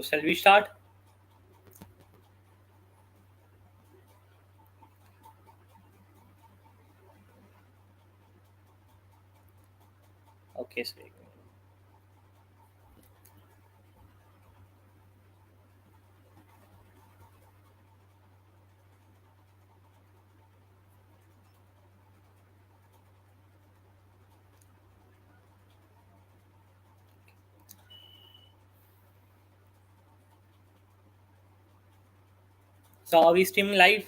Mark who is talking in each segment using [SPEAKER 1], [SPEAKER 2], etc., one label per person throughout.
[SPEAKER 1] So shall we start? Okay, so are we streaming live?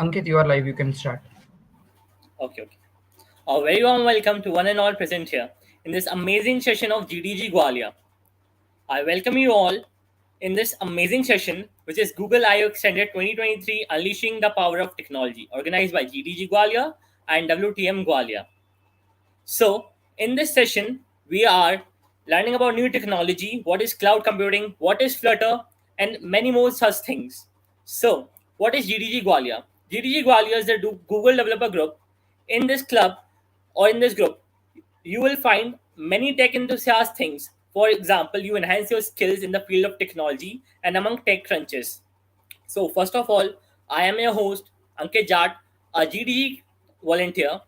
[SPEAKER 2] Ankit, you are live. You can start.
[SPEAKER 1] Okay. A very warm welcome to one and all present here in this amazing session of GDG Gwalior. I welcome you all in this amazing session, which is Google I/O Extended 2023 Unleashing the Power of Technology, organized by GDG Gwalior and WTM Gwalior. So, in this session, we are learning about new technology, what is cloud computing, what is Flutter, and many more such things. So, what is GDG Gwalior? GDG Gwalior is the Google Developer Group. In this club or in this group, you will find many tech enthusiast things. For example, you enhance your skills in the field of technology and among tech crunches. So, first of all, I am your host, Ankit Jat, a GDG volunteer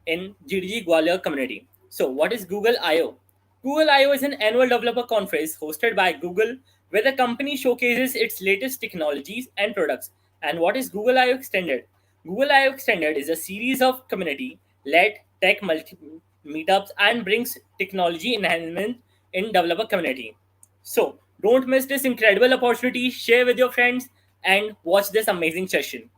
[SPEAKER 1] in GDG Gwalior community. So, what is Google I/O? Google I/O is an annual developer conference hosted by Google where the company showcases its latest technologies and products. And what is Google I/O Extended? Google I/O Extended is a series of community-led tech meetups and brings technology enhancement in developer community. So don't miss this incredible opportunity. Share with your friends and watch this amazing session.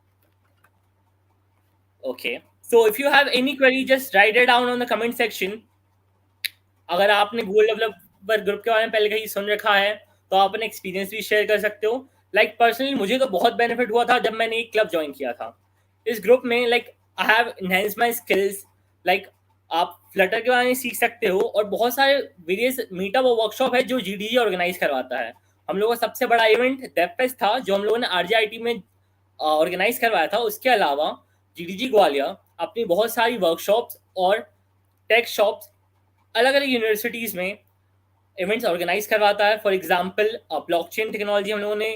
[SPEAKER 1] Okay. So if you have any query, just write it down on the comment section. अगर आपने Google developer group के बारे में पहले कहीं सुन रखा है तो आप अपने एक्सपीरियंस भी शेयर कर सकते हो. लाइक पर्सनली मुझे तो बहुत बेनिफिट हुआ था जब मैंने एक क्लब ज्वाइन किया था. इस ग्रुप में like I have enhance my skills. Like आप फ्लटर के बारे में सीख सकते हो और बहुत सारे वेरियस मीटअप और वर्कशॉप है जो जीडीजी ऑर्गेनाइज करवाता है. हम लोगों का सबसे बड़ा इवेंट डेवफेस्ट था जो हम लोगों ने आरजेआईटी में ऑर्गेनाइज करवाया था. उसके अलावा जीडीजी ग्वालियर अपनी बहुत सारी वर्कशॉप्स और टेक शॉप्स अलग अलग यूनिवर्सिटीज़ में इवेंट्स ऑर्गेनाइज करवाता है. फॉर एग्जांपल ब्लॉकचेन टेक्नोलॉजी हम लोगों ने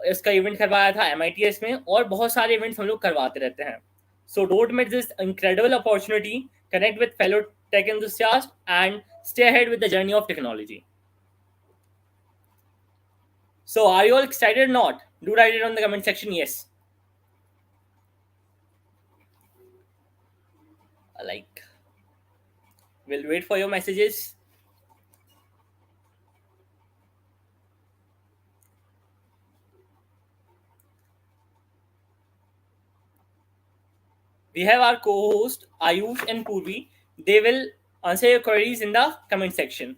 [SPEAKER 1] इसका इवेंट करवाया था एमआईटीएस में और बहुत सारे इवेंट्स हम लोग करवाते रहते हैं. So don't miss this incredible opportunity. Connect with fellow tech enthusiast and stay ahead with the journey of technology. So are you all excited or not? Do write it on the comment section. Yes. Like, we'll wait for your messages. We have our co-host Ayush and Purvi. They will answer your queries in the comment section.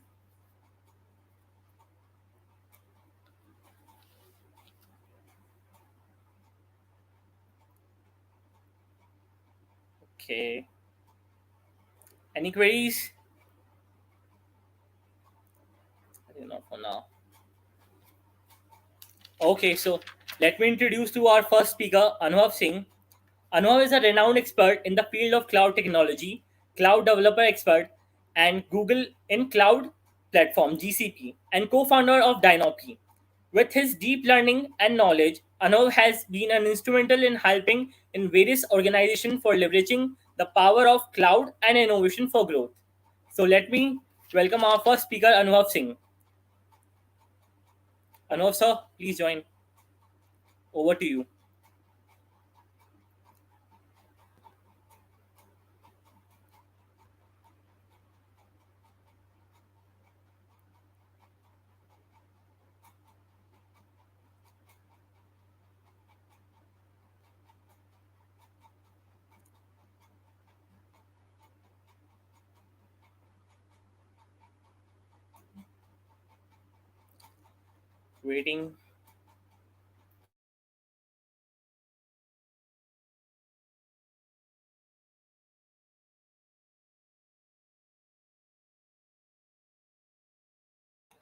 [SPEAKER 1] Okay. Any queries? I don't know for now. Okay, so let me introduce to our first speaker, Anubhav Singh. Anubhav is a renowned expert in the field of cloud technology, cloud developer expert, and Google in Cloud Platform (GCP), and co-founder of Dynopy. With his deep learning and knowledge, Anubhav has been an instrumental in helping in various organizations for leveraging the power of cloud and innovation for growth. So let me welcome our first speaker, Anubhav Singh. Anubhav sir, please join. Over to you. Waiting.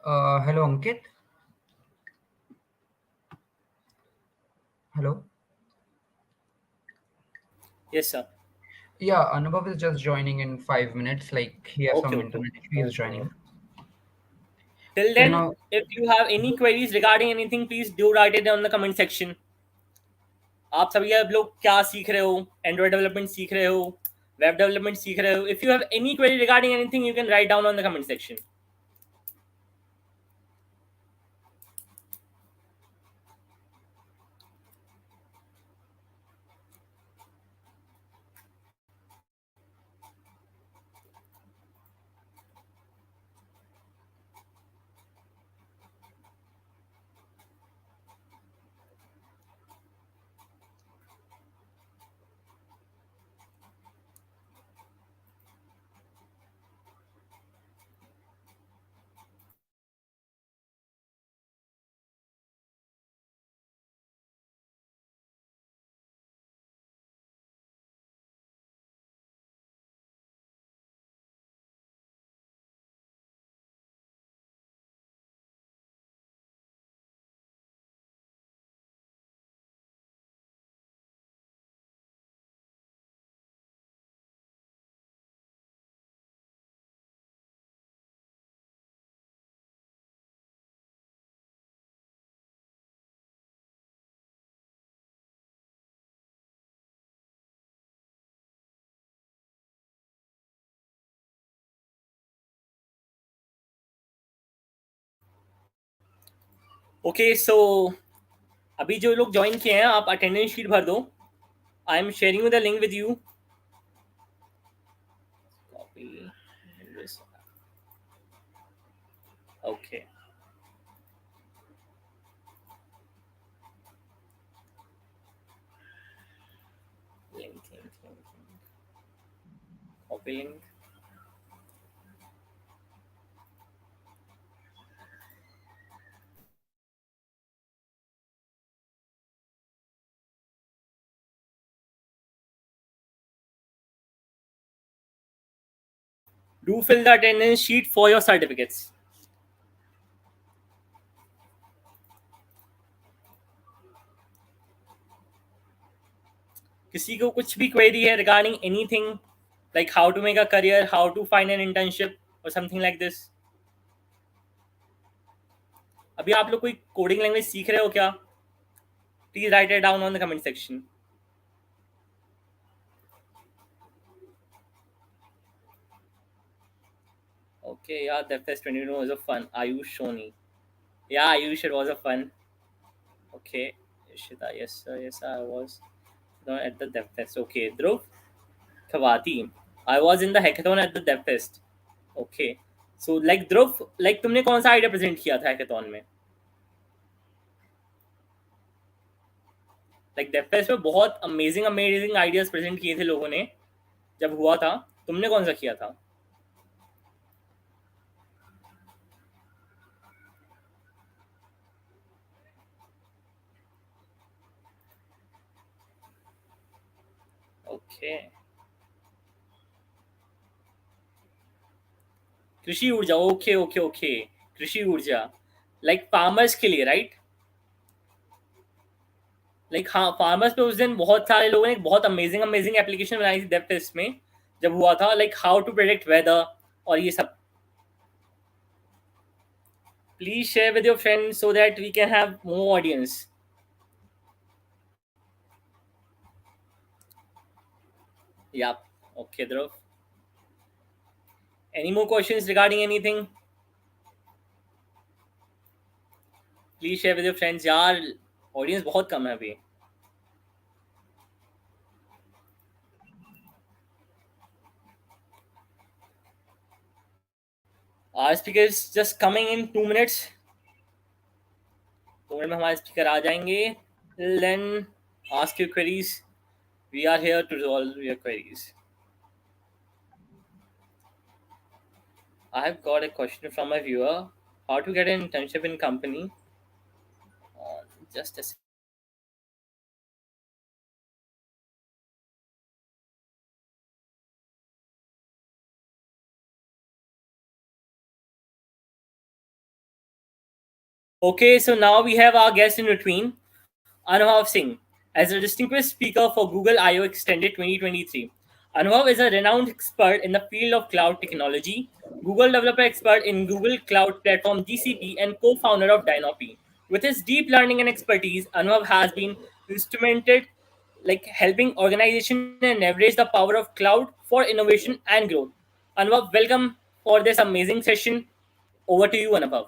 [SPEAKER 2] Hello, Ankit. Hello.
[SPEAKER 1] Yes, sir.
[SPEAKER 2] Yeah, Anubhav is just joining in 5 minutes. Like he has
[SPEAKER 1] Okay,
[SPEAKER 2] some
[SPEAKER 1] okay,
[SPEAKER 2] internet issue. He's
[SPEAKER 1] okay.
[SPEAKER 2] joining.
[SPEAKER 1] Till
[SPEAKER 2] So
[SPEAKER 1] then, if you have any queries regarding anything, please do write it down in the comment section. आप सभी अब लोग क्या सीख रहे हो, Android development सीख रहे हो, वेब डेवलपमेंट सीख रहे हो. If you have any query regarding anything you can write down on the comment section. Okay so अभी जो लोग ज्वाइन किए हैं आप अटेंडेंस शीट भर दो. I am sharing the link with you. Copy. Okay. Link. Copy link. Do fill the attendance sheet for your certificates. किसी को कुछ भी क्वेरी है regarding anything like how to make a career, how to find an internship और something like this. अभी आप लोग कोई कोडिंग लैंग्वेज सीख रहे हो क्या? Please right it down on the comment section. Okay, yeah, that fest 2022 was a fun. Ayush Shoni. Yeah, Ayush, it was a fun. Okay, Ishita, yes, sir, yes, I was at the Dev Fest. Okay, Dhruv Kawati. I was in the hackathon at the Dev Fest. Okay, so like Dhruv, like तुमने कौन सा idea present किया था hackathon में? Like Dave fest में बहुत amazing amazing ideas present किए थे लोगों ने जब हुआ था. तुमने कौन सा किया था? ओके. कृषि ऊर्जा. Okay okay okay. कृषि ऊर्जा लाइक फार्मर्स के लिए, राइट? लाइक हाँ, फार्मर्स पे उस दिन बहुत सारे लोगों ने बहुत अमेजिंग अमेजिंग एप्लीकेशन बनाई थी डेव टेस्ट में जब हुआ था, like how to predict weather और ये सब. Please share with your friends so that we can have more audience. Yeah. Okay Dhruv. Any more questions regarding anything? Please share with your friends. यार audience बहुत कम है अभी. Our speaker is just coming in 2 minutes. 2 minute में हमारे speaker आ जाएंगे. Then ask your queries. We are here to resolve your queries. I have got a question from a viewer. How to get an internship in company? Just a second. Okay, so now we have our guest in between, Anubhav Singh, as a distinguished speaker for Google I/O Extended 2023. Anubhav is a renowned expert in the field of cloud technology, Google developer expert in Google Cloud Platform GCP, and co-founder of Dynopy. With his deep learning and expertise, Anubhav has been instrumented like helping organizations and leverage the power of cloud for innovation and growth. Anubhav, welcome for this amazing session. Over to you, Anubhav.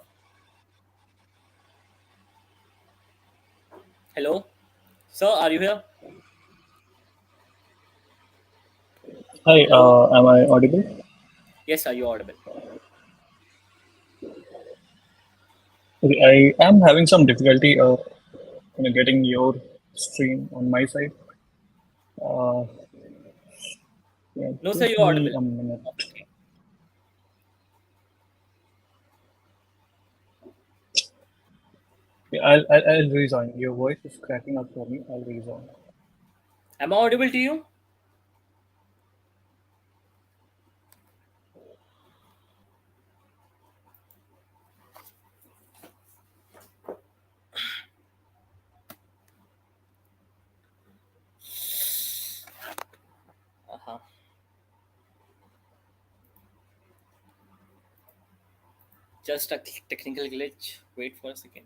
[SPEAKER 1] Hello, sir, are you here?
[SPEAKER 3] Hi,
[SPEAKER 1] Hello,
[SPEAKER 3] am I audible?
[SPEAKER 1] yes, sir, you're audible.
[SPEAKER 3] Okay, I am having some difficulty, getting your stream on my side. Uh, yeah,
[SPEAKER 1] No, sir,
[SPEAKER 3] give
[SPEAKER 1] you're
[SPEAKER 3] me
[SPEAKER 1] audible.
[SPEAKER 3] a minute.
[SPEAKER 1] Obviously.
[SPEAKER 3] Yeah, I'll rejoin. Your voice is cracking up for me. I'll rejoin.
[SPEAKER 1] Am I audible to you? Uh-huh. Just a technical glitch. Wait for a second.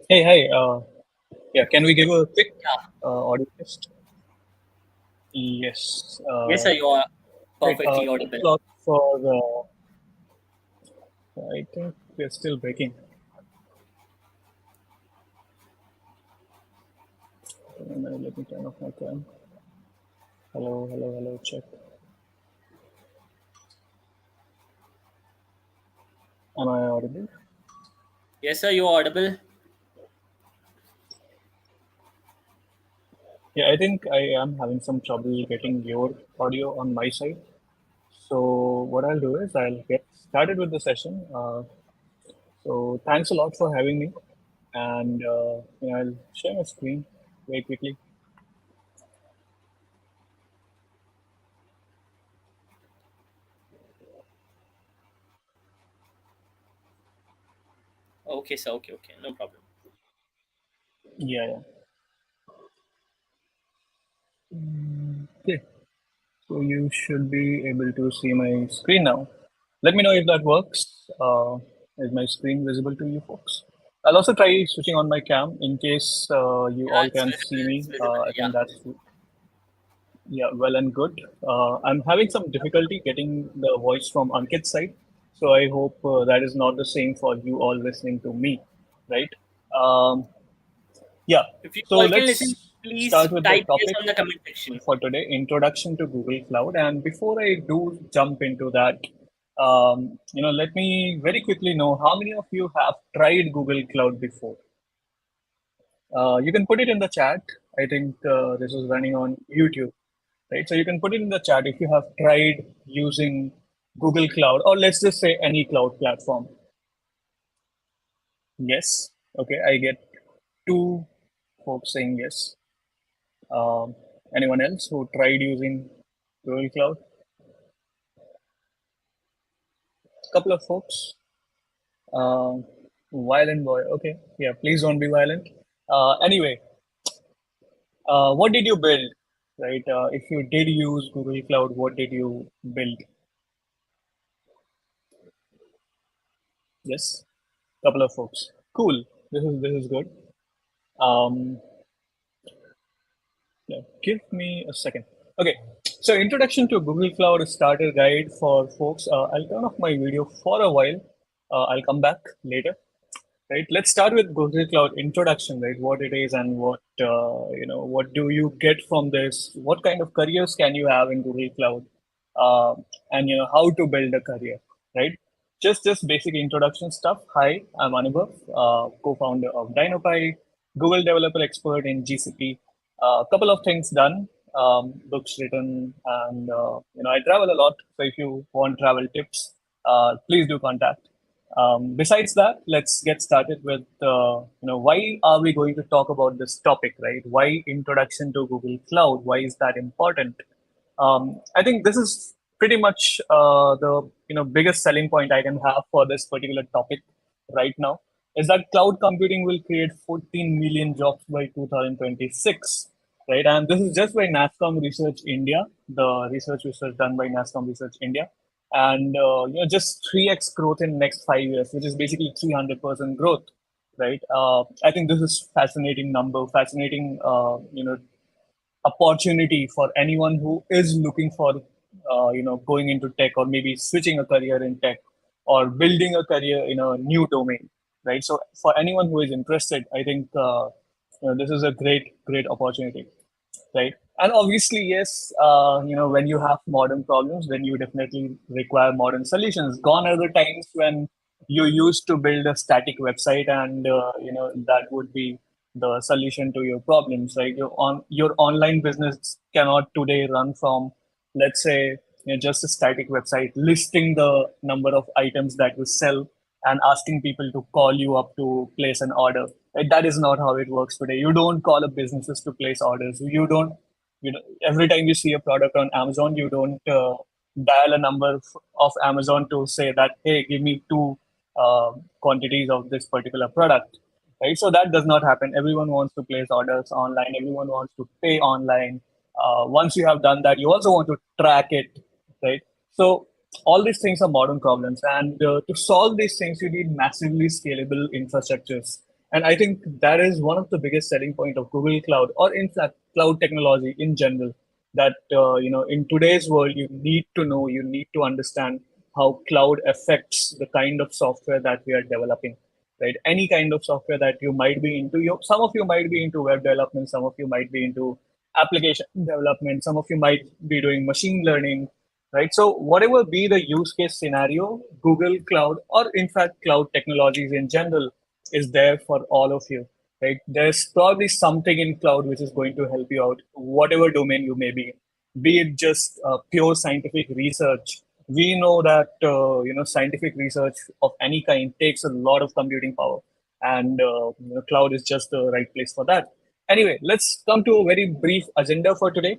[SPEAKER 3] Hey, hi. Yeah, can we give a quick
[SPEAKER 1] Yeah.
[SPEAKER 3] audio test? Yes.
[SPEAKER 1] Yes, sir, you are
[SPEAKER 3] Right.
[SPEAKER 1] perfectly
[SPEAKER 3] Thanks
[SPEAKER 1] audible.
[SPEAKER 3] a lot for. I think we're still breaking. Let me turn off my cam. Hello, hello, hello. Check. Am I audible?
[SPEAKER 1] Yes, sir, you are audible.
[SPEAKER 3] Yeah, I think I am having some trouble getting your audio on my side. So what I'll do is I'll get started with the session. So thanks a lot for having me, and I'll share my screen very quickly.
[SPEAKER 1] Okay, sir. Okay, okay. No problem.
[SPEAKER 3] Yeah, yeah. Okay. So you should be able to see my screen now. Let me know if that works. Is my screen visible to you folks? I'll also try switching on my cam in case you
[SPEAKER 1] Yeah,
[SPEAKER 3] all
[SPEAKER 1] it's
[SPEAKER 3] can see
[SPEAKER 1] visible.
[SPEAKER 3] me.
[SPEAKER 1] It's visible.
[SPEAKER 3] I
[SPEAKER 1] Yeah.
[SPEAKER 3] think that's yeah, well and good. I'm having some difficulty getting the voice from Ankit's side, so I hope that is not the same for you all listening to me, right? Um, yeah,
[SPEAKER 1] If you
[SPEAKER 3] so
[SPEAKER 1] all can listen,
[SPEAKER 3] let's
[SPEAKER 1] please
[SPEAKER 3] start with the
[SPEAKER 1] type yes
[SPEAKER 3] topic
[SPEAKER 1] on the comment section.
[SPEAKER 3] for today, introduction to Google Cloud. And before I do jump into that, let me very quickly know how many of you have tried Google Cloud before. You can put it in the chat. I think this is running on YouTube, right? So you can put it in the chat if you have tried using Google Cloud, or let's just say any cloud platform. Yes. Okay, I get two folks saying yes. Um, Anyone else who tried using Google Cloud? Couple of folks. Um, Violent boy. Okay, yeah. Please don't be violent. Anyway, what did you build? Right. If you did use Google Cloud, what did you build? Yes. Couple of folks. Cool. This is good. Um, yeah, give me a second. Okay, so introduction to Google Cloud Starter Guide for folks. I'll turn off my video for a while. I'll come back later. Right. Let's start with Google Cloud introduction. Right, what it is and what do you get from this? What kind of careers can you have in Google Cloud? And how to build a career. Right. Just basic introduction stuff. Hi, I'm Anubhav, co-founder of DynoPy, Google developer expert in GCP. A couple of things done, books written, and I travel a lot. So if you want travel tips, please do contact. Besides that, let's get started with why are we going to talk about this topic, right? Why introduction to Google Cloud? Why is that important? I think this is pretty much the biggest selling point I can have for this particular topic right now is that cloud computing will create 14 million jobs by 2026, right? And this is just by NASSCOM Research India, the research done by NASSCOM Research India, and just 3x growth in next 5 years, which is basically 300% growth, right? I think this is fascinating number, fascinating opportunity for anyone who is looking for going into tech or maybe switching a career in tech or building a career in a new domain, right? So for anyone who is interested, I think this is a great opportunity, right? And obviously, yes, when you have modern problems, then you definitely require modern solutions. Gone are the times when you used to build a static website and that would be the solution to your problems, right? Your online business cannot today run from, let's say, just a static website listing the number of items that you sell and asking people to call you up to place an order. Right? That is not how it works today. You don't call up businesses to place orders. You don't, every time you see a product on Amazon, you don't dial a number of Amazon to say that, hey, give me two quantities of this particular product, right? So that does not happen. Everyone wants to place orders online. Everyone wants to pay online. Once you have done that, you also want to track it, right? So all these things are modern problems, and to solve these things, you need massively scalable infrastructures. And I think that is one of the biggest selling point of Google Cloud, or in fact, cloud technology in general. That in today's world, you need to know, you need to understand how cloud affects the kind of software that we are developing, right? Any kind of software that you might be into. Some of you might be into web development, some of you might be into application development, some of you might be doing machine learning, right? So whatever be the use case scenario, Google Cloud, or in fact cloud technologies in general, is there for all of you, right? There's probably something in cloud which is going to help you out, whatever domain you may be in. Be it just pure scientific research. We know that scientific research of any kind takes a lot of computing power, and cloud is just the right place for that. Anyway, let's come to a very brief agenda for today.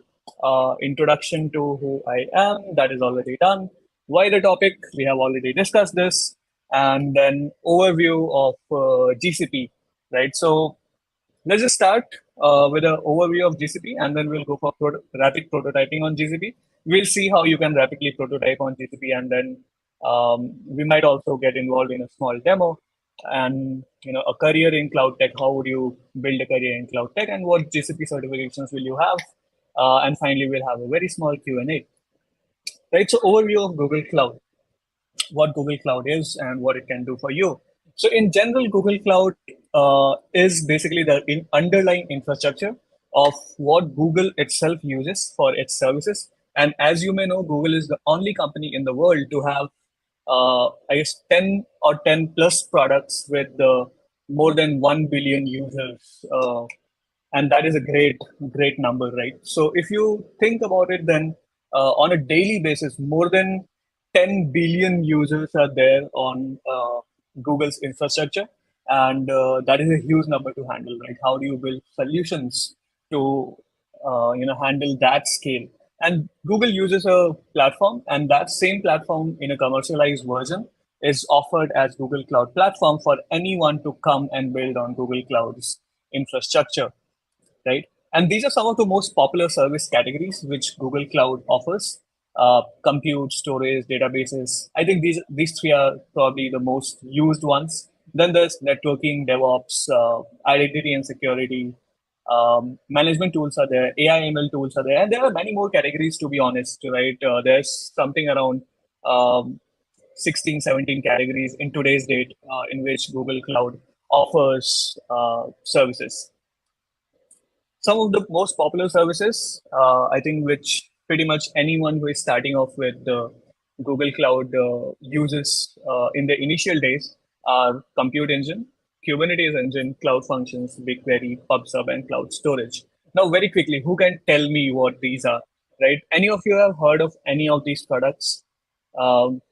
[SPEAKER 3] Introduction to who I am, that is already done. Why the topic? We have already discussed this. And then overview of GCP, right? So let's just start with an overview of GCP, and then we'll go for rapid prototyping on GCP. We'll see how you can rapidly prototype on GCP, and then we might also get involved in a small demo. And a career in cloud tech. How would you build a career in cloud tech, and what GCP certifications will you have? And finally, we'll have a very small Q&A. Right. So overview of Google Cloud, what Google Cloud is and what it can do for you. So in general, Google Cloud is basically the underlying infrastructure of what Google itself uses for its services. And as you may know, Google is the only company in the world to have, I guess, 10 or 10 plus products with more than 1 billion users. And that is a great number, right? So if you think about it, then on a daily basis, more than 10 billion users are there on Google's infrastructure, and that is a huge number to handle, right? How do you build solutions to handle that scale? And Google uses a platform, and that same platform in a commercialized version is offered as Google Cloud Platform for anyone to come and build on Google Cloud's infrastructure, right? And these are some of the most popular service categories which Google Cloud offers: compute, storage, databases. I think these three are probably the most used ones. Then there's networking, DevOps, identity and security. Management tools are there, AI ML tools are there, and there are many more categories, to be honest, right? There's something around 16, 17 categories in today's date in which Google Cloud offers services. Some of the most popular services, I think, which pretty much anyone who is starting off with Google Cloud uses in the initial days are Compute Engine, Kubernetes Engine, Cloud Functions, BigQuery, PubSub, and Cloud Storage. Now, very quickly, who can tell me what these are, right? Any of you have heard of any of these products?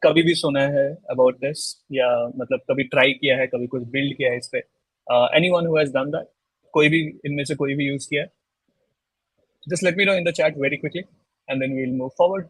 [SPEAKER 3] कभी भी सुना है about this या मतलब कभी try किया है, कभी कुछ बिल्ड किया है इस पे? Anyone who has done that? कोई भी इनमें से कोई भी यूज किया है? Just let me know in the chat very quickly, and then we'll move forward.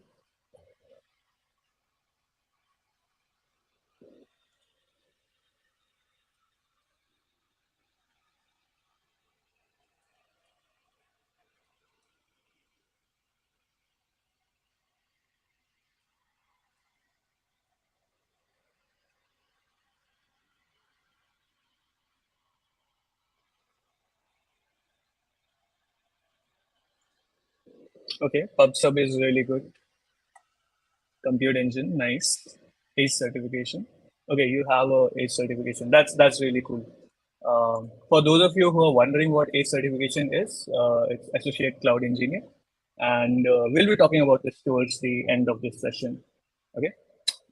[SPEAKER 3] Okay, PubSub is really good. Compute engine, nice. ACE certification. Okay, you have a ACE certification. That's really cool. For those of you who are wondering what ACE certification is, it's Associate Cloud Engineer, and we'll be talking about this towards the end of this session. Okay.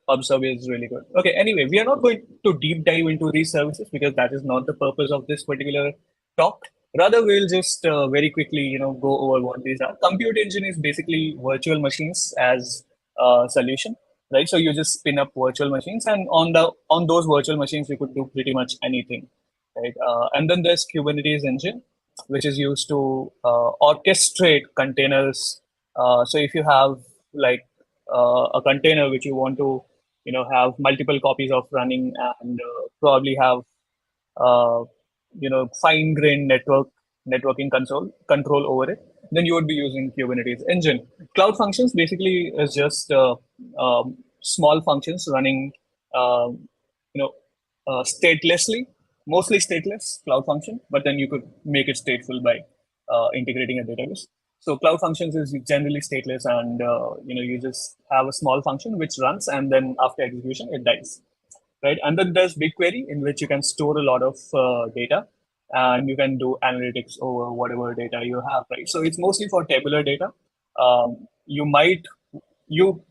[SPEAKER 3] PubSub is really good. Okay, anyway, we are not going to deep dive into these services because that is not the purpose of this particular talk. Rather, we'll just very quickly, go over what these are. Compute engine is basically virtual machines as a solution, right? So you just spin up virtual machines, and on those virtual machines, you could do pretty much anything, right? And then there's Kubernetes engine, which is used to orchestrate containers. So if you have like a container which you want to have multiple copies of running and probably have uh, fine grained networking control over it, then you would be using Kubernetes engine. Cloud functions basically is just small functions running uh, you know statelessly, mostly stateless cloud function, but then you could make it stateful by integrating a database. So cloud functions is generally stateless, and you just have a small function which runs, and then after execution it dies, right? And then there's BigQuery, in which you can store a lot of data, and you can do analytics over whatever data you have, right? So it's mostly for tabular data. You might you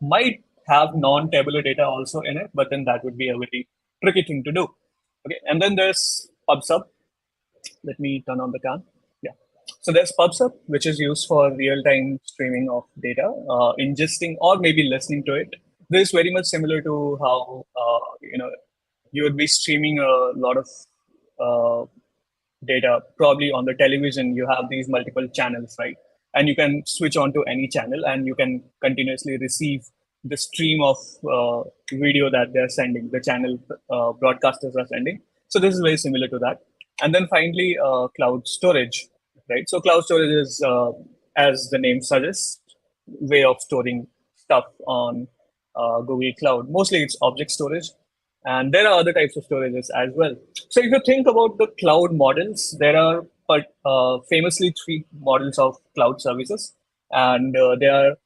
[SPEAKER 3] might have non-tabular data also in it, but then that would be a very tricky thing to do. Okay, and then there's PubSub. Let me turn on the cam. Yeah. So there's PubSub, which is used for real-time streaming of data, ingesting or maybe listening to it. This is very much similar to how you would be streaming a lot of uh, data. Probably on the television, you have these multiple channels, right? And you can switch on to any channel, and you can continuously receive the stream of video that they're sending. The channel broadcasters are sending. So this is very similar to that. And then finally, cloud storage, right? So cloud storage is, as the name suggests, way of storing stuff on Google Cloud. Mostly it's object storage, and there are other types of storages as well. So if you think about the cloud models, there are famously three models of cloud services, and they are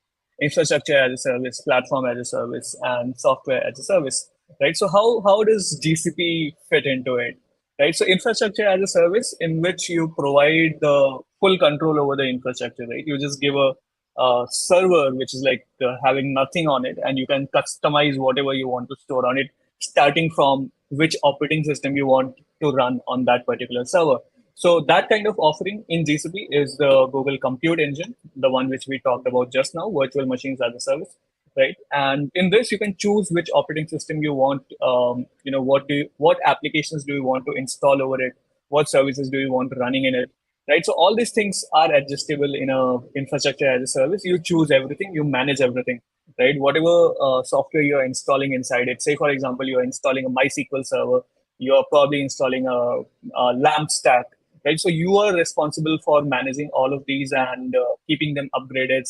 [SPEAKER 3] infrastructure as a service, platform as a service, and software as a service. Right. So how does GCP fit into it? Right. So infrastructure as a service, in which you provide the full control over the infrastructure. Right. You just give a server which is like having nothing on it, and you can customize whatever you want to store on it, starting from which operating system you want to run on that particular server. So that kind of offering in GCP is the Google Compute Engine, the one which we talked about just now, virtual machines as a service, right? And in this, you can choose which operating system you want. What applications do you want to install over it? What services do you want running in it? Right. So all these things are adjustable in a infrastructure as a service. You choose everything, you manage everything, right? Whatever software you are installing inside it. Say, for example, you are installing a MySQL server. You are probably installing a LAMP stack, right? So you are responsible for managing all of these and keeping them upgraded,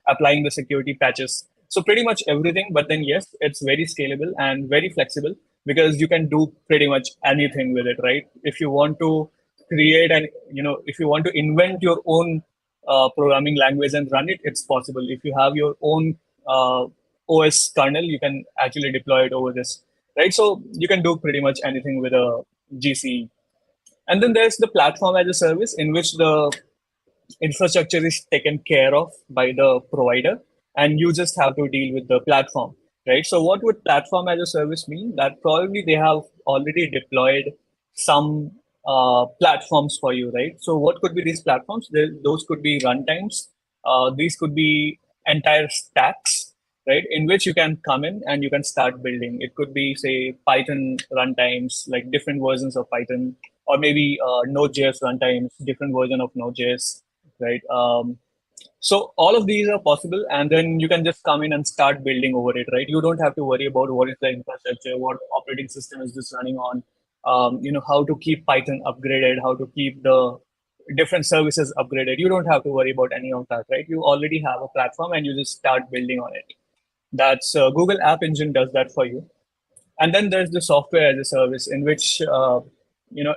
[SPEAKER 3] applying the security patches. So pretty much everything. But then yes, it's very scalable and very flexible because you can do pretty much anything with it, right? If you want to create and if you want to invent your own programming language and run it, it's possible. If you have your own OS kernel, you can actually deploy it over this, right? So you can do pretty much anything with a GCE. And then there's the platform as a service, in which the infrastructure is taken care of by the provider, and you just have to deal with the platform, right? So what would platform as a service mean? That probably they have already deployed some platforms for you, right? So what could be these platforms? Those could be runtimes. These could be entire stacks, right? In which you can come in and you can start building. It could be, say, Python runtimes, like different versions of Python, or maybe Node.js runtimes, different version of Node.js, right? So all of these are possible, and then you can just come in and start building over it, right? You don't have to worry about what is the infrastructure, what operating system is this running on, how to keep Python upgraded, how to keep the different services upgraded. You don't have to worry about any of that, right? You already have a platform, and you just start building on it. That's Google App Engine does that for you. And then there's the software as a service, in which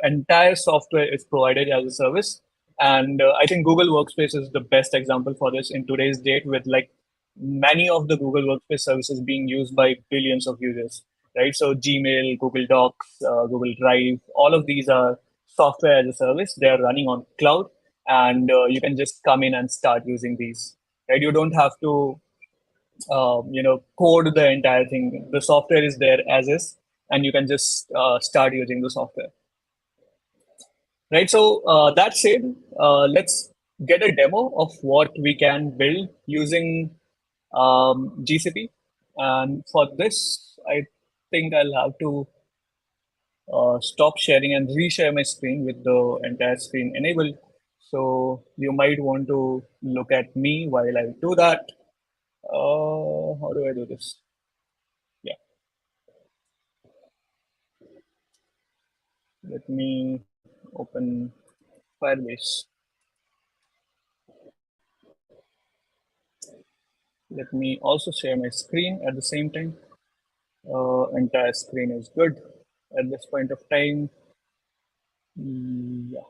[SPEAKER 3] entire software is provided as a service. And I think Google Workspace is the best example for this in today's date, with like many of the Google Workspace services being used by billions of users, right? So Gmail, Google Docs, Google Drive, all of these are software as a service. They are running on cloud, and you can just come in and start using these, right? You don't have to code the entire thing. The software is there as is, and you can just start using the software, right? So that said, let's get a demo of what we can build using GCP. And for this, I think I'll have to stop sharing and reshare my screen with the entire screen enabled. So you might want to look at me while I do that. How do I do this? Yeah. Let me open Firebase. Let me also share my screen at the same time. Entire screen is good at this point of time. Yeah,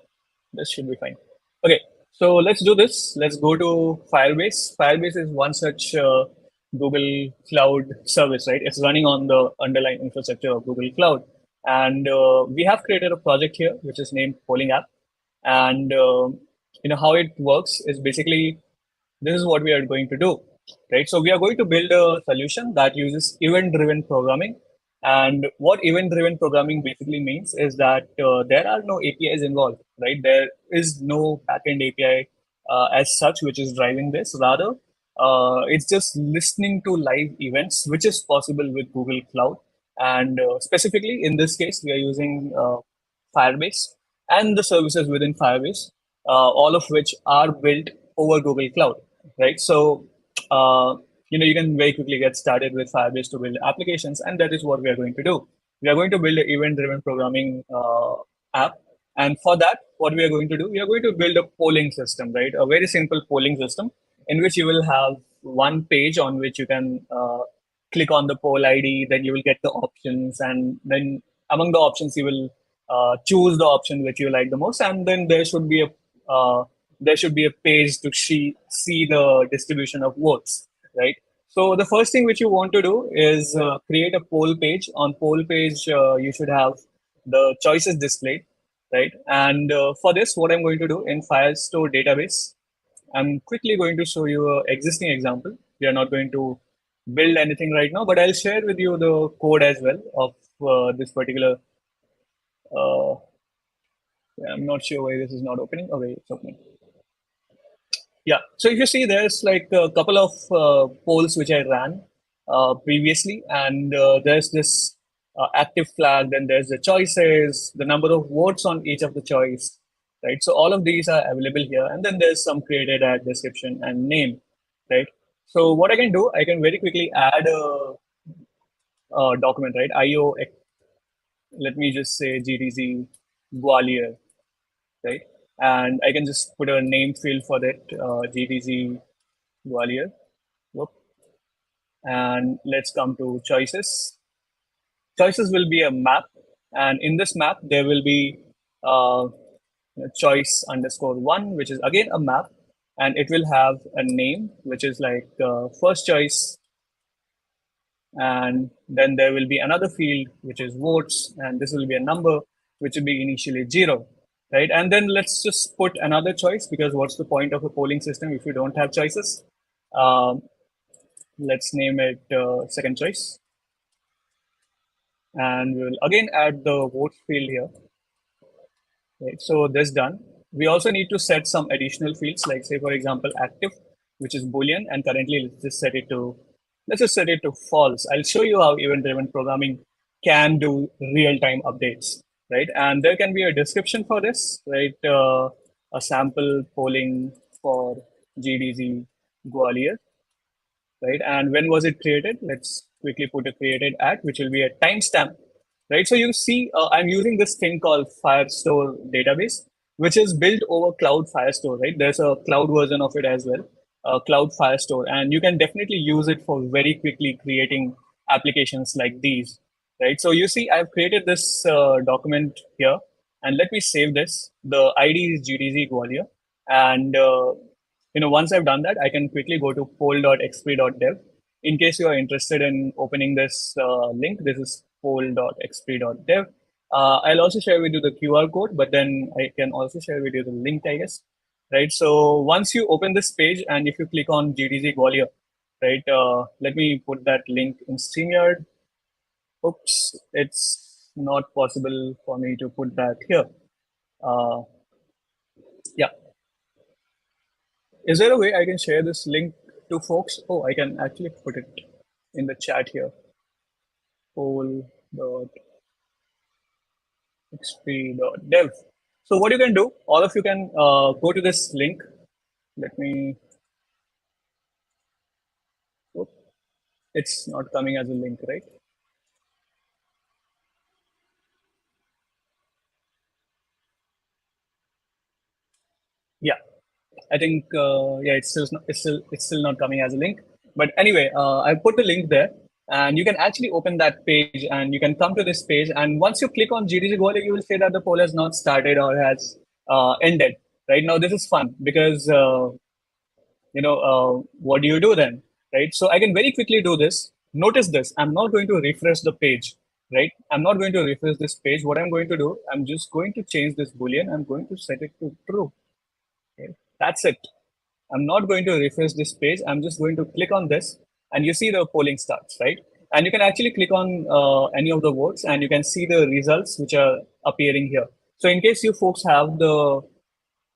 [SPEAKER 3] this should be fine. Okay, so let's do this. Let's go to Firebase. Firebase is one such Google Cloud service, right? It's running on the underlying infrastructure of Google Cloud. And we have created a project here, which is named Polling App. And how it works is basically this is what we are going to do, right? So we are going to build a solution that uses event-driven programming. And what event-driven programming basically means is that there are no APIs involved, right? There is no backend API as such, which is driving this. Rather, it's just listening to live events, which is possible with Google Cloud. And specifically in this case, we are using Firebase and the services within Firebase, all of which are built over Google Cloud, right? So, you can very quickly get started with Firebase to build applications, and that is what we are going to do. We are going to build an event-driven programming app, and for that, what we are going to do, we are going to build a polling system, right? A very simple polling system in which you will have one page on which you can click on the poll ID, then you will get the options, and then among the options you will choose the option which you like the most, and then there should be a page to see the distribution of votes, right? So the first thing which you want to do is create a poll page. On poll page, you should have the choices displayed, right? And for this, what I'm going to do in Firestore database, I'm quickly going to show you an existing example. We are not going to build anything right now, but I'll share with you the code as well of this particular. Uh, I'm not sure why this is not opening. Okay, it's opening. Yeah. So if you see, there's like a couple of polls which I ran previously, and there's this active flag. Then there's the choices, the number of votes on each of the choice, right? So all of these are available here, and then there's some created ad description and name, right? So what I can do, I can very quickly add a document, right? IO. Let me just say GTZ Gwalior, right? And I can just put a name field for that, GTZ Gwalior. Whoop. And let's come to choices. Choices will be a map. And in this map, there will be uh, choice underscore one, which is again a map. And it will have a name, which is like first choice. And then there will be another field, which is votes. And this will be a number, which will be initially 0. Right. And then let's just put another choice, because what's the point of a polling system if you don't have choices? Let's name it second choice. And we'll again add the vote field here. Right. So this done. We also need to set some additional fields, like say, for example, active, which is Boolean. And currently, let's just set it to let's just set it to false. I'll show you how event-driven programming can do real-time updates, right? And there can be a description for this, right? A sample polling for GDZ Gwalior, right? And when was it created? Let's quickly put a created at, which will be a timestamp, right? So you see, I'm using this thing called Firestore database, which is built over Cloud Firestore, right? There's a cloud version of it as well, Cloud Firestore, and you can definitely use it for very quickly creating applications like these, right? So you see, I've created this document here, and let me save this. The ID is GDZ Gwalior, and once I've done that, I can quickly go to poll.xp.dev. In case you are interested in opening this link, this is poll.xp.dev. I'll also share with you the QR code, but then I can also share with you the link, I guess. Right. So once you open this page and if you click on GDZ Gwalior, right, let me put that link in StreamYard. Oops, it's not possible for me to put that here. Yeah. Is there a way I can share this link to folks? Oh, I can actually put it in the chat here. poll.xp.dev. So what you can do, all of you can go to this link. Let me, oh, it's not coming as a link, right? Yeah, I think it's still not coming as a link. But anyway, I put the link there, and you can actually open that page, and you can come to this page. And once you click on GDG Goal, you will say that the poll has not started or has ended. Right now, this is fun because what do you do then, right? So I can very quickly do this. Notice this. I'm not going to refresh the page, right? I'm not going to refresh this page. What I'm going to do, I'm just going to change this boolean. I'm going to set it to true. Okay? That's it. I'm not going to refresh this page. I'm just going to click on this and you see the polling starts, right? And you can actually click on any of the votes and you can see the results which are appearing here. So in case you folks have the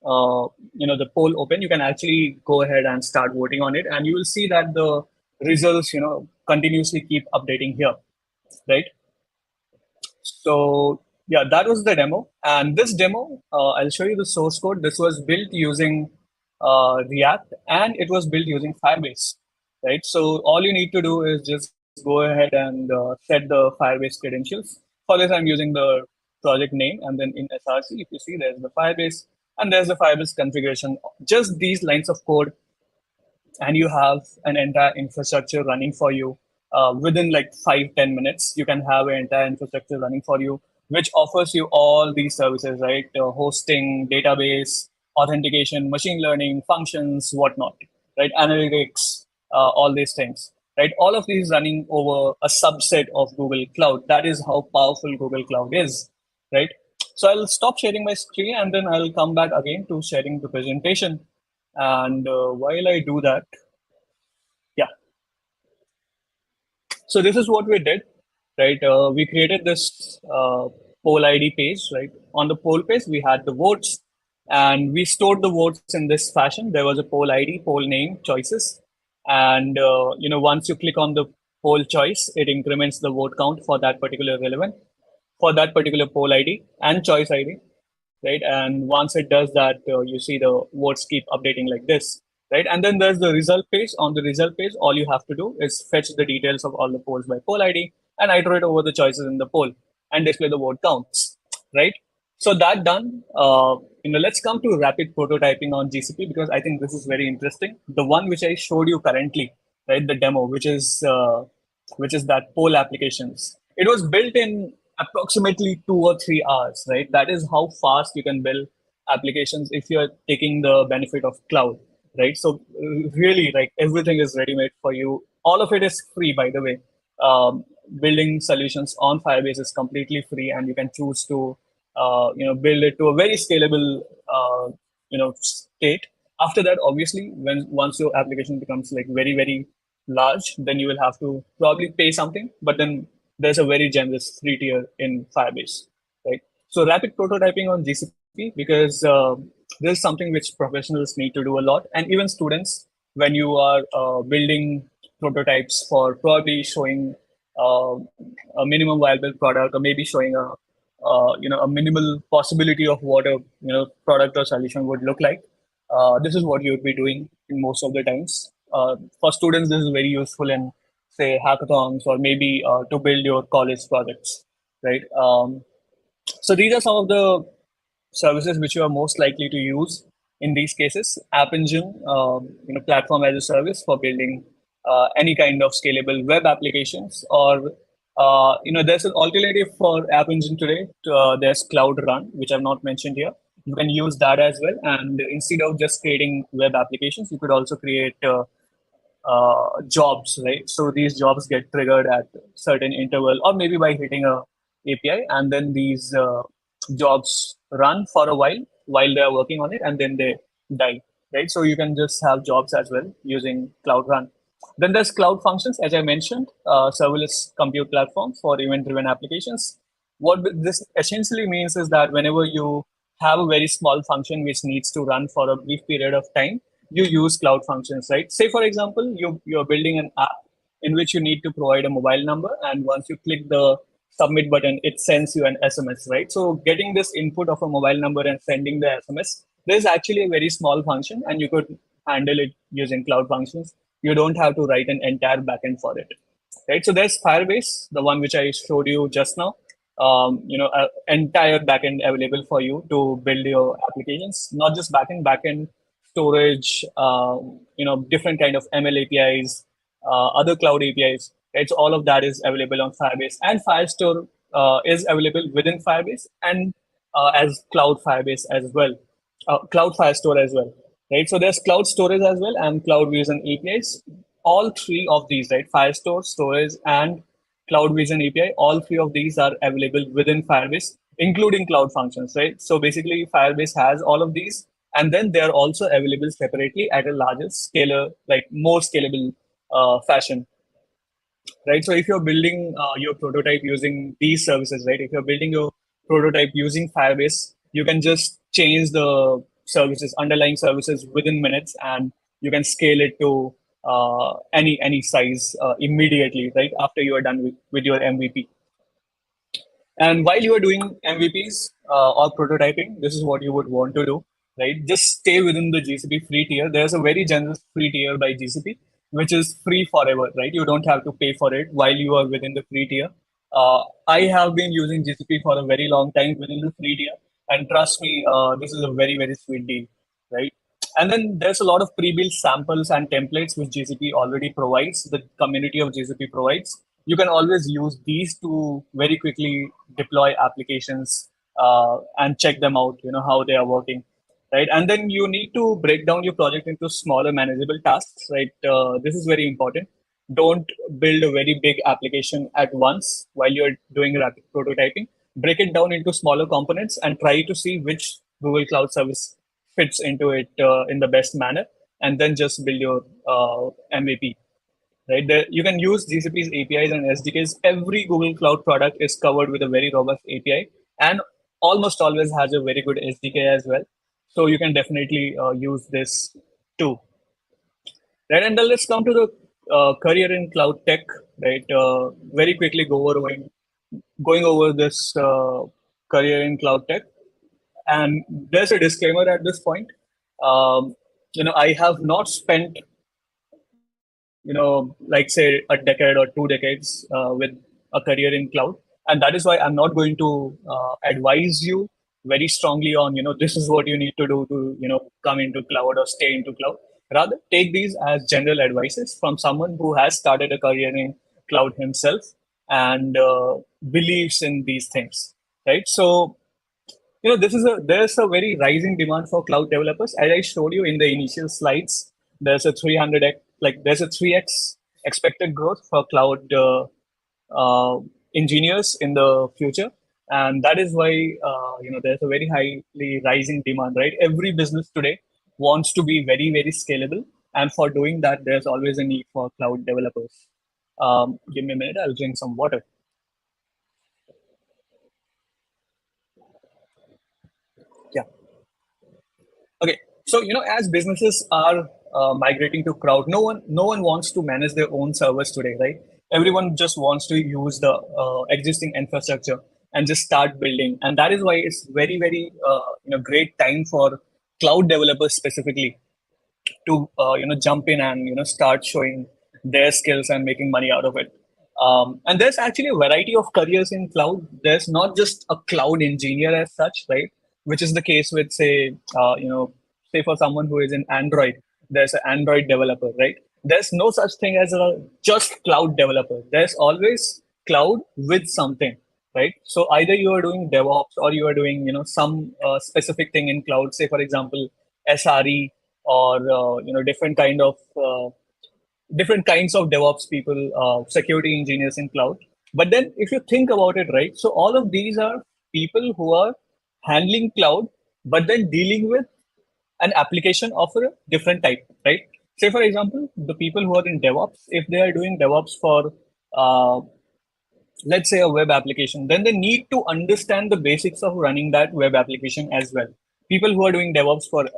[SPEAKER 3] poll open, you can actually go ahead and start voting on it. And you will see that the results, continuously keep updating here, right? So yeah, that was the demo. And this demo, I'll show you the source code. This was built using React and it was built using Firebase, right? So all you need to do is just go ahead and set the Firebase credentials. For this, I'm using the project name and then in SRC, if you see there's the Firebase and there's the Firebase configuration. Just these lines of code and you have an entire infrastructure running for you within like 5-10 minutes. You can have an entire infrastructure running for you which offers you all these services, right? Hosting, database, authentication, machine learning, functions, whatnot, right? Analytics, all these things, right? All of these running over a subset of Google Cloud. That is how powerful Google Cloud is, right? So I'll stop sharing my screen and then I'll come back again to sharing the presentation. And while I do that, yeah. So this is what we did, right? We created this poll ID page, right? On the poll page, we had the votes and we stored the votes in this fashion. There was a poll ID, poll name, choices. And, once you click on the poll choice, it increments the vote count for that particular relevant, for that particular poll ID and choice ID, right? And once it does that, you see the votes keep updating like this, right? And then there's the result page. On the result page, all you have to do is fetch the details of all the polls by poll ID and iterate over the choices in the poll and display the vote counts, right? So that done, let's come to rapid prototyping on GCP because I think this is very interesting. The one which I showed you currently, right? The demo, which is that poll applications. It was built in approximately 2 or 3 hours, right? That is how fast you can build applications if you're taking the benefit of cloud, right? So really, like everything is ready made for you. All of it is free, by the way. Building solutions on Firebase is completely free, and you can choose to, build it to a very scalable, state. After that, obviously, once your application becomes like very, very large, then you will have to probably pay something. But then there's a very generous free tier in Firebase, right? So rapid prototyping on GCP because this is something which professionals need to do a lot, and even students when you are building prototypes for probably showing uh, a minimum viable product, or maybe showing a minimal possibility of what a product or solution would look like. This is what you would be doing in most of the times. For students, this is very useful in, say, hackathons, or maybe to build your college projects, right? So these are some of the services which you are most likely to use in these cases. App Engine, platform as a service for building any kind of scalable web applications, or there's an alternative for App Engine today. There's Cloud Run, which I've not mentioned here. You can use that as well, and instead of just creating web applications, you could also create jobs, right? So these jobs get triggered at certain interval, or maybe by hitting a API, and then these jobs run for a while they are working on it, and then they die, right? So you can just have jobs as well using Cloud Run. Then there's Cloud Functions, as I mentioned, serverless compute platform for event-driven applications. What this essentially means is that whenever you have a very small function which needs to run for a brief period of time, you use Cloud Functions, right? Say, for example, you're building an app in which you need to provide a mobile number, and once you click the submit button, it sends you an SMS, right? So getting this input of a mobile number and sending the SMS, there's actually a very small function, and you could handle it using Cloud Functions. You don't have to write an entire backend for it, right? So there's Firebase, the one which I showed you just now. Entire backend available for you to build your applications, not just backend, storage, different kind of ML APIs, other cloud APIs. Right? So all of that is available on Firebase, and Firestore is available within Firebase, and as Cloud Firebase as well, Cloud Firestore as well. Right? So there's cloud storage as well, and Cloud Vision APIs. All three of these, right? Firestore, storage, and Cloud Vision API, all three of these are available within Firebase, including Cloud Functions, right? So basically, Firebase has all of these, and then they are also available separately at a larger scalar, like more scalable fashion, right? So if you're building your prototype using these services, right? If you're building your prototype using Firebase, you can just change the services, underlying services within minutes, and you can scale it to any size immediately, right? After you are done with your MVP. And while you are doing MVPs or prototyping, this is what you would want to do, right? Just stay within the GCP free tier. There's a very generous free tier by GCP, which is free forever, right? You don't have to pay for it while you are within the free tier. I have been using GCP for a very long time within the free tier, and trust me, this is a very, very sweet deal, right? And then there's a lot of pre-built samples and templates which GCP already provides, the community of GCP provides. You can always use these to very quickly deploy applications and check them out, how they are working, right? And then you need to break down your project into smaller manageable tasks, right? This is very important. Don't build a very big application at once while you're doing rapid prototyping. Break it down into smaller components and try to see which Google Cloud Service fits into it in the best manner, and then just build your MVP. Right, you can use GCP's APIs and SDKs. Every Google Cloud product is covered with a very robust API, and almost always has a very good SDK as well. So you can definitely use this too. Right, and then let's come to the career in cloud tech. Right, very quickly going over this career in cloud tech. And there's a disclaimer at this point. I have not spent, like say a decade or 2 decades with a career in cloud. And that is why I'm not going to advise you very strongly on, this is what you need to do to, come into cloud or stay into cloud. Rather, take these as general advices from someone who has started a career in cloud himself and believes in these things, right? So there's a very rising demand for cloud developers. As I showed you in the initial slides, there's a 300x, there's a 3x expected growth for cloud engineers in the future, and that is why there's a very highly rising demand. Right, every business today wants to be very, very scalable, and for doing that, there's always a need for cloud developers. Give me a minute. I'll drink some water. Yeah. Okay. So, as businesses are migrating to cloud. No one wants to manage their own servers today, right? Everyone just wants to use the existing infrastructure and just start building. And that is why it's very great time for cloud developers specifically to jump in and start showing their skills and making money out of it. And there's actually a variety of careers in cloud. There's not just a cloud engineer as such, right? Which is the case with say for someone who is in Android, there's an Android developer, right? There's no such thing as a just cloud developer. There's always cloud with something, right? So either you are doing DevOps or you are doing some specific thing in cloud. Say for example, SRE or different kinds of DevOps people, security engineers in cloud. But then, if you think about it, right? So all of these are people who are handling cloud, but then dealing with an application of a different type, right? Say for example, the people who are in DevOps, if they are doing DevOps for uh, let's say a web application, then they need to understand the basics of running that web application as well. People who are doing DevOps for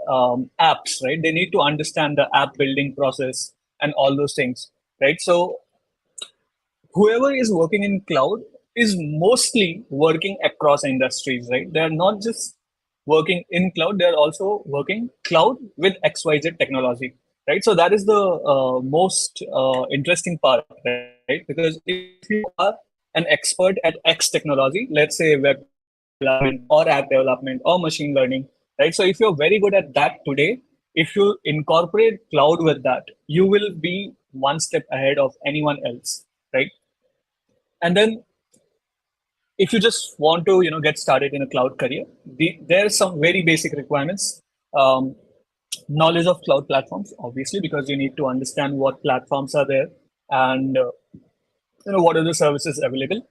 [SPEAKER 3] apps, right? They need to understand the app building process and all those things, right? So whoever is working in cloud is mostly working across industries, right? They're not just working in cloud, they're also working cloud with XYZ technology, right? So that is the most interesting part, right? Because if you are an expert at X technology, let's say web development or app development or machine learning, right? So if you're very good at that today, if you incorporate cloud with that, you will be one step ahead of anyone else, right? And then if you just want to get started in a cloud career, there are some very basic requirements. um, Knowledge of cloud platforms, obviously, because you need to understand what platforms are there and what are the services available.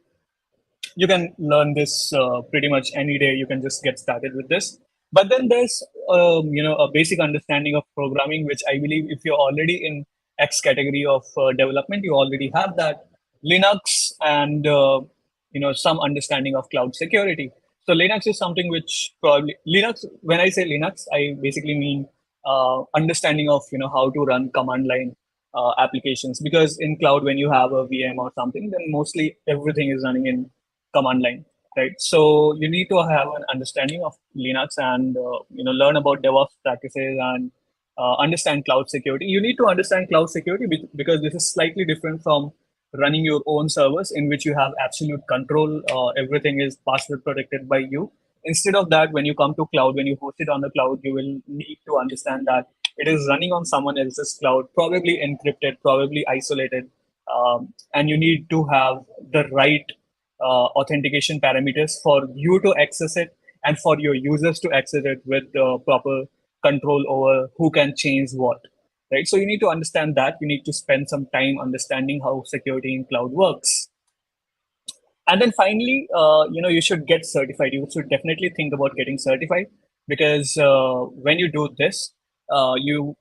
[SPEAKER 3] You can learn this pretty much any day. You can just get started with this. But then there's a basic understanding of programming, which I believe if you're already in X category of development, you already have that. Linux and some understanding of cloud security. So Linux is something which probably Linux. When I say Linux, I basically mean understanding of how to run command line applications, because in cloud when you have a VM or something, then mostly everything is running in command line, right? So you need to have an understanding of Linux and learn about DevOps practices and understand cloud security. You need to understand cloud security because this is slightly different from running your own servers, in which you have absolute control. Everything is password protected by you. Instead of that, when you come to cloud, when you host it on the cloud, you will need to understand that it is running on someone else's cloud, probably encrypted, probably isolated, and you need to have the right authentication parameters for you to access it and for your users to access it with proper control over who can change what, right? So you need to understand that. You need to spend some time understanding how security in cloud works. And then finally, you should get certified. You should definitely think about getting certified, because when you do this, you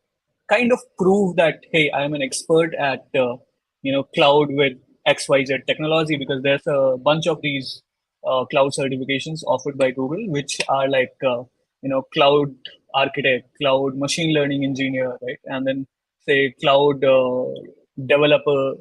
[SPEAKER 3] kind of prove that, hey, I am an expert at cloud with XYZ technology, because there's a bunch of these cloud certifications offered by Google, which are like cloud architect, cloud machine learning engineer, right? And then say cloud developer,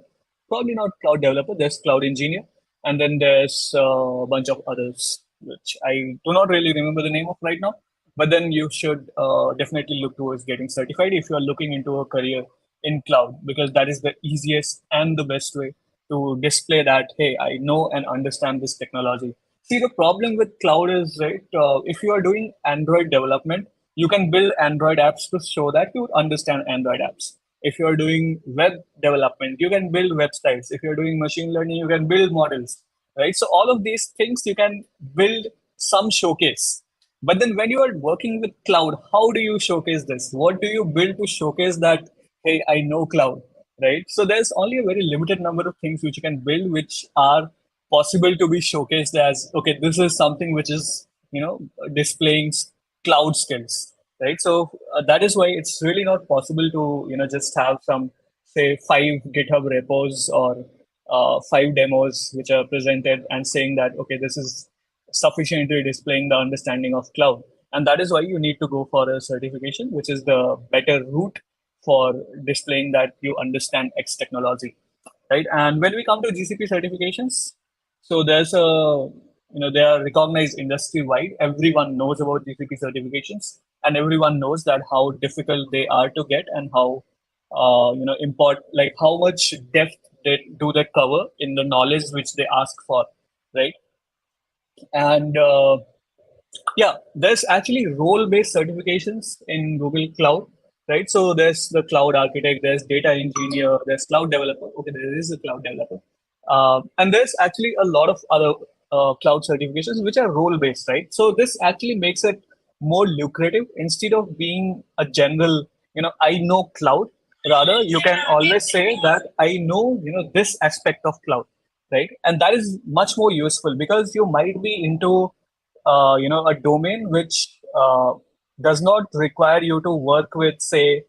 [SPEAKER 3] probably not cloud developer. There's cloud engineer, and then there's a bunch of others, which I do not really remember the name of right now. But then you should definitely look towards getting certified if you are looking into a career in cloud, because that is the easiest and the best way to display that, hey, I know and understand this technology. See, the problem with cloud is, right, if you are doing Android development, you can build Android apps to show that you understand Android apps. If you're doing web development, you can build websites. If you're doing machine learning, you can build models, right? So all of these things you can build some showcase. But then when you are working with cloud, how do you showcase this? What do you build to showcase that, hey, I know cloud, right? So there's only a very limited number of things which you can build, which are possible to be showcased as, okay, this is something which is, displaying cloud skills, right? So that is why it's really not possible to just have some, say, 5 GitHub repos or 5 demos which are presented and saying that, okay, this is sufficiently displaying the understanding of cloud. And that is why you need to go for a certification, which is the better route for displaying that you understand X technology, right? And when we come to GCP certifications, so there's a, they are recognized industry wide. Everyone knows about GCP certifications, and everyone knows that how difficult they are to get, and how, import, like how much depth they cover in the knowledge which they ask for, right? And yeah, there's actually role-based certifications in Google Cloud, right? So there's the cloud architect, there's data engineer, there's cloud developer. Okay, there is a cloud developer, and there's actually a lot of other cloud certifications which are role-based, right? So this actually makes it more lucrative instead of being a general, I know cloud. Rather, you can always say that I know, this aspect of cloud, right? And that is much more useful because you might be into a domain which does not require you to work with, say,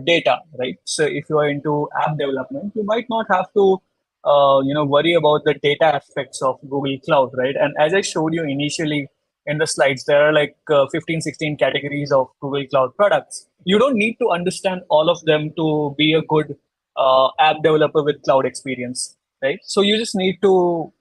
[SPEAKER 3] data, right? So if you are into app development, you might not have to, worry about the data aspects of Google Cloud, right? And as I showed you initially in the slides, there are like 15, 16 categories of Google Cloud products. You don't need to understand all of them to be a good app developer with cloud experience, right? So you just need to,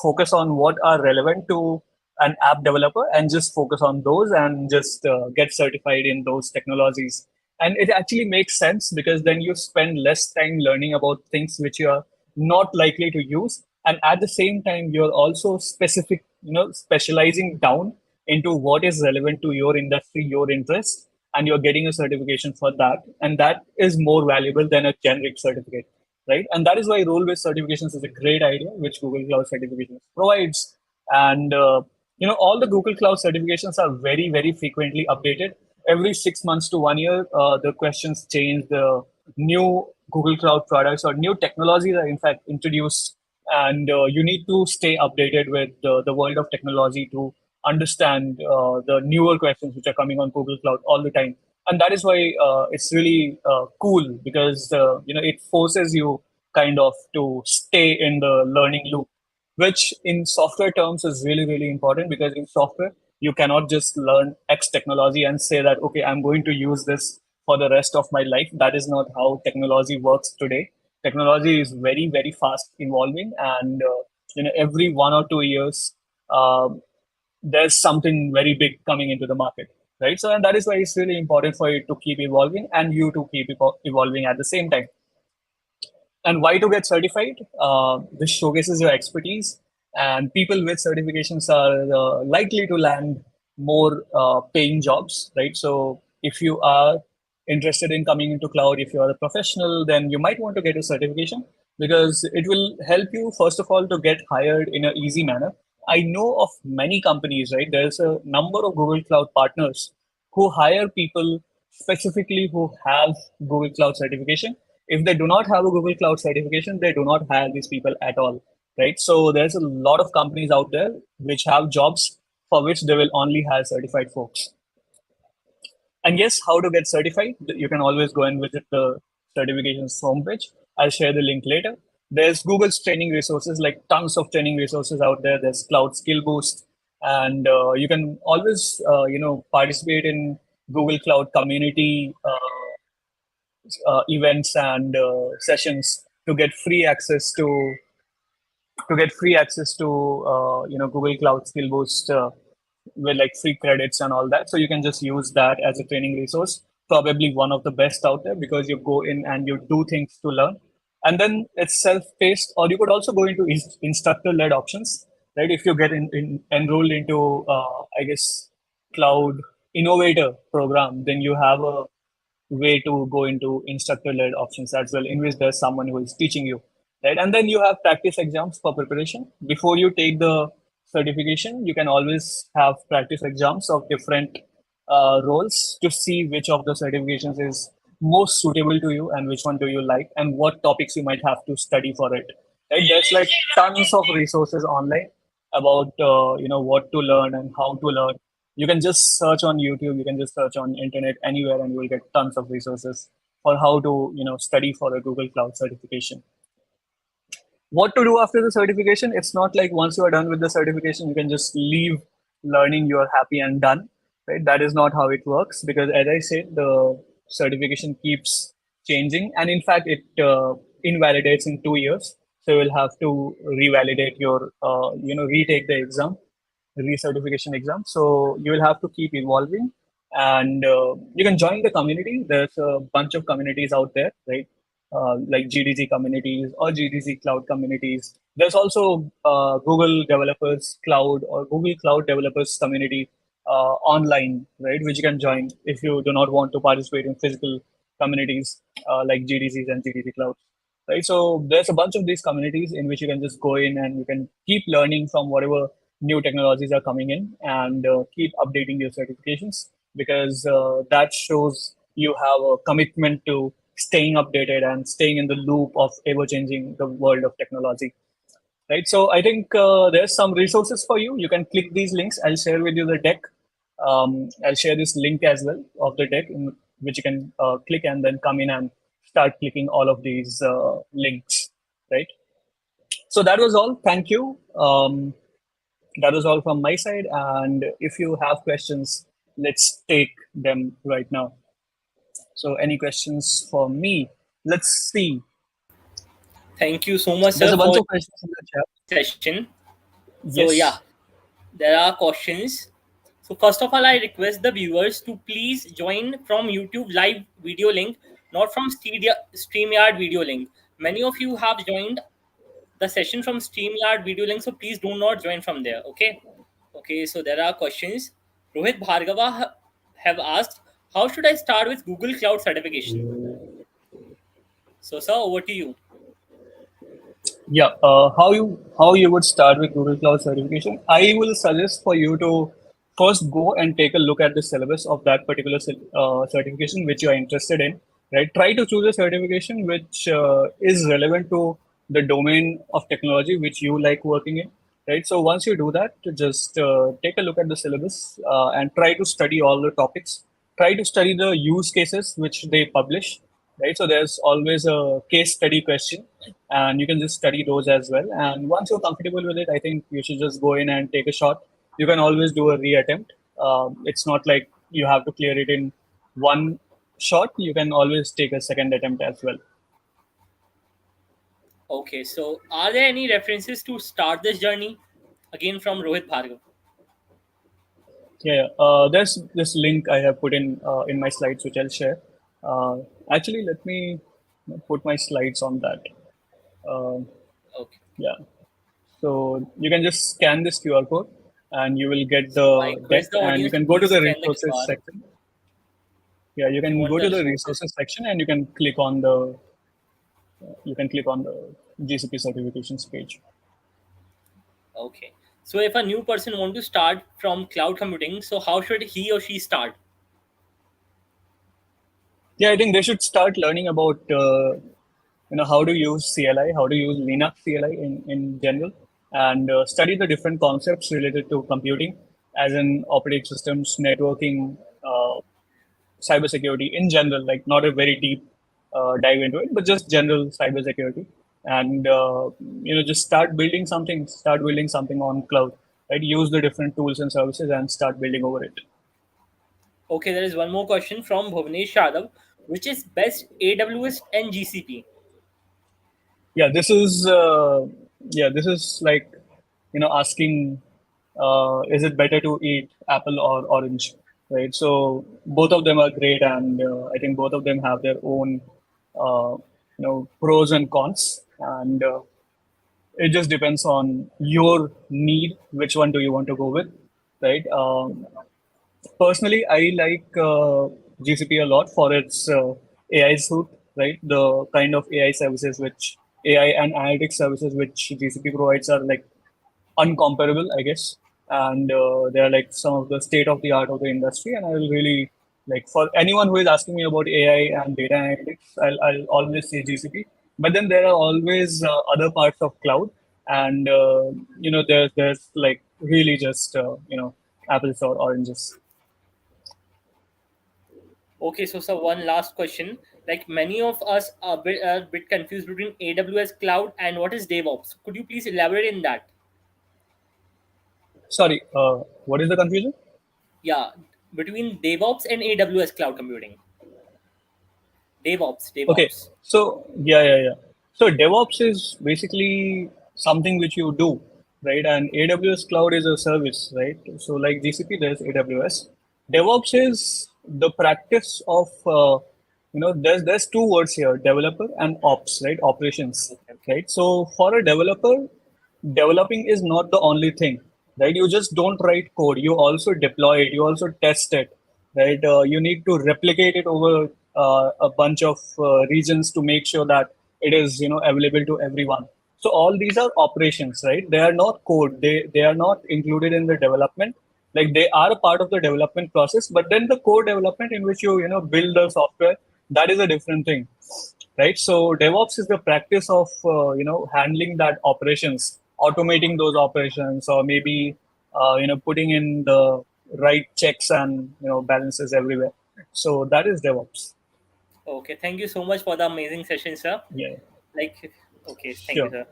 [SPEAKER 3] focus on what are relevant to an app developer and just focus on those and just get certified in those technologies. And it actually makes sense because then you spend less time learning about things which you are not likely to use. And at the same time, you're also specializing down into what is relevant to your industry, your interest, and you're getting a certification for that. And that is more valuable than a generic certificate, right? And that is why role-based certifications is a great idea, which Google Cloud Certifications provides. And all the Google Cloud certifications are very, very frequently updated. Every 6 months to 1 year, the questions change. The new Google Cloud products or new technologies are in fact introduced, and you need to stay updated with the world of technology to understand the newer questions which are coming on Google Cloud all the time. And that is why it's really cool because it forces you kind of to stay in the learning loop, which in software terms is really, really important because in software, you cannot just learn X technology and say that, okay, I'm going to use this for the rest of my life. That is not how technology works today. Technology is very, very fast evolving, and every 1 or 2 years, um, there's something very big coming into the market, right? So, and that is why it's really important for it to keep evolving and you to keep evolving at the same time. And why to get certified? This showcases your expertise, and people with certifications are likely to land more paying jobs, right? So if you are interested in coming into cloud, if you are a professional, then you might want to get a certification because it will help you, first of all, to get hired in an easy manner. I know of many companies, right? There's a number of Google Cloud partners who hire people specifically who have Google Cloud certification. If they do not have a Google Cloud certification, they do not hire these people at all, right? So there's a lot of companies out there which have jobs for which they will only hire certified folks. And yes, how to get certified? You can always go and visit the certifications homepage. I'll share the link later. There's Google's training resources, like tons of training resources out there. There's Cloud Skill Boost, and you can always, participate in Google Cloud community events and sessions to get free access to Google Cloud Skill Boost with like free credits and all that. So you can just use that as a training resource. Probably one of the best out there because you go in and you do things to learn, and then it's self-paced. Or you could also go into instructor-led options, right? If you get enrolled into, I guess, Cloud Innovator program, then you have a way to go into instructor-led options as well, in which there's someone who is teaching you, right? And then you have practice exams for preparation. Before you take the certification, you can always have practice exams of different roles to see which of the certifications is most suitable to you and which one do you like and what topics you might have to study for it. Right? There's like tons of resources online about what to learn and how to learn. You can just search on YouTube, you can just search on internet anywhere, and you will get tons of resources for how to study for a Google Cloud certification. What to do after the certification? It's not like once you are done with the certification, you can just leave learning, you are happy and done, right? That is not how it works because, as I said, the certification keeps changing, and in fact, it invalidates in 2 years. So you will have to revalidate your, retake the exam, recertification exam. So you will have to keep evolving, and you can join the community. There's a bunch of communities out there, right? Like GDG communities or GDG cloud communities. There's also Google Developers Cloud or Google Cloud Developers Community online, right? Which you can join if you do not want to participate in physical communities like GDCs and GDC clouds, right? So there's a bunch of these communities in which you can just go in and you can keep learning from whatever new technologies are coming in, and keep updating your certifications, because that shows you have a commitment to staying updated and staying in the loop of ever changing the world of technology, right? So I think there's some resources for you. You can click these links. I'll share with you the deck. I'll share this link as well of the deck in which you can click and then come in and start clicking all of these links, right? So that was all. Thank you. That was all from my side. And if you have questions, let's take them right now. So any questions for me? Let's see.
[SPEAKER 1] Thank you so much,
[SPEAKER 3] There's
[SPEAKER 1] sir,
[SPEAKER 3] a bunch
[SPEAKER 1] for
[SPEAKER 3] of questions in the chat.
[SPEAKER 1] session. So yeah,
[SPEAKER 3] Yes.
[SPEAKER 1] there are questions. So first of all, I request the viewers to please join from YouTube live video link, not from StreamYard video link. Many of you have joined the session from StreamYard video link, so please do not join from there. Okay. Okay. So there are questions. Rohit Bhargava have asked, how should I start with Google Cloud certification? So sir, over to you.
[SPEAKER 3] Yeah, how you would start with Google Cloud certification? I will suggest for you to first go and take a look at the syllabus of that particular certification which you are interested in. Right, try to choose a certification which is relevant to the domain of technology which you like working in. Right, so once you do that, just take a look at the syllabus and try to study all the topics. Try to study the use cases which they publish, right? So there's always a case study question, and you can just study those as well. And once you're comfortable with it, I think you should just go in and take a shot. You can always do a reattempt. It's not like you have to clear it in one shot. You can always take a second attempt as well.
[SPEAKER 1] Okay, so are there any references to start this journey? Again from Rohit Bhargav.
[SPEAKER 3] Yeah, there's this link I have put in my slides, which I'll share. Uh, Actually, let me put my slides on that. Uh,
[SPEAKER 1] Okay.
[SPEAKER 3] yeah. So you can just scan this QR code and you will get
[SPEAKER 1] So I
[SPEAKER 3] the deck,
[SPEAKER 1] request the
[SPEAKER 3] and you
[SPEAKER 1] audience to
[SPEAKER 3] can go to
[SPEAKER 1] please
[SPEAKER 3] the
[SPEAKER 1] scan the
[SPEAKER 3] resources
[SPEAKER 1] QR
[SPEAKER 3] section. Yeah, you
[SPEAKER 1] if you
[SPEAKER 3] can
[SPEAKER 1] want
[SPEAKER 3] go
[SPEAKER 1] the
[SPEAKER 3] to the
[SPEAKER 1] resources.
[SPEAKER 3] resources section and you can click on the GCP certifications page.
[SPEAKER 1] Okay. So if a new person want to start from cloud computing, so how should he or she start?
[SPEAKER 3] Yeah, I think they should start learning about how to use CLI, how to use Linux CLI in general, and study the different concepts related to computing, as in operating systems, networking, cybersecurity in general, like not a very deep dive into it, but just general cybersecurity, and just start building something on cloud, right? Use the different tools and services and start building over it.
[SPEAKER 1] Okay, there is one more question from Bhuvnesh Yadav, which is best AWS and GCP?
[SPEAKER 3] Yeah, this is like asking, is it better to eat apple or orange, right? So both of them are great, and I think both of them have their own pros and cons, and it just depends on your need, which one do you want to go with, right? Personally, I like GCP a lot for its AI suite, right? The kind of AI services which AI and analytics services which GCP provides are like uncomparable, I guess. And they're like some of the state of the art of the industry. And I will really like, for anyone who is asking me about AI and data analytics, I'll always say GCP. But then there are always other parts of cloud, and there's like really just apples or oranges.
[SPEAKER 1] Okay, so sir, one last question. Like many of us are a bit confused between AWS cloud and what is DevOps. Could you please elaborate in that?
[SPEAKER 3] Sorry, what is the confusion?
[SPEAKER 1] Yeah, between DevOps and AWS cloud computing. DevOps.
[SPEAKER 3] Okay,
[SPEAKER 1] DevOps.
[SPEAKER 3] so yeah. So DevOps is basically something which you do, right? And AWS cloud is a service, right? So like GCP, there's AWS. DevOps is the practice of, there's two words here, developer and ops, right? Operations,
[SPEAKER 1] Okay. Okay.
[SPEAKER 3] right? So for a developer, developing is not the only thing, right? You just don't write code. You also deploy it. You also test it, right? You need to replicate it over a bunch of regions to make sure that it is, available to everyone. So all these are operations, right? They are not code. They are not included in the development. Like they are a part of the development process, but then the core development in which you build the software, that is a different thing, right? So DevOps is the practice of handling that operations, automating those operations, or maybe putting in the right checks and balances everywhere. So that is DevOps.
[SPEAKER 1] Okay. Thank you so much for the amazing session, sir.
[SPEAKER 3] Yeah,
[SPEAKER 1] Like, okay. Thank you,
[SPEAKER 3] sure.
[SPEAKER 1] sir.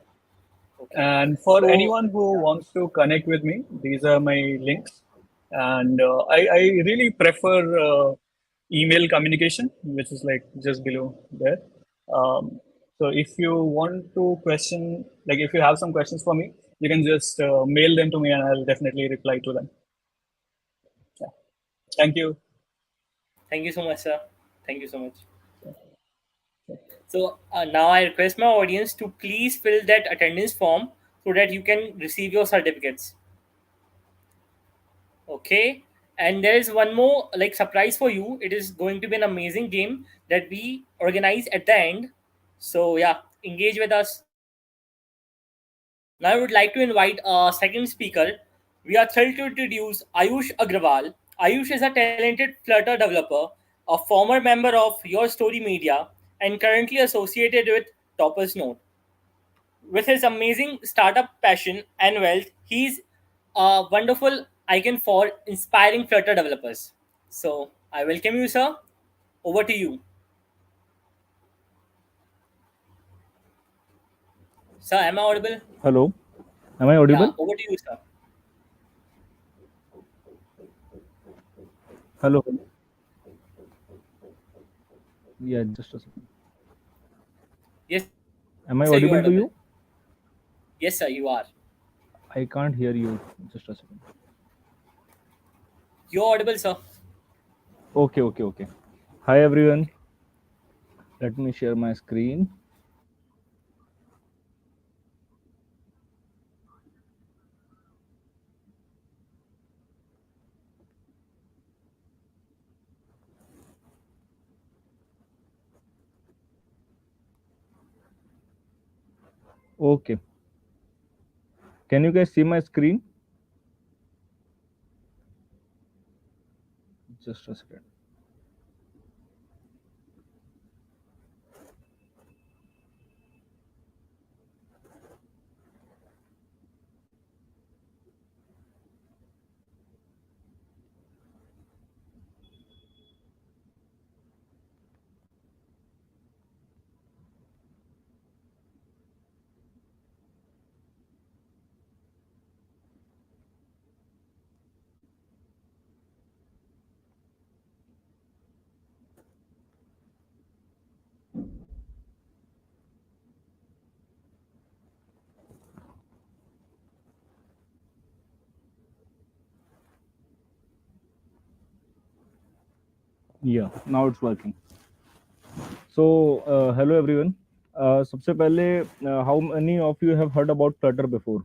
[SPEAKER 1] Okay.
[SPEAKER 3] And for
[SPEAKER 1] So,
[SPEAKER 3] anyone who wants to connect with me, these are my links. And I really prefer email communication, which is like just below there. So if you want to question, like if you have some questions for me, you can just mail them to me and I'll definitely reply to them. Yeah. Thank you.
[SPEAKER 1] thank you so much, sir. Thank you so much. So now I request my audience to please fill that attendance form so that you can receive your certificates. Okay. And there is one more like surprise for you. It is going to be an amazing game that we organize at the end. So yeah, engage with us. Now I would like to invite a second speaker. We are thrilled to introduce Ayush Agrawal. Ayush is a talented Flutter developer, a former member of Your Story Media, and currently associated with Toppers Note. With his amazing startup passion and wealth, he's a wonderful icon for inspiring Flutter developers. So I welcome you, sir. Over to you. Sir, am I audible?
[SPEAKER 4] Hello, am I
[SPEAKER 1] Yeah,
[SPEAKER 4] audible?
[SPEAKER 1] over to you, sir.
[SPEAKER 4] Hello. Yeah, just a second.
[SPEAKER 1] Yes, sir, you are
[SPEAKER 4] Am I
[SPEAKER 1] audible.
[SPEAKER 4] audible to you?
[SPEAKER 1] Yes, sir, you are.
[SPEAKER 4] I can't hear you. Just a second.
[SPEAKER 1] You're audible, sir.
[SPEAKER 4] Okay. Hi everyone. Let me share my screen. Okay. Can you guys see my screen? Just a second. Yeah, now it's working. So, hello everyone. सबसे पहले, how many of you have heard about Flutter before?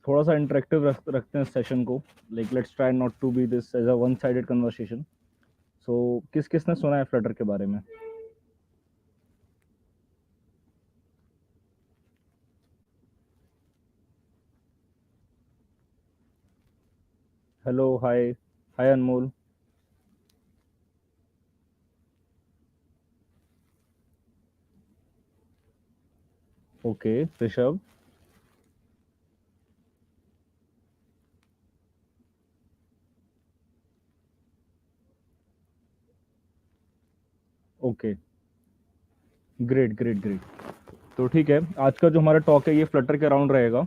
[SPEAKER 4] थोड़ा सा interactive रखते हैं session को. Like let's try not to be this as a one-sided conversation. So, किसने सुना है Flutter के बारे में? Hello, hi Anmol. Okay, Rishabh. Okay, great. तो ठीक है, आज का जो हमारा टॉक है ये फ्लटर के अराउंड रहेगा.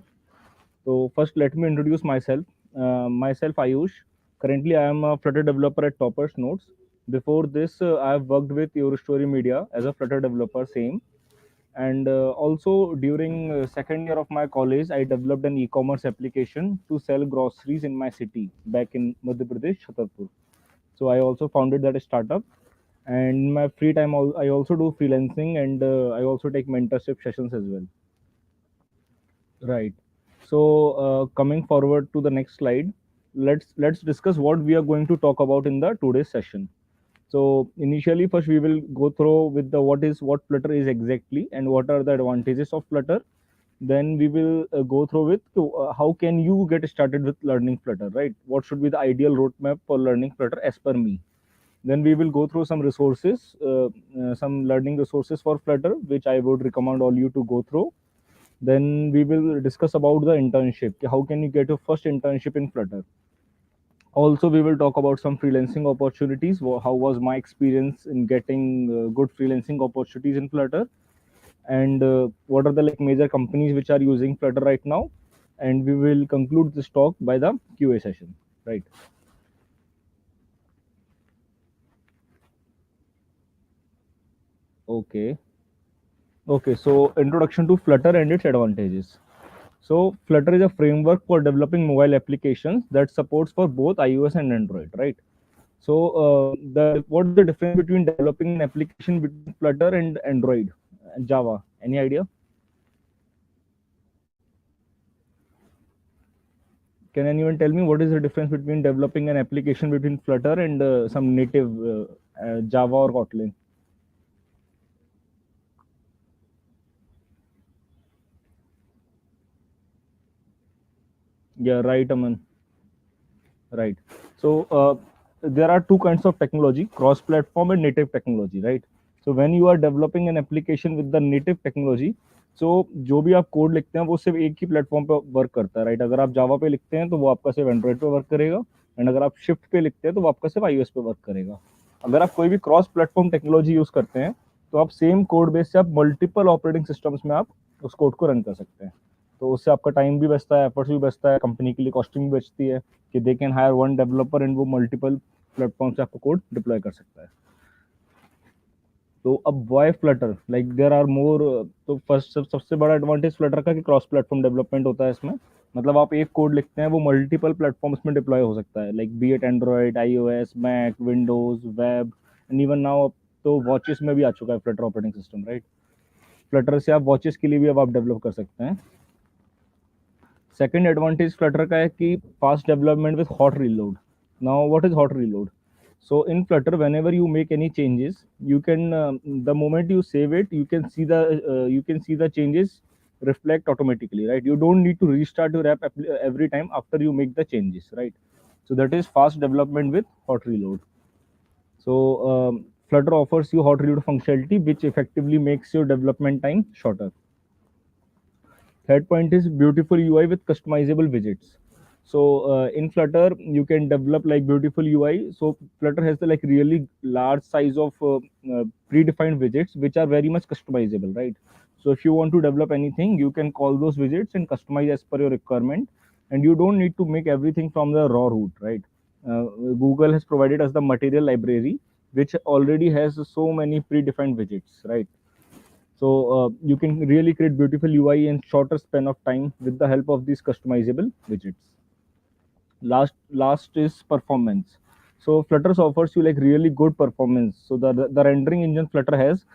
[SPEAKER 4] तो first let me introduce my self Ayush. Currently I am a Flutter developer at Toppers notes. Before this, I've worked with Your Story Media as a Flutter developer, same. And also during second year of my college, I developed an e-commerce application to sell groceries in my city back in Madhya Pradesh, Chhatarpur. So I also founded that startup. And in my free time, I also do freelancing, and I also take mentorship sessions as well. Right. So coming forward to the next slide, let's discuss what we are going to talk about in the today's session. So initially, first we will go through with the what Flutter is exactly and what are the advantages of Flutter. Then we will go through with how can you get started with learning Flutter, right? What should be the ideal roadmap for learning Flutter as per me? Then we will go through some resources, some learning resources for Flutter, which I would recommend all you to go through. Then we will discuss about the internship. How can you get your first internship in Flutter? Also, we will talk about some freelancing opportunities. How was my experience in getting good freelancing opportunities in Flutter? And what are the like major companies which are using Flutter right now? And we will conclude this talk by the QA session, right? Okay. Okay, so introduction to Flutter and its advantages. So Flutter is a framework for developing mobile applications that supports for both iOS and Android, right? So the what is the difference between developing an application between Flutter and Android and Java? Any idea? Can anyone tell me what is the difference between developing an application between Flutter and some native Java or Kotlin? Yeah, right, Aman. Right. So there are two kinds of technology: cross-platform and native technology, right? So when you are developing an application with the native technology, so जो भी आप code लिखते हैं वो सिर्फ एक ही platform पे work करता है, राइट? अगर आप जावा पे लिखते हैं तो वो आपका सिर्फ एंड्रॉइड पे वर्क करेगा, एंड अगर आप शिफ्ट पे लिखते हैं तो वो आपका सिर्फ iOS पे वर्क करेगा. अगर आप कोई भी क्रॉस प्लेटफॉर्म टेक्नोलॉजी यूज करते हैं तो आप सेम कोड बेस से आप मल्टीपल ऑपरेटिंग सिस्टम्स में आप उस कोड को रन कर सकते हैं. तो उससे आपका टाइम भी बचता है, एफर्ट्स भी बचता है, कंपनी के लिए कॉस्टिंग भी बचती है कि they can hire one developer and वो मल्टीपल प्लेटफॉर्म से आपका कोड डिप्लॉय कर सकता है. तो अब why Flutter, like there are more. तो फर्स्ट सबसे बड़ा एडवांटेज फ्लटर का कि क्रॉस प्लेटफॉर्म डेवलपमेंट होता है इसमें. मतलब आप एक कोड लिखते हैं वो मल्टीपल प्लेटफॉर्म्स में डिप्लॉय हो सकता है, like be it Android, iOS, Mac, Windows, web, and even now तो वॉचेस में भी आ चुका है Flutter operating system, right? Flutter से आप वॉचेस के लिए भी अब आप डेवलप कर सकते हैं. सेकेंड एडवांटेज फ्लटर का है कि fast development with hot reload. Now what is hot reload? So in Flutter, whenever you make any changes, you can the moment you save it, you can see the changes reflect automatically, right? You don't need to restart your app every time after you make the changes, right? So that is fast development with hot reload. So Flutter offers you hot reload functionality, which effectively makes your development time shorter. Third point is beautiful UI with customizable widgets. So in Flutter you can develop like beautiful UI. So Flutter has the like really large size of predefined widgets which are very much customizable, right? So if you want to develop anything, you can call those widgets and customize as per your requirement, and you don't need to make everything from the raw root, right? Google has provided us the material library which already has so many predefined widgets, right? So you can really create beautiful UI in shorter span of time with the help of these customizable widgets. Last is performance. So Flutter offers you like really good performance. So the rendering engine Flutter has,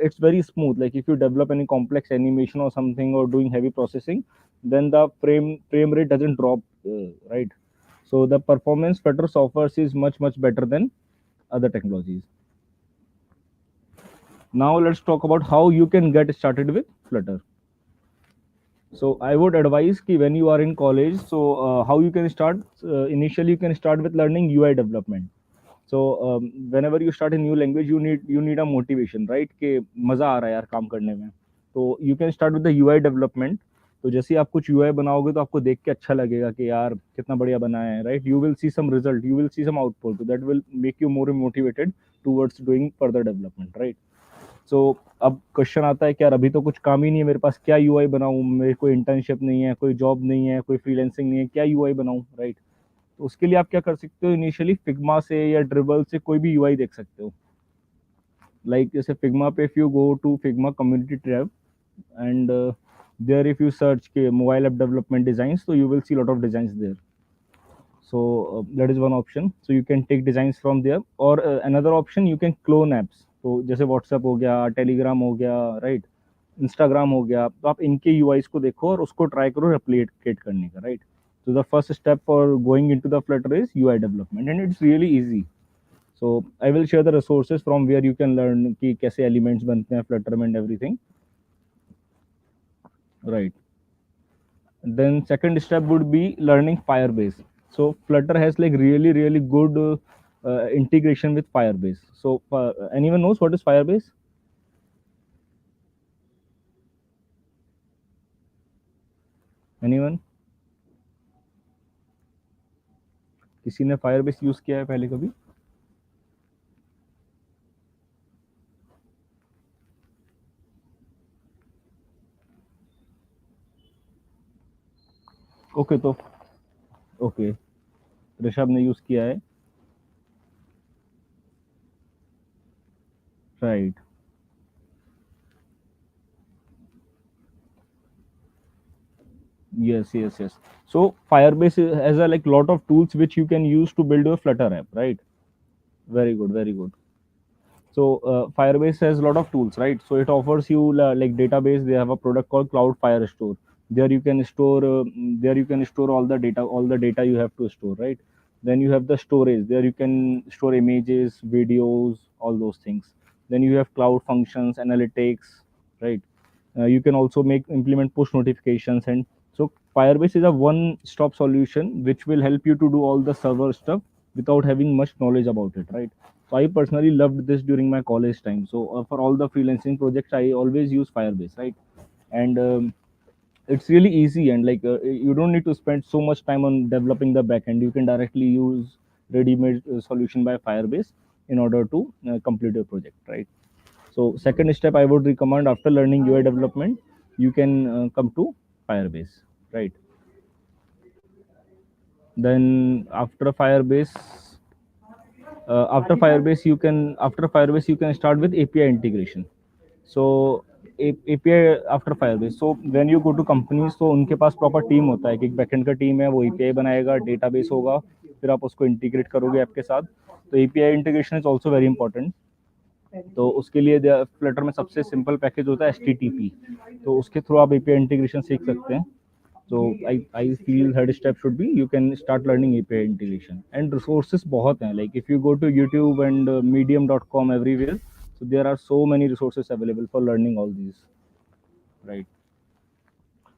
[SPEAKER 4] it's very smooth. Like if you develop any complex animation or something or doing heavy processing, then the frame rate doesn't drop, right? So the performance Flutter offers is much better than other technologies. Now let's talk about how you can get started with Flutter. So I would advise ki when you are in college, so how you can start, initially you can start with learning UI development. So whenever you start a new language, you need a motivation, right? कि मजा आ रहा है यार काम करने में. तो you can start with the UI development. तो जैसे ही आप कुछ UI बनाओगे तो आपको देख के अच्छा लगेगा कि यार कितना बढ़िया बना है, right? You will see some result, you will see some output that will make you more motivated towards doing further development, right? सो अब क्वेश्चन आता है कि यार अभी तो कुछ काम ही नहीं है मेरे पास, क्या यूआई बनाऊं? मेरे कोई इंटर्नशिप नहीं है, कोई जॉब नहीं है, कोई फ्रीलांसिंग नहीं है, क्या यूआई बनाऊं, राइट? तो उसके लिए आप क्या कर सकते हो, इनिशियली फिग्मा से या ड्रिबल से कोई भी यूआई देख सकते हो. लाइक जैसे फिग्मा पे, if you go to Figma community tab and there if you search mobile app development designs, so you will see a lot of designs there. So that is one option, so you can take designs from there. Or another option, you can clone apps. तो जैसे WhatsApp हो गया, Telegram हो गया, right, Instagram हो गया, तो आप इनके यूआईज को देखो और उसको ट्राई करो रेप्लिकेट करने का, right. So the first step for going into the Flutter is UI development, and it's really easy. So I will share the resources from where you can learn कि कैसे elements बनते हैं Flutter में and everything, right. Then second step would be learning Firebase. So Flutter has like really good integration with Firebase. So anyone knows what is Firebase? Anyone? किसी ने Firebase use किया है पहले कभी? ओके तो ओके, ऋषभ ने use किया है, right. Yes. So Firebase has a like lot of tools which you can use to build your Flutter app, right? Very good. So Firebase has a lot of tools, right? So it offers you like database. They have a product called Cloud Firestore. There you can store all the data you have to store, right? Then you have the storage. There you can store images, videos, all those things. Then you have cloud functions, analytics, right? You can also implement push notifications, and so Firebase is a one-stop solution which will help you to do all the server stuff without having much knowledge about it, right? So I personally loved this during my college time. So for all the freelancing projects, I always use Firebase, right? And it's really easy, and like you don't need to spend so much time on developing the backend. You can directly use ready-made solution by Firebase in order to complete your project, right? So second step I would recommend, after learning UI development, you can come to Firebase, right? Then after Firebase you can start with API integration. So API after Firebase. So when you go to companies, तो उनके पास proper team होता है कि एक backend का team है, वो API बनाएगा, database होगा, फिर आप उसको integrate करोगे ऐप के साथ. तो API integration is also very important. तो उसके लिए फ्लटर में सबसे सिंपल पैकेज होता है HTTP. तो उसके थ्रू आप API इंटीग्रेशन सीख सकते हैं. So I feel third step should be you can start learning API integration, and resources बहुत हैं. Like if you go to YouTube and medium.com everywhere, so there are so many resources available for learning all these, right?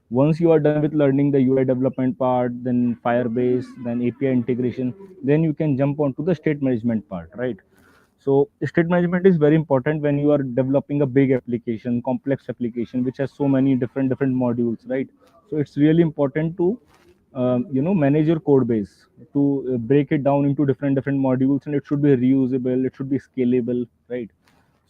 [SPEAKER 4] Once you are done with learning the UI development part, then Firebase, then API integration, then you can jump on to the state management part, right? So state management is very important when you are developing a big application, complex application, which has so many different modules, right? So it's really important to manage your code base, to break it down into different modules, and it should be reusable, it should be scalable, right?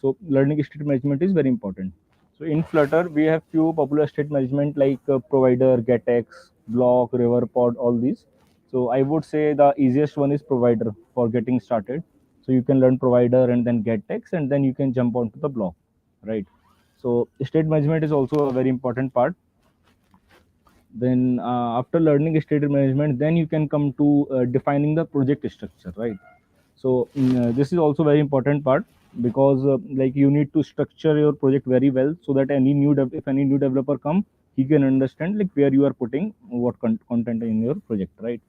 [SPEAKER 4] So learning state management is very important. So in Flutter, we have few popular state management like Provider, GetX, Block, Riverpod, all these. So I would say the easiest one is Provider for getting started. So you can learn Provider and then GetX, and then you can jump onto the Block, right? So state management is also a very important part. Then after learning state management, then you can come to defining the project structure, right? So this is also very important part, because like you need to structure your project very well, so that if any new developer come, he can understand like where you are putting what content in your project, right?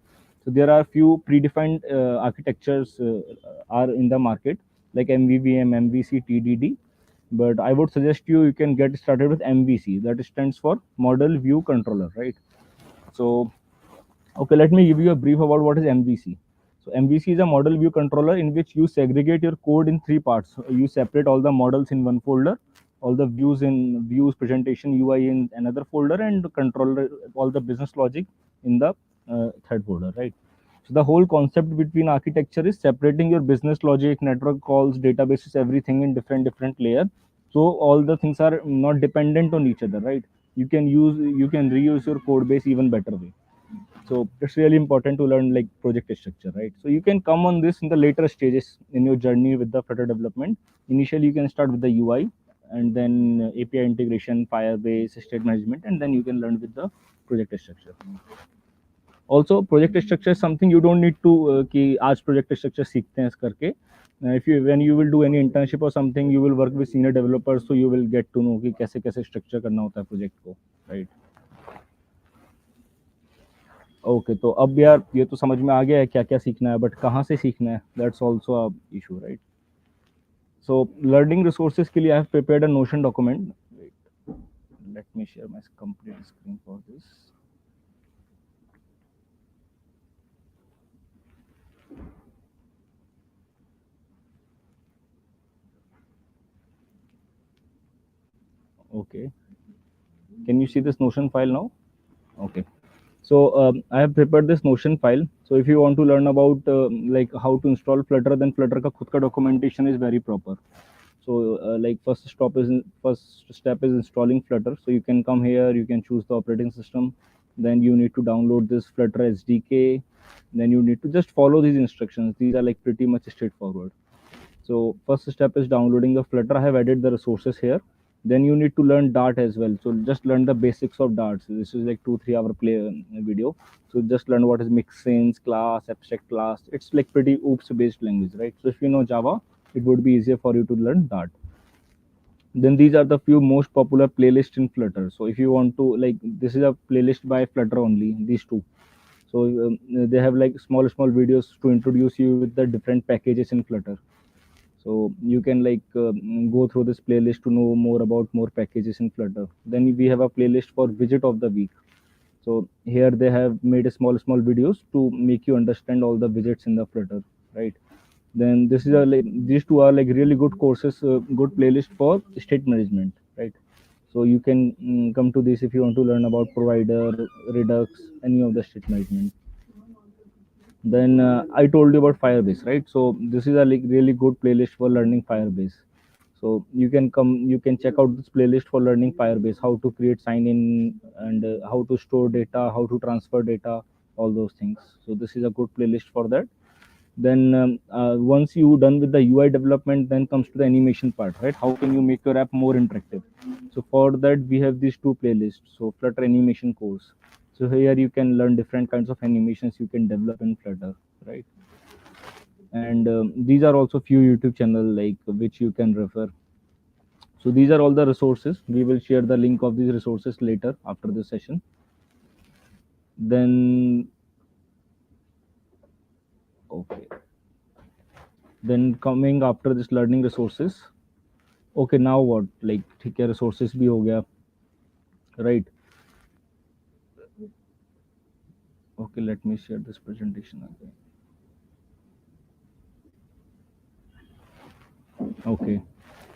[SPEAKER 4] So there are few predefined architectures are in the market, like MVVM, MVC, TDD. But I would suggest you can get started with MVC, that stands for Model View Controller, right? So okay, let me give you a brief about what is MVC. So MVC is a model view controller in which you segregate your code in three parts. You separate all the models in one folder, all the views, presentation, UI in another folder, and the controller, all the business logic in the third folder, right? So the whole concept between architecture is separating your business logic, network calls, databases, everything in different layer. So all the things are not dependent on each other, right? You can reuse your code base even better way. So it's really important to learn like project structure, right? So you can come on this in the later stages in your journey with the Flutter development. Initially you can start with the UI, and then API integration, Firebase, state management, and then you can learn with the project structure. Also project structure is something you don't need to कि आज project structure सीखते हैं इस करके. If you when you will do any internship or something, you will work with senior developers, so you will get to know कि कैसे कैसे structure करना होता है project को, right? ओके, तो अब यार ये तो समझ में आ गया है क्या क्या सीखना है, बट कहाँ से सीखना है, that's also a issue, right? So learning resources के लिए I have prepared a notion document. Let me share my complete screen for this. Okay, can you see this Notion file now? Okay. So I have prepared this Notion file. So if you want to learn about like how to install Flutter, then Flutter का खुद का documentation is very proper. So like first step is installing Flutter. So you can come here, you can choose the operating system. Then you need to download this Flutter SDK. Then you need to just follow these instructions. These are like pretty much straightforward. So first step is downloading the Flutter. I have added the resources here. Then you need to learn Dart as well. So just learn the basics of Dart. So this is like 2-3 hour play video. So just learn what is mixins, class, abstract class. It's like pretty OOPS based language, right? So if you know Java, it would be easier for you to learn Dart. Then these are the few most popular playlists in Flutter. So if you want to like, this is a playlist by Flutter only, these two. So they have like small videos to introduce you with the different packages in Flutter. So you can like go through this playlist to know more about more packages in Flutter. Then we have a playlist for widget of the week. So here they have made a small videos to make you understand all the widgets in the Flutter, right? Then this is a like, these two are like really good courses, good playlist for state management, right? So you can come to this if you want to learn about provider, Redux, any of the state management. Then I told you about Firebase, right? So this is a like really good playlist for learning Firebase. So you can come, you can check out this playlist for learning Firebase, how to create sign in, and how to store data, how to transfer data, all those things. So this is a good playlist for that. Then once you done with the UI development, then comes to the animation part, right? How can you make your app more interactive? So for that we have these two playlists. So Flutter animation course. So here you can learn different kinds of animations you can develop in Flutter, right? And these are also few YouTube channel like which you can refer. So these are all the resources. We will share the link of these resources later after this session. Then okay, then coming after this learning resources. Okay, now what? Like ठीक है, resources भी हो गया, right? Okay, let me share this presentation again. Okay,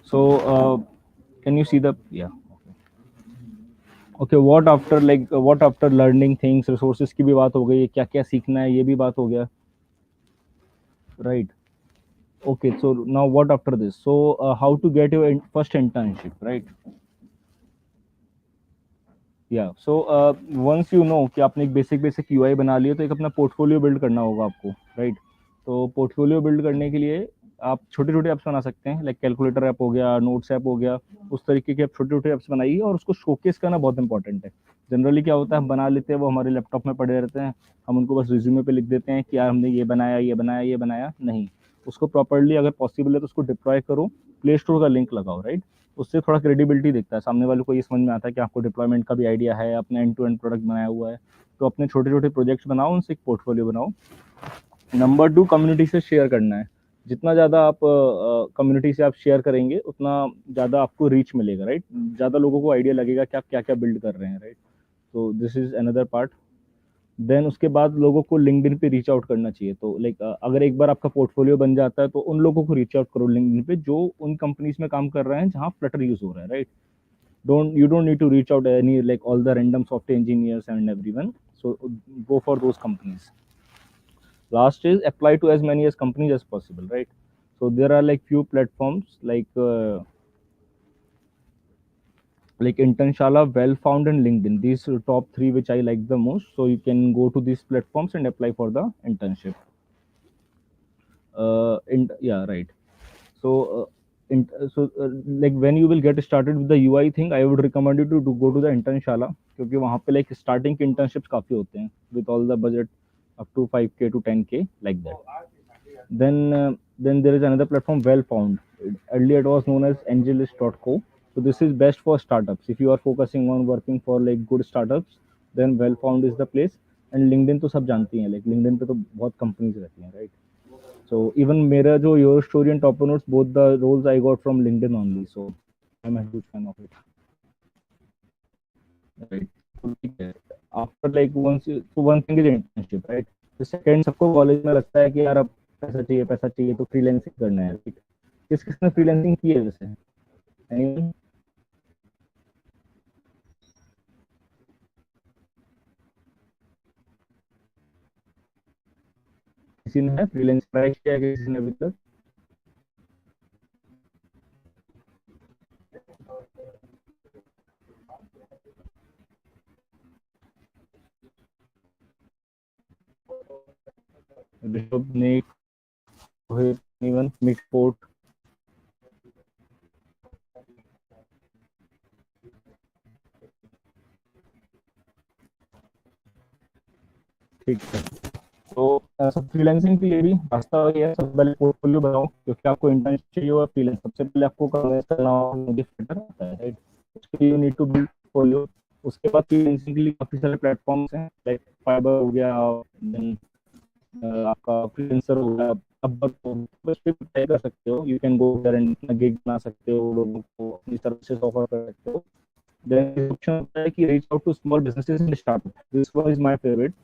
[SPEAKER 4] so can you see the okay, what after like what after learning things, resources की भी बात हो गई, क्या क्या सीखना है ये भी बात हो गया, right? Okay, so now what after this? So how to get your first internship, right? Yeah, so once you know कि आपने एक बेसिक UI बना लिया, तो एक अपना पोर्टफोलियो बिल्ड करना होगा आपको, राइट? तो पोर्टफोलियो बिल्ड करने के लिए आप छोटे छोटे ऐप्स बना सकते हैं, लाइक कैलकुलेटर ऐप हो गया, नोट्स ऐप हो गया, उस तरीके के आप छोटे छोटे ऐप्स बनाइए, और उसको शोकेस करना बहुत इंपॉर्टेंट है. जनरली क्या होता है, हम बना लेते हैं, वो हमारे लैपटॉप में पड़े रहते हैं, हम उनको बस रिज्यूमे पे लिख देते हैं कि यार हमने ये बनाया ये बनाया ये बनाया. नहीं, उसको प्रॉपरली अगर पॉसिबल है तो उसको डिप्लॉय करो, प्ले स्टोर का लिंक लगाओ, राइट? उससे थोड़ा क्रेडिबिलिटी दिखता है, सामने वाले को ये समझ में आता है कि आपको डिप्लॉयमेंट का भी आइडिया है, अपने एंड टू एंड प्रोडक्ट बनाया हुआ है. तो अपने छोटे छोटे प्रोजेक्ट्स बनाओ, उनसे एक पोर्टफोलियो बनाओ. नंबर 2, कम्युनिटी से शेयर करना है. जितना ज़्यादा आप कम्युनिटी से आप शेयर करेंगे, उतना ज़्यादा आपको रीच मिलेगा, राइट? ज़्यादा लोगों को आइडिया लगेगा कि आप क्या क्या बिल्ड कर रहे हैं, राइट? तो this is another part. Then उसके बाद लोगों को लिंक्डइन पे रीच आउट करना चाहिए. तो लाइक अगर एक बार आपका पोर्टफोलियो बन जाता है, तो उन लोगों को रीच आउट करो लिंक्डइन पे जो उन कंपनीज में काम कर रहे हैं जहाँ फ्लटर यूज हो रहा है, right? You don't need to reach out any like all the random software engineers and everyone. So go for those companies. Last is apply to as many as companies as possible, right? So there are like few platforms like like Internshala, Well-Found, and LinkedIn. These are top three which I like the most. So you can go to these platforms and apply for the internship. Yeah, right. So like when you will get started with the UI thing, I would recommend you to go to the Internshala, क्योंकि वहाँ पे like starting के internships काफी होते हैं with all the budget up to 5K to 10K like that. Then there is another platform, Well Found. Earlier it was known as Angelist.co. So this is best for startups. If you are focusing on working for like good startups, then Well Found is the place. And LinkedIn तो सब जानती हैं, like LinkedIn पे तो बहुत companies रहती हैं, right? So even मेरा जो Your Story and Top Notes, both the roles I got from LinkedIn only. So I'm a huge fan of it. Right. तो ठीक है. After like so one thing is internship, right? The second, सबको college में लगता है कि यार अब पैसा चाहिए तो फ्रीलांसिंग करना है. Right? किस किसने फ्रीलांसिंग की है वैसे? Anyone? किसी ने फ्रीलांसिंग ट्राई किया है किसी ने अभी तक? ऋषभ, निक, रोहित, anyone? Midport? ठीक है. तो सब फ्रीलांसिंग के लिए भी रास्ता वही है. सबसे पहले पोर्टफोलियो बनाओ, क्योंकि आपको इंटर्नशिप चाहिए और फ्रीलांस सबसे पहले आपको कन्वेंस करना होगा, मुझे फिल्टर आता है, राइट? उसके लिए you need to build portfolio. उसके बाद फ्रीलांसिंग के लिए काफी सारे प्लेटफॉर्म्स हैं, लाइक फाइबर हो गया, देन आपका फ्रीलांसर हो गया, अब उस पे ट्राई कर सकते हो. You can go there and अपना गिग बना सकते हो, लोगों को अपनी सर्विसेज ऑफर कर सकते हो. देन ऑप्शन होता है कि reach out to small businesses and startup. This one is my favourite.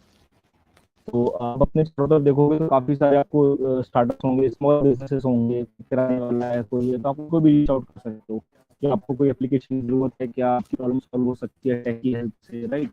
[SPEAKER 4] तो आप अपने चारों तरफ देखोगे तो काफी सारे आपको स्टार्टअप्स होंगे, स्मॉल बिजनेसेस होंगे, किराने वाला है कोई, तो आप उनको भी रीच आउट कर सकते हो कि आपको कोई एप्लीकेशन की जरूरत है, क्या आपकी प्रॉब्लम सॉल्व हो सकती है टेक की हेल्प से, right?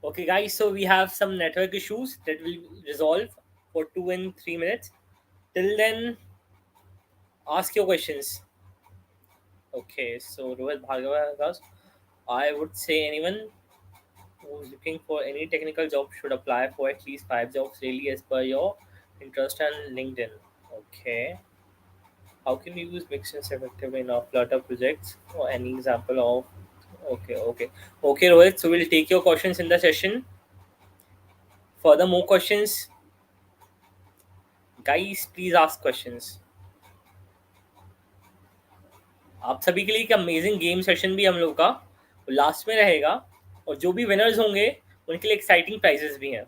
[SPEAKER 1] Okay, guys, so we have some network issues that will resolve for 2 and 3 minutes. Till then, ask your questions. Okay, so Rohit Bhargava, I would say anyone who's looking for any technical job should apply for at least 5 jobs daily as per your interest on LinkedIn. Okay. How can you use mixins effectively in our Flutter projects or any example of? Okay, Rohit. So we'll take your questions in the session. Further, more questions, guys. Please ask questions. आप सभी के लिए एक amazing game session भी हम लोग का last में रहेगा, और जो भी विनर्स होंगे उनके लिए एक्साइटिंग प्राइजेस भी हैं.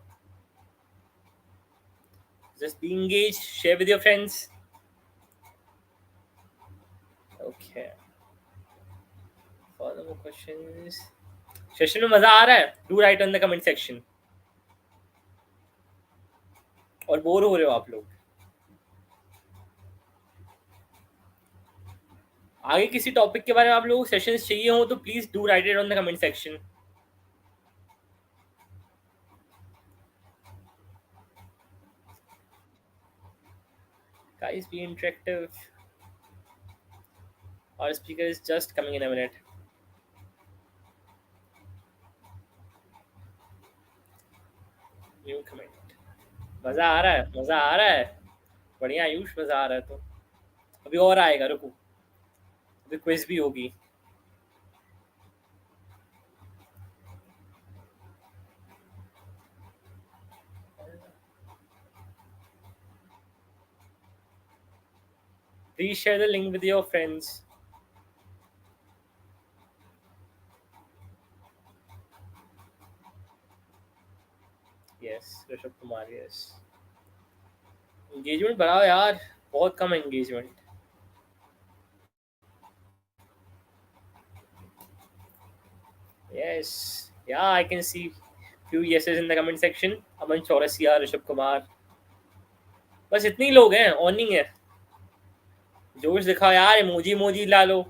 [SPEAKER 1] Just be engaged, share with your friends. Okay. Further more questions. Session में मजा आ रहा है? Do right on the comment section. और बोर हो रहे हो आप लोग? आगे किसी टॉपिक के बारे में आप लोगों को सेशंस चाहिए हो तो please do right it on the comment section. Guys, be interactive. Our speaker is just coming in a minute. New comment. मजा आ रहा है, मजा आ रहा है. बढ़िया आयुष, मजा आ रहा है. तो अभी और आएगा, रुको. अभी क्विज भी होगी. Please share the link with your friends. Yes, Rishabh Kumar. Yes. Engagement बढ़ाओ यार, बहुत कम engagement. Yes. Yeah, I can see few yeses in the comment section. अमन चौरसिया, ऋषभ कुमार. बस इतने ही लोग हैं, और नहीं है. जोश दिखाओ यार, इमोजी मोजी ला लो.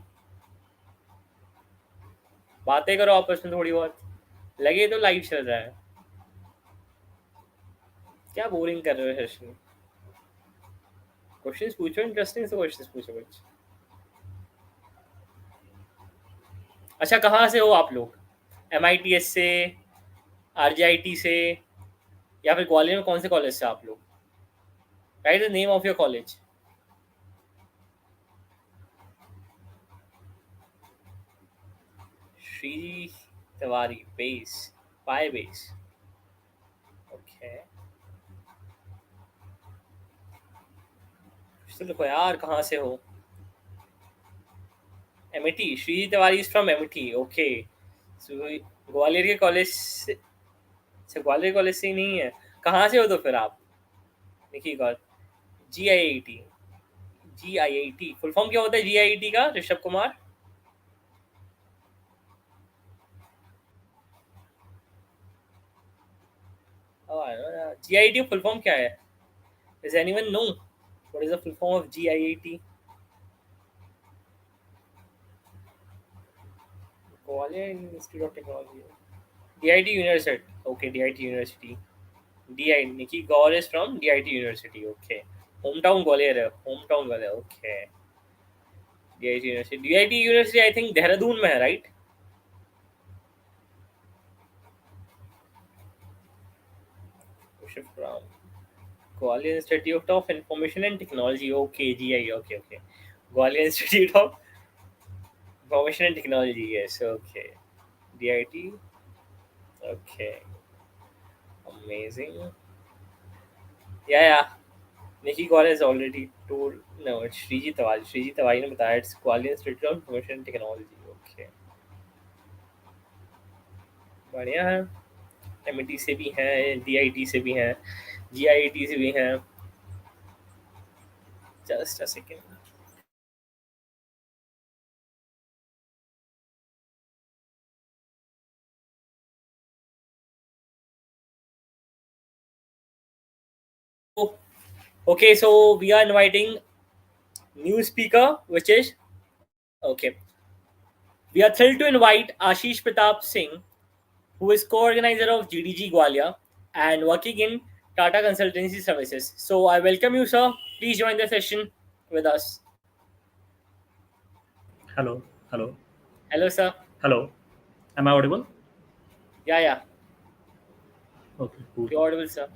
[SPEAKER 1] बातें करो आपस में थोड़ी बहुत. लगे तो लाइव चल रहा है. क्या बोरिंग कर रहे हो सेशन. क्वेश्चंस पूछो, इंटरेस्टिंग से क्वेश्चंस पूछो कुछ. अच्छा, कहाँ से हो आप लोग? MITS से, RJIT से, या फिर ग्वालियर में कौन से कॉलेज से आप लोग? Right the name of your college. Shri Tiwari base, Pi base. Okay. तो देखो यार, कहाँ से हो? MIT. Shri Tiwari is from MIT. Okay. Gwalior के कॉलेज से. अच्छा, ग्वालियर कॉलेज से ही नहीं है. कहाँ से हो तो फिर आप? देखिए call. GIIT. GIIT full form क्या होता है GIIT का, Rishabh Kumar? GIIT full form क्या है? Does anyone know what is the full form of GIIT? Gwalior Institute of Technology. DIT University. Okay, DIT University. DI Nikki Gaur is from DIT University. Okay. Hometown Gwalior है. Hometown Gwalior. Okay. DIT University. DIT University I think Dehradun में है, right? From Gwalior Institute of Information and Technology. Okay, GI. Okay, okay. Gwalior Institute of Information and Technology. Yes. Okay. DIT. Okay. Amazing. Yeah, yeah. Nikki Gaur has already told. No, it's Shriji Tawari. Shriji Tawari ने बताया it's Gwalior Institute of Information and Technology. Okay. बढ़िया है. MIT से भी हैं, DIT से भी हैं, GIT से भी हैं. Just a second. Okay, so we are inviting new speaker, which is okay. We are thrilled to invite Ashish Pratap Singh, who is co-organizer of GDG Gwalior and working in Tata Consultancy Services. So I welcome you, sir. Please join the session with us.
[SPEAKER 5] Hello, hello,
[SPEAKER 1] Hello, sir.
[SPEAKER 5] hello. Am I audible?
[SPEAKER 1] Yeah, yeah.
[SPEAKER 5] Okay, cool.
[SPEAKER 1] You're audible, sir.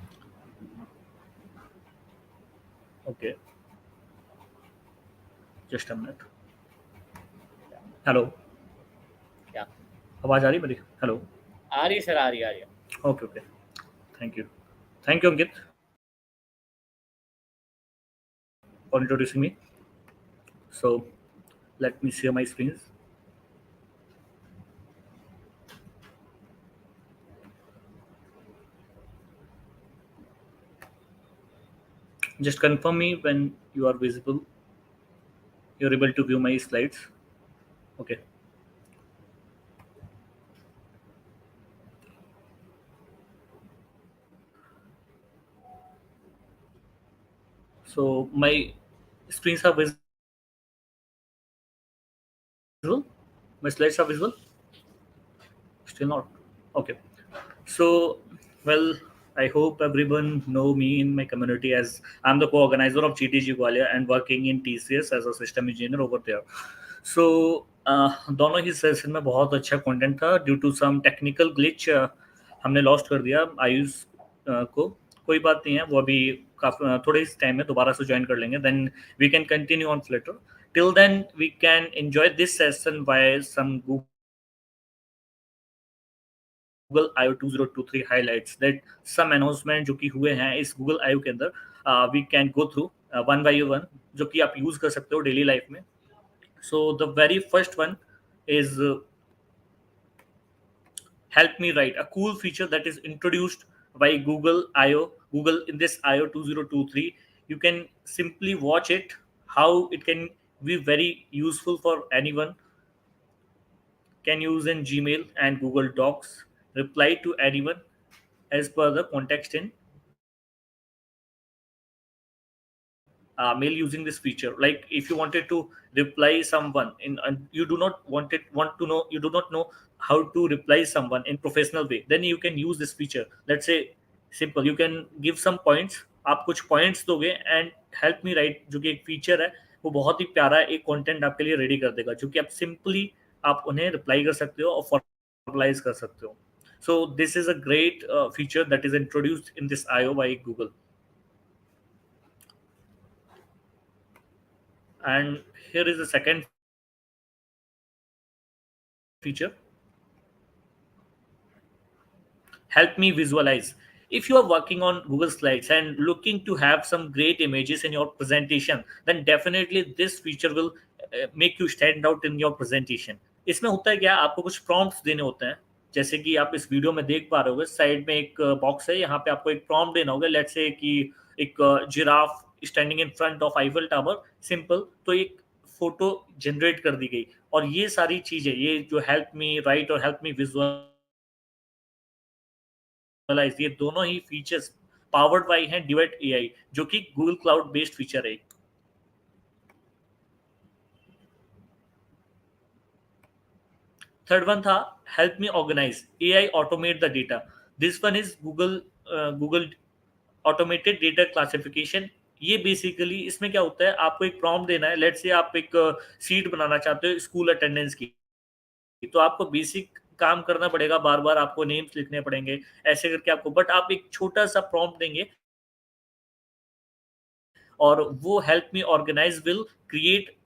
[SPEAKER 5] Okay. Just a minute. Hello.
[SPEAKER 1] Yeah.
[SPEAKER 5] आवाज आ रही मेरी? Hello.
[SPEAKER 1] आ रही है sir, आ रही है.
[SPEAKER 5] Okay, okay. Thank you. Thank you, Ankit, for introducing me. So, let me share my screens. Just confirm me when you are visible. You're able to view my slides. Okay. So my screens are visible. My slides are visible. Still not. Okay. So, well, I hope everyone know me in my community as I'm the co-organizer of GTG Gwalior and working in TCS as a system engineer over there. So दोनों ही session में बहुत अच्छा content था. Due to some technical glitch हमने lost कर दिया आयुष को. कोई बात नहीं है, वो अभी काफी थोड़े इस टाइम में दोबारा से ज्वाइन कर लेंगे. Then we can continue on Flutter. Till then we can enjoy this session by some Google IO 2023 highlights that some announcement जो कि हुए हैं इस गूगल आईओ के अंदर. We can go through one by one, जो कि आप यूज कर सकते हो डेली लाइफ में. So the very first one is help me write, a cool feature that is introduced by Google I/O. Google in this I/O 2023, you can simply watch it. How it can be very useful for anyone. Can use in Gmail and Google Docs. Reply to anyone as per the context in mail using this feature. Like if you wanted to reply someone in and you do not want to know, you do not know how to reply someone in professional way, then you can use this feature. Let's say simple, you can give some points. आप कुछ points दोगे and help me right जो कि एक feature है, वो बहुत ही प्यारा एक कंटेंट आपके लिए रेडी कर देगा, जो कि आप सिंपली आप उन्हें रिप्लाई कर सकते हो और फॉर्मलाइज कर सकते हो. So this is a great feature that is introduced in this IO by Google. And here is the second feature, help me visualize. If you are working on Google Slides and looking to have some great images in your presentation, then definitely this feature will make you stand out in your presentation. इसमें होता है क्या, आपको कुछ prompts देने होते हैं. जैसे कि आप इस वीडियो में देख पा रहे होगे, साइड में एक बॉक्स है, यहाँ पे आपको एक प्रॉम्प्ट देना होगा. लेट्स से कि एक giraffe standing in front of Eiffel tower, simple. तो एक फोटो जनरेट कर दी गई. और ये सारी चीजें, ये जो हेल्प मी राइट और हेल्प मी विजुअलाइज, ये दोनों ही फीचर्स पावर्ड बाय हैं डिवाइड एआई, जो कि गूगल क्लाउड बेस्ड फीचर है. थर्ड वन था help me organise, AI automate the data. This one is Google automated data classification. ये बेसिकली इसमें क्या होता है, आपको एक प्रॉम्प्ट देना है. लेट्स से आप एक सीट बनाना चाहते हो स्कूल अटेंडेंस की, तो आपको बेसिक काम करना पड़ेगा, बार बार आपको नेम्स लिखने पड़ेंगे ऐसे करके आपको. बट आप एक छोटा सा प्रॉम्प्ट देंगे और वो help me organise will create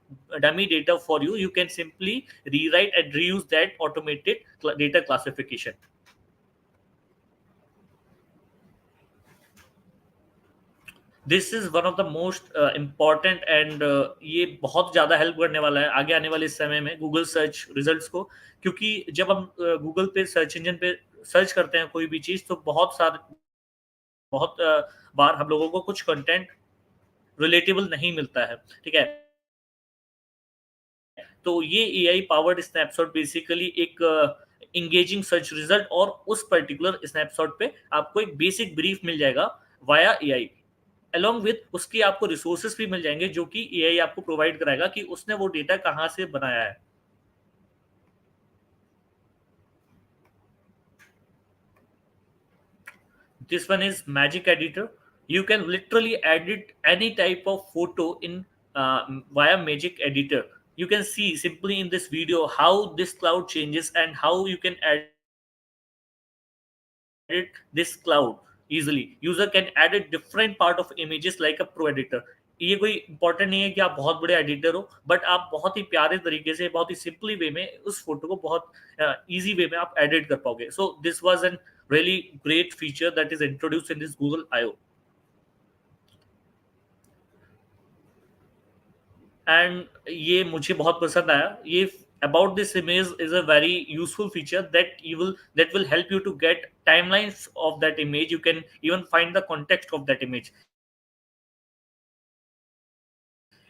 [SPEAKER 5] dummy data for you. You can simply rewrite and reuse that automated data classification. This is one of the most important and ये बहुत ज़्यादा हेल्प करने वाला है आगे आने वाले समय में गूगल सर्च रिजल्ट्स को. क्योंकि जब हम गूगल पे सर्च इंजन पे सर्च करते हैं कोई भी चीज़, तो बहुत बार हम लोगों को कुछ कंटेंट रिलेटेबल नहीं मिलता है. ठीक है, तो ये एआई पावर्ड स्नैपशॉट बेसिकली एक इंगेजिंग सर्च रिजल्ट, और उस पर्टिकुलर स्नैपशॉट पे आपको एक बेसिक ब्रीफ मिल जाएगा वाया एआई. अलॉन्ग विथ उसकी आपको रिसोर्सेस भी मिल जाएंगे, जो कि एआई आपको प्रोवाइड कराएगा कि उसने वो डेटा कहाँ से बनाया है. This one is magic editor. You can literally edit any type of photo in via magic editor. You can see simply in this video how this cloud changes and how you can edit this cloud easily. User can edit different part of images like a pro editor. ये कोई important नहीं है कि आप बहुत बड़े editor हो, but आप बहुत ही प्यारे तरीके से, बहुत ही सिंपली वे में उस फोटो को बहुत इजी वे में आप एडिट कर पाओगे. So this was an really great feature that is introduced in this Google I/O. And ये मुझे बहुत पसंद आया. ये about this image is a very useful feature that will help you to get timelines of that image. You can even find the context of that image.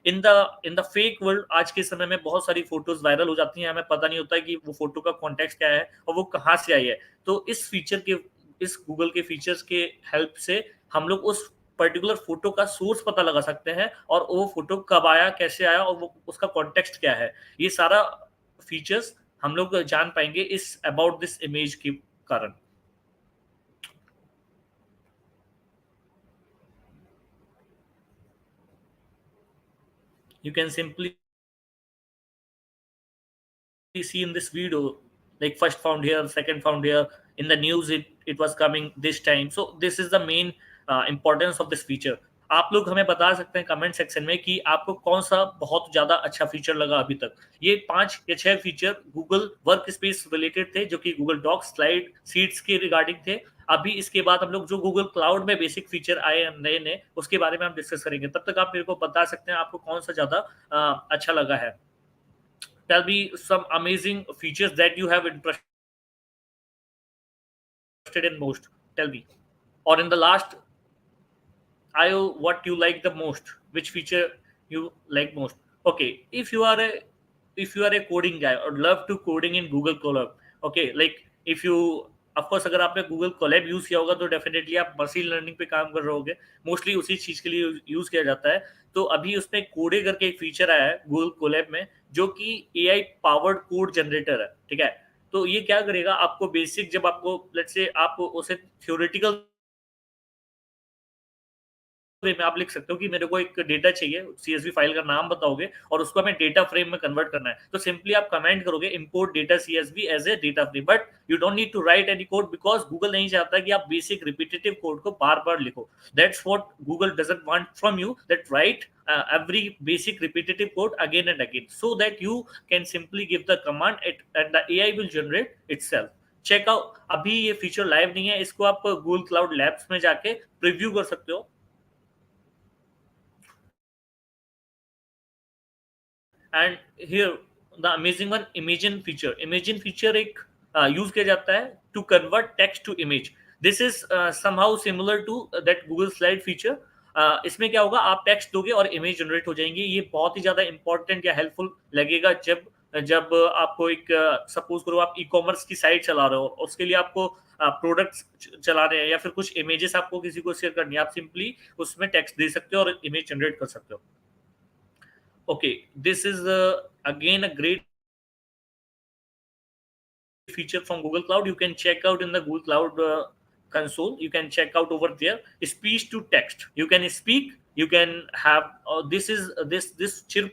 [SPEAKER 5] In the fake world आज के समय में बहुत सारी photos viral हो जाती हैं, हमें पता नहीं होता है कि वो फोटो का कॉन्टेक्स्ट क्या है और वो कहाँ से आई है. तो इस गूगल के फीचर्स के हेल्प से हम लोग उस पर्टिकुलर फोटो का सोर्स पता लगा सकते हैं, और वो फोटो कब आया, कैसे आया, और वो उसका कॉन्टेक्स्ट क्या है. ये सारा फीचर्स हम लोग जान पाएंगे इस अबाउट दिस इमेज के कारण. You can simply see in this video, like first found here, second found here. In the news it was coming this time. So this is the main importance of this feature. आप लोग हमें बता सकते हैं comment section में कि आपको कौन सा बहुत ज्यादा अच्छा फीचर लगा अभी तक। ये 5 या 6 feature Google work space related थे, जो कि गूगल डॉक्स, स्लाइड, सीट्स के रिगार्डिंग थे। अभी इसके बाद हम लोग जो गूगल क्लाउड में बेसिक फीचर आए नए नए, उसके बारे में हम डिस्कस करेंगे। तब तक आप मेरे को बता सकते हैं आपको कौन सा ज्यादा अच्छा लगा है। Tell me some amazing features that you have interested in most. Tell me. Or in the last IO, what you like the most? Which feature you like most? Okay, if you are a coding guy or love to coding in Google Colab, okay, like if you, of course अगर आपने Google Colab use किया होगा तो definitely आप machine learning पे काम कर रहे होगे। मोस्टली उसी चीज के लिए यूज किया जाता है। तो अभी उसमें कोडे करके एक फीचर आया है गूगल कोलैब में, जो कि एआई पावर्ड कोड जनरेटर है। ठीक है, तो ये क्या करेगा, आपको बेसिक, जब आपको लेट्स से आप उसे थ्योरेटिकल वे में आप लिख सकते हो कि मेरे को एक डेटा चाहिए, सीएसवी फाइल का नाम बताओगे और उसको हमें डेटा फ्रेम में कन्वर्ट करना है। तो सिंपली आप कमेंट करोगे import data CSV as a data frame, but you don't need to write any code, because Google नहीं चाहता कि आप बेसिक रिपीटेटिव कोड को बार बार लिखो। That's what Google doesn't want from you, that right every basic repetitive code again and again, so that you can simply give the command and the AI will generate itself. Check out, अभी ये feature live नहीं है, इसको आप Google cloud labs में जाके preview कर सकते हो। And here the amazing one, imagine feature. Imagine feature एक यूज किया जाता है to convert text to image. This is somehow similar to that Google slide feature. इसमें क्या होगा, आप टेक्स्ट दोगे और इमेज जनरेट हो जाएंगी। ये बहुत ही ज्यादा इंपॉर्टेंट या हेल्पफुल लगेगा जब जब आपको एक सपोज करो आप ई कॉमर्स की साइट चला रहे हो, उसके लिए आपको प्रोडक्ट्स चला रहे हैं या फिर कुछ इमेजेस आपको किसी को शेयर करनी है, आप सिंपली उसमें टेक्स्ट दे सकते हो और इमेज जनरेट कर सकते हो। Okay, this is again a great feature from Google Cloud. You can check out in the Google Cloud console. You can check out over there speech to text. You can speak, you can have this chirp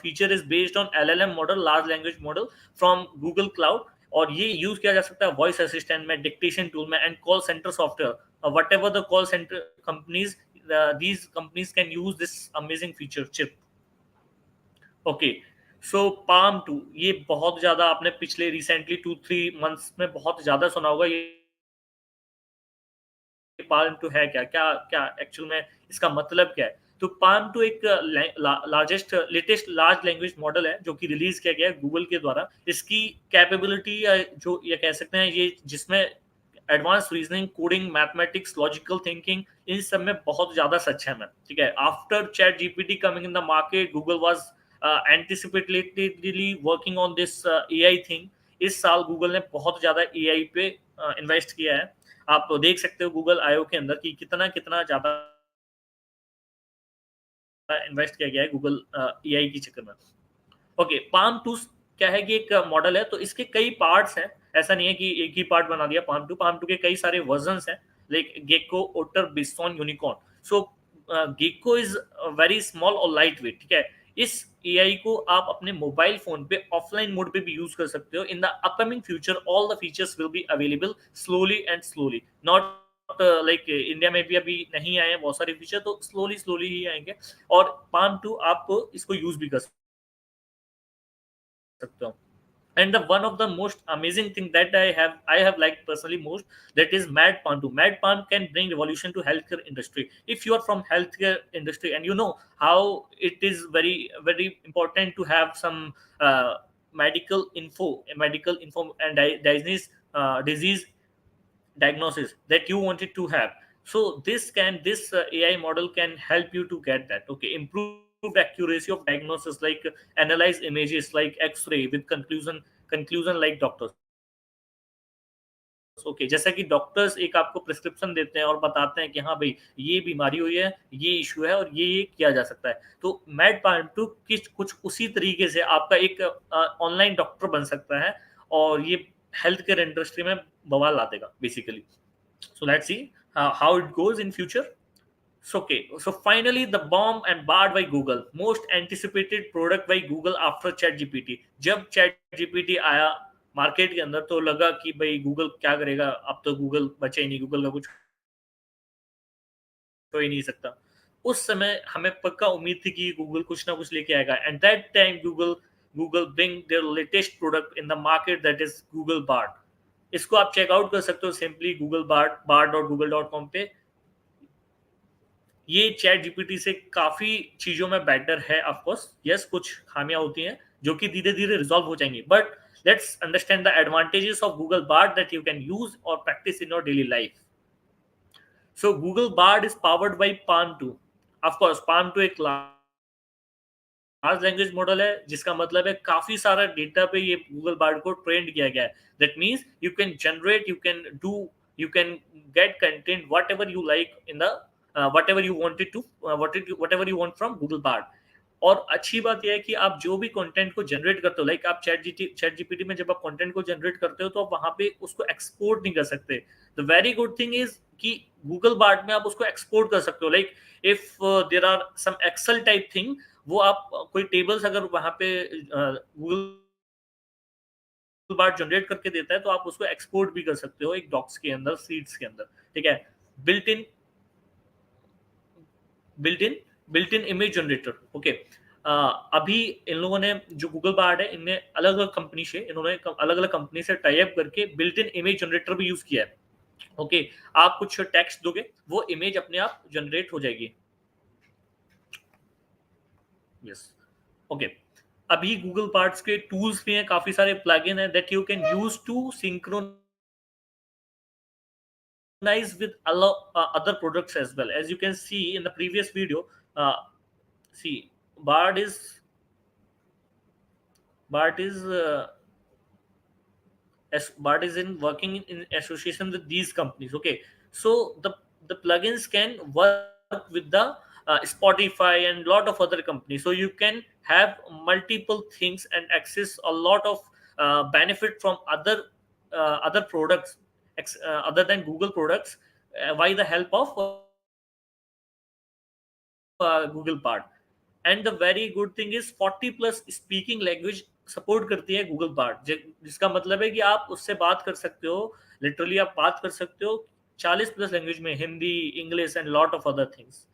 [SPEAKER 5] feature is based on LLM model, large language model from Google Cloud, और ये use किया जा सकता है voice assistant में, dictation tool में, and call centre software, what ever the call centre companies, these companies can use this amazing feature chip. Okay, so palm 2, ये बहुत ज्यादा आपने पिछले रिसेंटली 2-3 मंथ्स में बहुत ज्यादा सुना होगा। ये पाम 2 है क्या क्या क्या एक्चुअल में इसका मतलब क्या है? तो पाम 2 एक लेटेस्ट लार्ज लैंग्वेज मॉडल है जो कि रिलीज किया गया है गूगल के द्वारा। इसकी कैपेबिलिटी, जो ये कह सकते हैं, ये जिसमें advance reasoning, coding, mathematics, logical thinking, इन सब में बहुत ज्यादा सक्षम है। ठीक है, after chat GPT coming in the market, Google was anticipatedly working on this AI thing. इस साल गूगल ने बहुत ज्यादा एआई पे इन्वेस्ट किया है। आप देख सकते हो गूगल आईओ के अंदर कि कितना कितना ज्यादा इन्वेस्ट किया गया है गूगल एआई के चक्कर में। ओके, पाम 2 क्या है कि एक मॉडल है, तो इसके कई पार्ट्स हैं। ऐसा नहीं है कि एक ही पार्ट बना दिया पाम 2। पाम 2 के कई सारे वर्जन्स हैं, like Gecko, Otter, Bison, Unicorn. So Gecko is very small और लाइट वेट। ठीक है, इस एआई को आप अपने मोबाइल फोन पे ऑफलाइन मोड पे भी यूज कर सकते हो। In the upcoming future all the features will be available slowly and slowly, not like India में भी अभी नहीं आए हैं बहुत सारे फीचर, तो स्लोली स्लोली ही आएंगे। और पाम 2 आप इसको यूज भी कर सकते हो। And the one of the most amazing thing that I have liked personally most, that is Mad Palm 2. Mad Palm can bring revolution to healthcare industry. If you are from healthcare industry and you know how it is very very important to have some medical info and disease diagnosis that you wanted to have, so this AI model can help you to get that. Okay, improved accuracy of diagnosis, like analyze images like x-ray with conclusion like doctors. Okay, जैसा कि doctors एक आपको prescription देते हैं और बताते हैं कि हाँ भाई ये बीमारी हुई है, ये इशू है और ये किया जा सकता है, तो मैड पार्ट 2 कुछ उसी तरीके से आपका एक ऑनलाइन डॉक्टर बन सकता है और ये हेल्थ केयर इंडस्ट्री में बवाल ला देगा basically. So let's see how it goes in future. So finally, the bomb and barred by Google, most anticipated product by Google after ChatGPT. जब ChatGPT आया मार्केट के अंदर तो लगा कि भाई गूगल क्या करेगा, अब तो गूगल बचे ही नहीं, गूगल का कुछ हो ही नहीं सकता। उस समय हमें पक्का उम्मीद थी कि गूगल कुछ ना कुछ लेके आएगा, and that time Google bring their latest product in the market, that is Google Bard. इसको आप चेकआउट कर सकते हो सिंपली गूगल bard.google.com पे। ये चैट जीपीटी से काफी चीजों में बेटर है। ऑफ कोर्स यस, कुछ खामियां होती हैं जो कि धीरे धीरे रिजॉल्व हो जाएंगी, but let's understand the advantages of Google Bard that you can use और practice in your daily life. So Google Bard is powered by Palm 2. Of course, Palm 2 एक लार्ज लैंग्वेज मॉडल है, जिसका मतलब है काफी सारा डेटा पे ये गूगल बार्ड को ट्रेंड किया गया है। That means you can generate, you can get content whatever you like in the whatever you wanted to whatever you want from Google Bard. और अच्छी बात यह है कि आप जो भी कंटेंट को जनरेट करते हो, लाइक आप चैट जीपीटी में जब आप कंटेंट को जनरेट करते हो तो आप वहां पे उसको एक्सपोर्ट नहीं कर सकते। The very good thing is कि गूगल बार्ड में आप उसको एक्सपोर्ट कर सकते हो। Like if there are some Excel type thing, वो आप कोई टेबल्स अगर वहां पे गूगल बार्ड जनरेट करके देता है तो आप उसको एक्सपोर्ट भी कर सकते हो एक डॉक्स के अंदर, सीट्स के अंदर, ठीक है। Built in built in built in image generator, okay. अभी इन लोगों ने जो गूगल बार्ड है, इनने अलग अलग कंपनी से अलग अलग कंपनी से टाई अप करके बिल्ट इन इमेज जनरेटर भी यूज किया है, ओके। आप कुछ टेक्स्ट दोगे, वो इमेज अपने आप जनरेट हो जाएगी। Yes, okay. अभी गूगल पार्ट्स के टूल्स भी हैं, काफी सारे प्लगइन हैं that you can use to synchronise with other products as well. As you can see in the previous video, see, bard is bard is bard is in working in association with these companies, okay. So the plugins can work with the Spotify and lot of other companies, so you can have multiple things and access a lot of benefit from other products, other than Google products, by the help of Google Bard. And the very good thing is 40 plus speaking language support करती है Google Bard, जिसका मतलब है कि आप उससे बात कर सकते हो, लिटरली आप बात कर सकते हो 40 प्लस लैंग्वेज में, Hindi, English and lot of other things.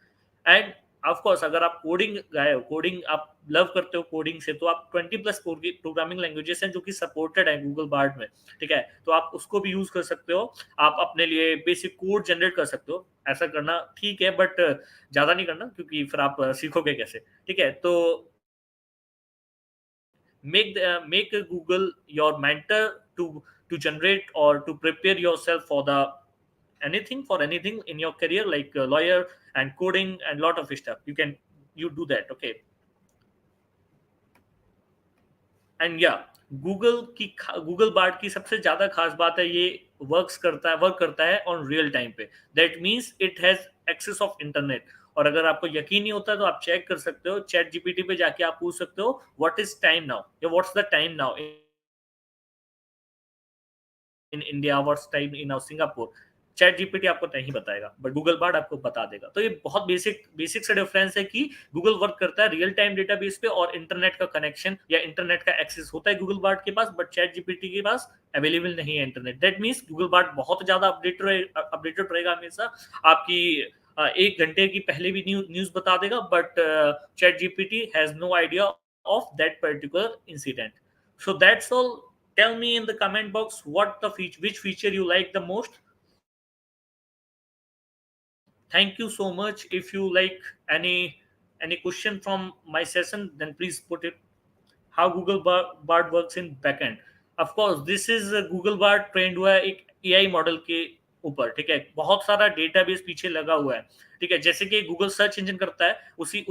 [SPEAKER 5] End of course अगर आप कोडिंग गए हो, कोडिंग आप लव करते हो कोडिंग से, तो आप 20 प्लस प्रोग्रामिंग लैंग्वेजेस हैं जो कि सपोर्टेड है गूगल बार्ड में, ठीक है। तो आप उसको भी यूज कर सकते हो, आप अपने लिए बेसिक कोड जनरेट कर सकते हो। ऐसा करना ठीक है, बट ज्यादा नहीं करना, क्योंकि फिर आप सीखोगे कैसे, ठीक है। तो make Google your mentor to generate or to prepare yourself for the anything in your career, like lawyer and coding and lot of stuff. You do that, okay. And या गूगल बार्ड की सबसे ज्यादा खास बात है, ये work करता है ऑन रियल टाइम पे। That means it has access of internet. और अगर आपको यकीन नहीं होता तो आप चेक कर सकते हो, चैट जीपीटी पे जाके आप पूछ सकते हो व्हाट इज टाइम नाउ, या what's the time now in India, what's time in Singapore. Chat GPT आपको नहीं बताएगा, बट गूगल बार्ड आपको बता देगा। तो ये बहुत बेसिक सा डिफरेंस है कि गूगल वर्क करता है रियल टाइम डेटाबेस पे, और इंटरनेट का कनेक्शन या इंटरनेट का एक्सेस होता है गूगल बार्ड के पास, बट चैट जीपीटी के पास अवेलेबल नहीं है internet. That means Google Bard बहुत ज्यादा अपडेटेड रहेगा हमेशा, आपकी 1 घंटे की पहले भी न्यूज बता देगा, but chat GPT has no idea of that particular incident. So that's all. Tell me in the comment box which feature you like the most. Thank you so much. If you like any question from my session, then please put it. How Google Bard works in backend. Of course, this is Google Bard trained हुआ है एक AI model के ऊपर, ठीक है। बहुत सारा database पीछे लगा हुआ है, ठीक है। जैसे कि गूगल सर्च इंजन करता है, उसी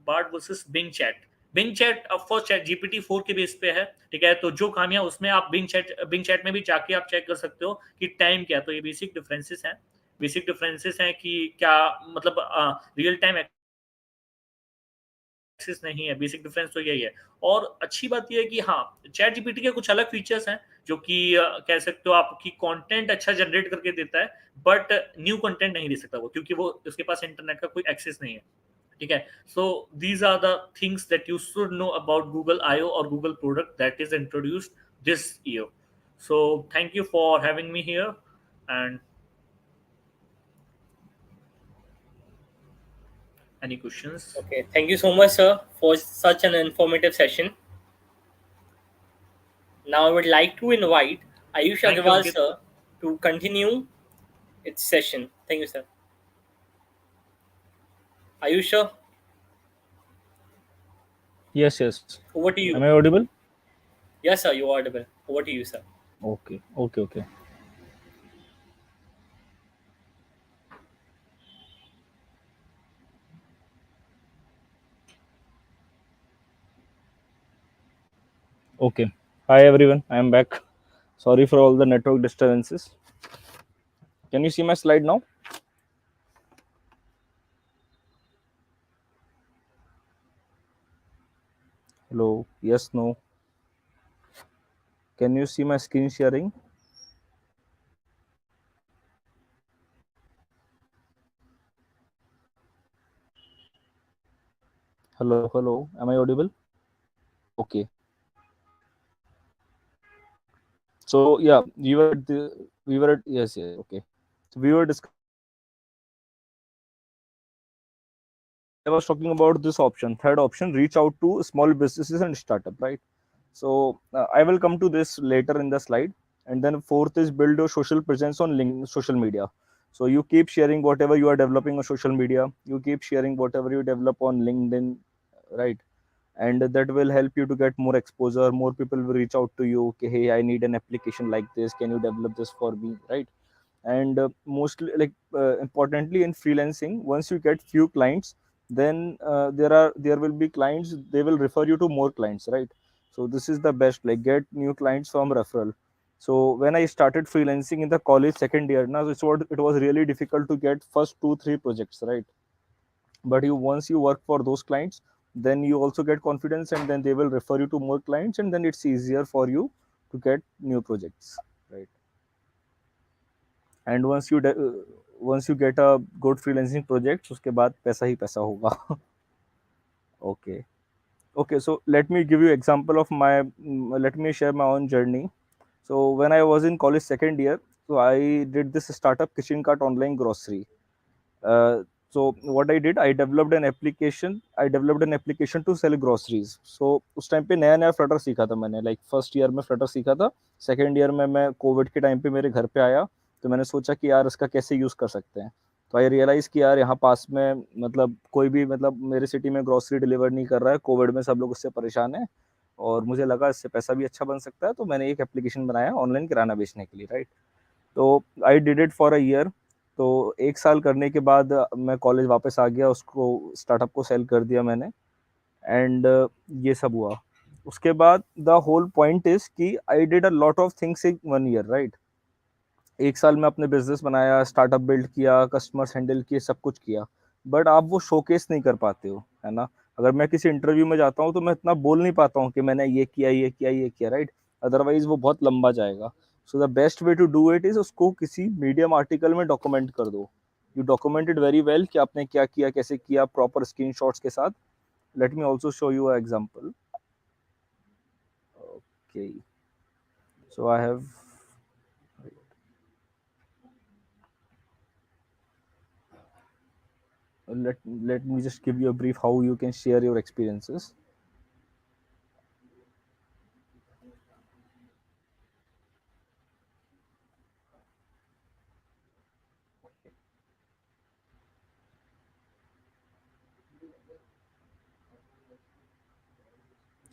[SPEAKER 5] Bard versus Bing chat of course chat GPT 4 के बेस पे है, ठीक है। तो जो खामियां उसमें, आप बिंग चैट में भी जाके आप चेक कर सकते हो कि टाइम क्या। तो ये बेसिक डिफरेंसेस हैं कि क्या मतलब रियल टाइम एक्सेस नहीं है, बेसिक डिफरेंस तो यही है। और अच्छी बात यह है कि हाँ, चैट जीपीटी के कुछ अलग फीचर्स हैं जो कि कह सकते हो आपकी कंटेंट अच्छा जनरेट करके देता है, बट न्यू कंटेंट नहीं दे सकता वो, क्योंकि वो उसके पास इंटरनेट का कोई एक्सेस नहीं है। ठीक है, so these are the things that you should know about Google IO और Google product that is introduced this year. So thank you for having me here, and any questions?
[SPEAKER 1] Okay, thank you so much, sir, for such an informative session. Now I would like to invite Ayush
[SPEAKER 5] Thank you,
[SPEAKER 1] Agarwal,
[SPEAKER 5] Ankit.
[SPEAKER 1] sir, to continue its session. Thank you, sir. Ayush, sir,
[SPEAKER 4] Yes, yes.
[SPEAKER 1] over to you.
[SPEAKER 4] Am I audible?
[SPEAKER 1] Yes, sir, you are audible. Over to you, sir.
[SPEAKER 4] Okay, okay, okay. Okay. Hi everyone, I am back. Sorry for all the network disturbances. Can you see my slide now? Hello. Yes, no. Can you see my screen sharing? Hello, hello. Am I audible? Okay. So yeah, we were at, yes, yes, okay. So we were discussing. I was talking about this option, third option, reach out to small businesses and startup, right? So I will come to this later in the slide. And then fourth is build your social presence on social media. So you keep sharing whatever you are developing on social media. You keep sharing whatever you develop on LinkedIn, right? And that will help you to get more exposure. More people will reach out to you. Okay, hey, I need an application like this. Can you develop this for me, right? And mostly importantly in freelancing, once you get few clients, then there will be clients, they will refer you to more clients, right? So this is the best, like get new clients from referral. So when I started freelancing in the college second year, now it was really difficult to get first 2 3 projects, right? But you once you work for those clients, then you also get confidence, and then they will refer you to more clients, and then it's easier for you to get new projects, right? And once you get a good freelancing project, उसके बाद पैसा ही पैसा होगा. Okay, okay, so let me give you example of my let me share my own journey. So when I was in college second year, so I did this startup kitchen cart online grocery. uh, so what I did, I developed an application to sell groceries. So उस time पे नया नया Flutter सीखा था मैंने, like first year में Flutter सीखा था. सेकेंड ईयर में मैं कोविड के टाइम पे मेरे घर पे आया, तो मैंने सोचा कि यार इसका कैसे यूज़ कर सकते हैं. तो आई रियलाइज़ कि यार यहाँ पास में मतलब कोई भी मतलब मेरे सिटी में ग्रोसरी डिलीवर नहीं कर रहा है, कोविड में सब लोग उससे परेशान हैं, और मुझे लगा इससे पैसा भी अच्छा बन सकता है. तो मैंने एक एप्लीकेशन बनाया ऑनलाइन किराना बेचने के लिए, राइट? तो I did it for a year. तो 1 साल करने के बाद मैं कॉलेज वापस आ गया, उसको स्टार्टअप को सेल कर दिया मैंने. एंड ये सब हुआ. उसके बाद द होल पॉइंट इज कि I did a lot of things in 1 year, right? 1 साल में अपने बिजनेस बनाया, स्टार्टअप बिल्ड किया, कस्टमर्स हैंडल किए, सब कुछ किया. बट आप वो शोकेस नहीं कर पाते हो, है ना? अगर मैं किसी इंटरव्यू में जाता हूँ तो मैं इतना बोल नहीं पाता हूँ कि मैंने ये किया ये किया ये किया, राइट? अदरवाइज वो बहुत लंबा जाएगा. So the best way to do it is उसको किसी मीडियम आर्टिकल में डॉक्यूमेंट कर दो. यू डॉक्यूमेंटेड वेरी वेल कि आपने क्या किया, कैसे किया, प्रॉपर स्क्रीनशॉट्स के साथ. Let me also show you a example. Okay, so I have let me just give you a brief how you can share your experiences.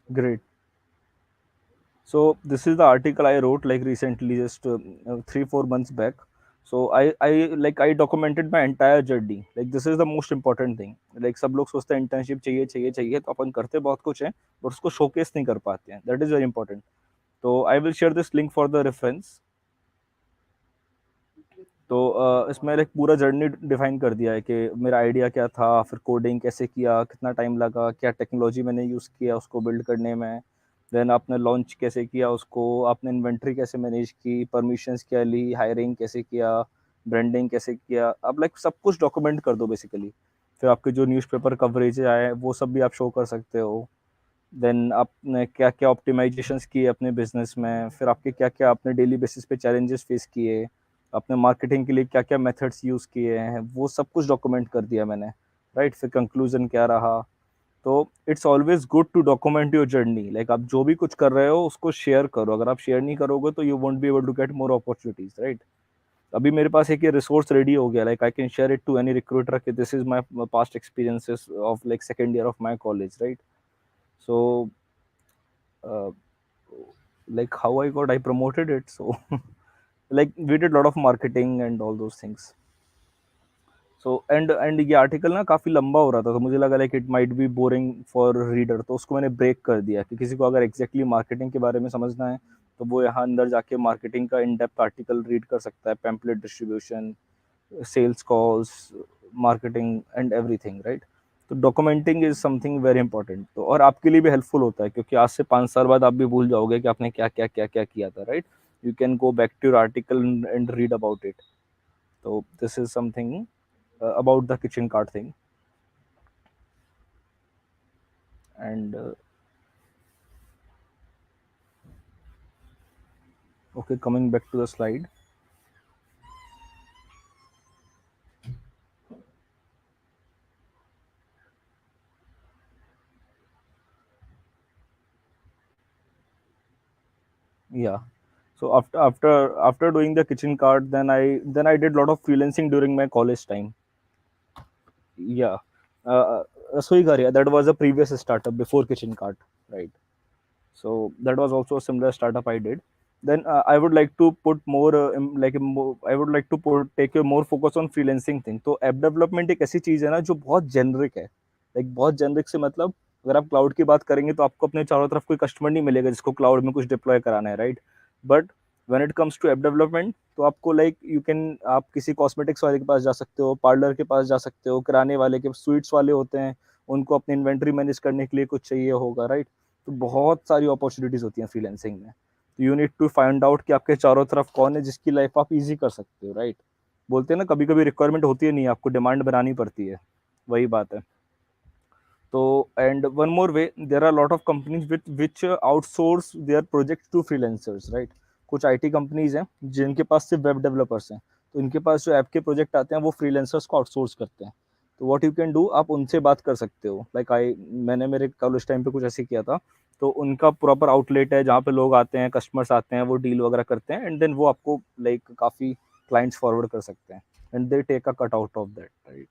[SPEAKER 4] Great. So this is the article I wrote like recently, just 3 4 months back. So I documented my entire journey. Like this is the most important thing. Like सब लोग सोचते हैं internship चाहिए चाहिए चाहिए, तो अपन करते बहुत कुछ है, but उसको showcase नहीं कर पाते हैं. That is very important. तो I will share this link for the reference. तो इसमें एक पूरा जर्नी डिफाइन कर दिया है कि मेरा आइडिया क्या था, फिर कोडिंग कैसे किया, कितना टाइम लगा, क्या टेक्नोलॉजी मैंने यूज़ किया उसको बिल्ड करने में, देन आपने लॉन्च कैसे किया उसको, आपने इन्वेंट्री कैसे मैनेज की, परमिशंस क्या ली, हायरिंग कैसे किया, ब्रांडिंग कैसे किया, आप लाइक सब कुछ डॉक्यूमेंट कर दो बेसिकली। फिर आपके जो न्यूज़पेपर कवरेज आए वो सब भी आप शो कर सकते हो। देन आपने क्या क्या ऑप्टिमाइजेशंस किए अपने बिजनेस में, फिर आपके क्या क्या आपने डेली बेसिस पे चैलेंजेस फेस किए, आपने मार्केटिंग के लिए क्या क्या मेथड्स यूज़ किए हैं, वो सब कुछ डॉक्यूमेंट कर दिया मैंने, राइट। फिर कंक्लूजन क्या रहा। तो it's always good to document your journey, like आप जो भी कुछ कर रहे हो उसको शेयर करो। अगर आप शेयर नहीं करोगे तो you won't be able to get more opportunities, right. अभी मेरे पास एक ये रिसोर्स रेडी हो गया, like I can share it to any recruiter कि this is my past experiences of like second year of my college, right. So like how I promoted it. So like we did a lot of marketing and all those things. So and ये article ना काफ़ी लंबा हो रहा था, तो मुझे लगा like it might be boring for reader, तो उसको मैंने ब्रेक कर दिया कि किसी को अगर एग्जैक्टली मार्केटिंग के बारे में समझना है तो वो यहाँ अंदर जाके मार्केटिंग का इन डेप्थ आर्टिकल रीड कर सकता है, pamphlet distribution, sales calls, marketing and everything, right. तो documenting is something very important, तो और आपके लिए भी हेल्पफुल होता है क्योंकि आज से 5 साल बाद आप भी भूल जाओगे कि आपने क्या क्या क्या क्या किया था, right. You can go back to your article and read about it. तो this is something about the kitchen cart thing. And okay, coming back to the slide. Yeah, so after doing the kitchen cart, then I did a lot of freelancing during my college time. Yeah, Rasoi Ghar, yeah, that was a previous startup before kitchen cart, right. So that was also a similar startup I did. Then I would like to put more I would like to take a more focus on freelancing thing. तो app development एक ऐसी चीज़ है ना जो बहुत generic है, like बहुत generic से मतलब अगर आप क्लाउड की बात करेंगे तो आपको अपने चारों तरफ कोई कस्टमर नहीं मिलेगा जिसको क्लाउड में कुछ डिप्लॉय कराना है, right. But when it comes to app development तो आपको लाइक यू कैन, आप किसी कॉस्मेटिक्स वाले के पास जा सकते हो, पार्लर के पास जा सकते हो, किराने वाले के, स्वीट्स वाले होते हैं, उनको अपनी इन्वेंट्री मैनेज करने के लिए कुछ चाहिए होगा, राइट। तो बहुत सारी अपॉर्चुनिटीज होती हैं फ्रीलांसिंग में। तो you need to find out कि आपके चारों तरफ कौन है जिसकी लाइफ आप इजी कर सकते हो, राइट। बोलते हैं ना कभी कभी रिक्वायरमेंट होती है नहीं, आपको डिमांड बनानी पड़ती है, वही बात है। तो and one more way, there are lot of companies which outsource their project to freelancers, right. कुछ आईटी कंपनीज हैं जिनके पास सिर्फ वेब डेवलपर्स हैं, तो इनके पास जो ऐप के प्रोजेक्ट आते हैं वो फ्रीलांसर्स को आउटसोर्स करते हैं। तो व्हाट यू कैन डू, आप उनसे बात कर सकते हो, लाइक मैंने मेरे कॉलेज टाइम पे कुछ ऐसे किया था। तो उनका प्रॉपर आउटलेट है जहाँ पे लोग आते हैं, कस्टमर्स आते हैं, वो डील वगैरह करते हैं, एंड देन वो आपको लाइक काफ़ी क्लाइंट्स फॉरवर्ड कर सकते हैं, and they take a cut out of that, right.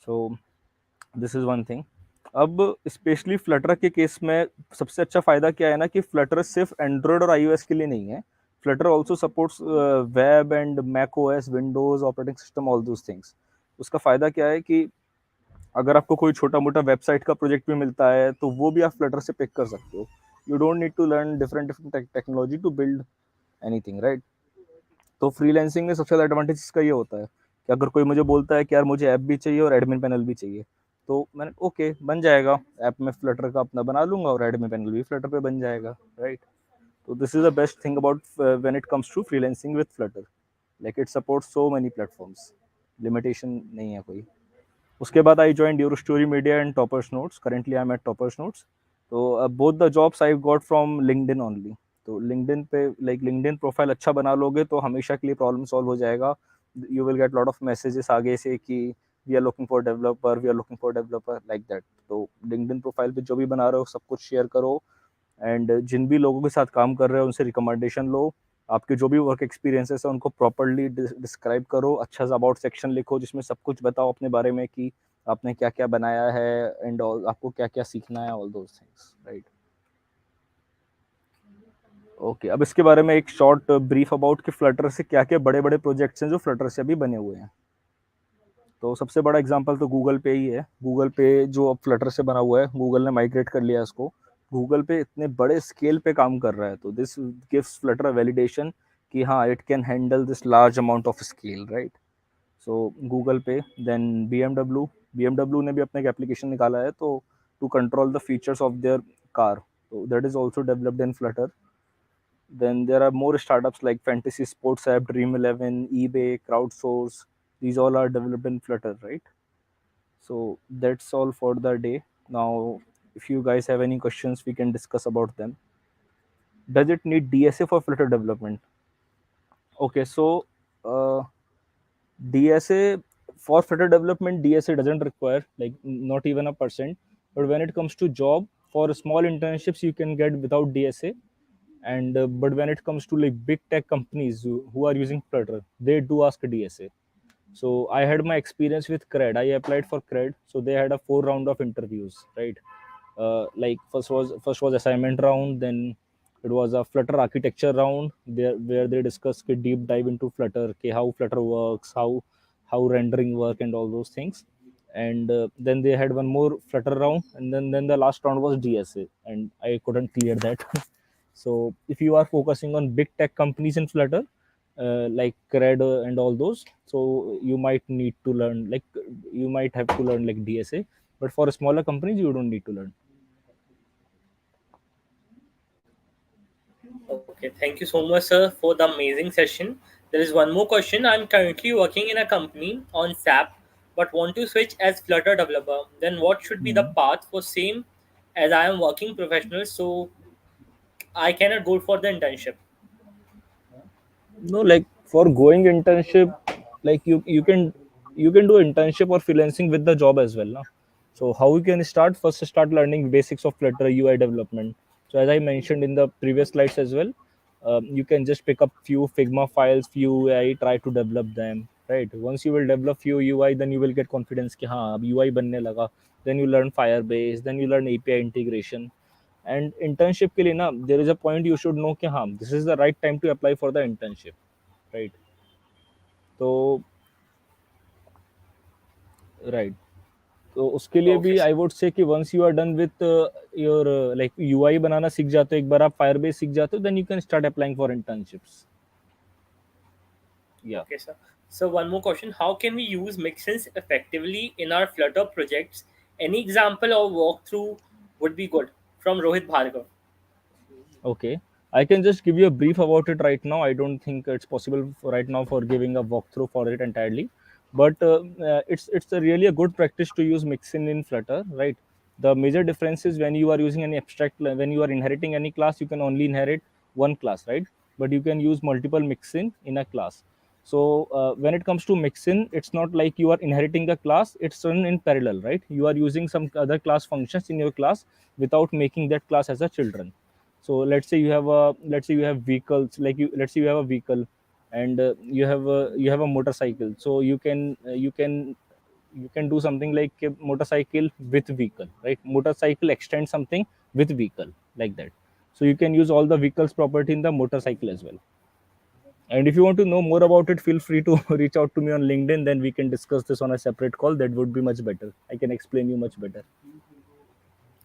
[SPEAKER 4] So this is one thing. अब स्पेशली फ्लटर के केस में सबसे अच्छा फ़ायदा क्या है ना कि फ्लटर सिर्फ एंड्रॉयड और iOS के लिए नहीं है, Flutter also supports web and Mac OS, Windows operating system, all those things. उसका फ़ायदा क्या है कि अगर आपको कोई छोटा मोटा वेबसाइट का प्रोजेक्ट भी मिलता है तो वो भी आप फ्लटर से पिक कर सकते हो। You don't need to learn different different technology to build anything, right. तो फ्रीलांसिंग में सबसे ज़्यादा एडवांटेज इसका ये होता है कि अगर कोई मुझे बोलता है कि यार मुझे ऐप भी चाहिए और एडमिन पैनल भी चाहिए, तो मैंने ओके बन जाएगा, ऐप में फ्लटर का अपना बना लूंगा और एडमिन पैनल भी फ्लटर पे बन जाएगा, राइट। तो this is the best thing about when it comes to freelancing with Flutter, like it supports so many platforms, limitation नहीं है कोई। उसके बाद I join YourStory media and Toppers Notes, currently I am at Toppers Notes. तो both the jobs I got from LinkedIn only. तो LinkedIn पे like LinkedIn profile अच्छा बना लोगे तो हमेशा के लिए प्रॉब्लम सॉल्व हो जाएगा। You will get lot of messages आगे से कि we are looking for developer, we are looking for developer, like that. तो लिंक्डइन प्रोफाइल पे जो भी बना रहे हो सब कुछ शेयर करो, एंड जिन भी लोगों के साथ काम कर रहे हो उनसे रिकमेंडेशन लो, आपके जो भी वर्क एक्सपीरियंसेस है उनको प्रॉपर्ली डिस्क्राइब करो, अच्छा सा अबाउट सेक्शन लिखो जिसमें सब कुछ बताओ अपने बारे में कि आपने क्या क्या बनाया है एंड आपको क्या क्या सीखना है, all those things, right. Okay, अब इसके बारे में एक शॉर्ट ब्रीफ अबाउट कि फ्लटर से क्या क्या बड़े बड़े प्रोजेक्ट्स हैं जो फ्लटर से अभी बने हुए हैं। तो सबसे बड़ा एग्जांपल तो गूगल पे ही है। गूगल पे जो अब फ्लटर से बना हुआ है, गूगल ने माइग्रेट कर लिया इसको। गूगल पे इतने बड़े स्केल पे काम कर रहा है, तो दिस गिव्स फ्लटर वैलिडेशन कि हाँ it can handle this large amount of scale, right? So Google Pay, then BMW ने भी अपना एक application निकाला है तो to control the features of their car, so that is also developed in Flutter. Then there are more startups like Fantasy Sports App, Dream 11, eBay, Crowdsource. These all are developed in Flutter, right? So that's all for the day. Now, if you guys have any questions, we can discuss about them. Does it need DSA for Flutter development? Okay, so DSA for Flutter development, DSA doesn't require, like, not even a percent. But when it comes to job, for small internships, you can get without DSA. And but when it comes to like big tech companies who are using Flutter, they do ask DSA. So I had my experience with Cred. I applied for Cred, so they had a 4 round of interviews, right? Like first was assignment round, then it was a Flutter architecture round there where they discussed a deep dive into Flutter, okay, how Flutter works, how rendering work, and all those things. And then they had one more Flutter round, and then the last round was DSA, and I couldn't clear that. So if you are focusing on big tech companies in Flutter, like Cred and all those, so you might need to learn, like, you might have to learn like DSA. But for smaller companies, you don't need to learn.
[SPEAKER 1] Okay, thank you so much, sir, for the amazing session. There is one more question. I'm currently working in a company on SAP, but want to switch as Flutter developer. Then what should be the
[SPEAKER 4] Mhm.
[SPEAKER 1] path for same as I am working professional, so I cannot go for the internship?
[SPEAKER 4] No, like for going internship, like you can do internship or freelancing with the job as well, no? So how you can start? First, start learning basics of Flutter UI development. So as I mentioned in the previous slides as well, you can just pick up few Figma files, few UI, try to develop them, right? Once you will develop few UI, then you will get confidence कि हाँ अब UI बनने लगा. Then you learn Firebase, then you learn API integration. And internship के लिए ना, there is a point you should know कि हाँ this is the right time to apply for the internship, right? तो right, तो उसके लिए
[SPEAKER 1] Okay,
[SPEAKER 4] भी
[SPEAKER 1] sir.
[SPEAKER 4] आई वुड से कि once you are done with your like UI बनाना सीख जाते हो, एक बार आप फायरबेस सीख जाते हो, then you can start applying for internships. या
[SPEAKER 1] Okay, sir. So one more question: how can we use mixins effectively in our Flutter projects? Any example or walkthrough would be good. From Rohit Bhargav.
[SPEAKER 4] Okay, I can just give you a brief about it right now. I don't think it's possible for right now for giving a walkthrough for it entirely, but it's a really a good practice to use mixin in Flutter, right? The major difference is when you are using any when you are inheriting any class, you can only inherit one class, right? But you can use multiple mixin in a class. So when it comes to mixin, it's not like you are inheriting a class; it's run in parallel, right? You are using some other class functions in your class without making that class as a children. So let's say you have vehicles, like you let's say you have a vehicle, and you have a motorcycle. So you can do something like a motorcycle with vehicle, right? Motorcycle extend something with vehicle, like that. So you can use all the vehicles property in the motorcycle as well. And if you want to know more about it, feel free to reach out to me on LinkedIn, then we can discuss this on a separate call. That would be much better. I can explain you much better.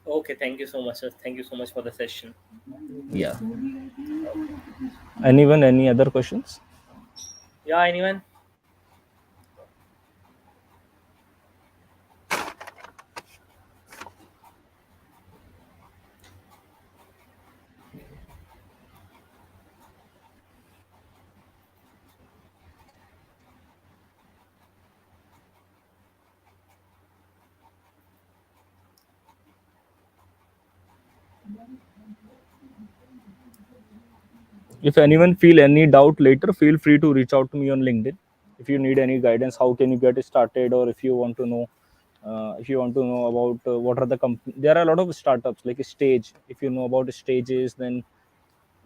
[SPEAKER 1] Okay, thank you so much, sir. Thank you so much for the session.
[SPEAKER 4] Yeah. Anyone, any other questions?
[SPEAKER 1] Yeah, anyone?
[SPEAKER 4] If anyone feel any doubt later, feel free to reach out to me on LinkedIn. If you need any guidance, how can you get started, or if you want to know about what are the there are a lot of startups like Stage. If you know about Stages, then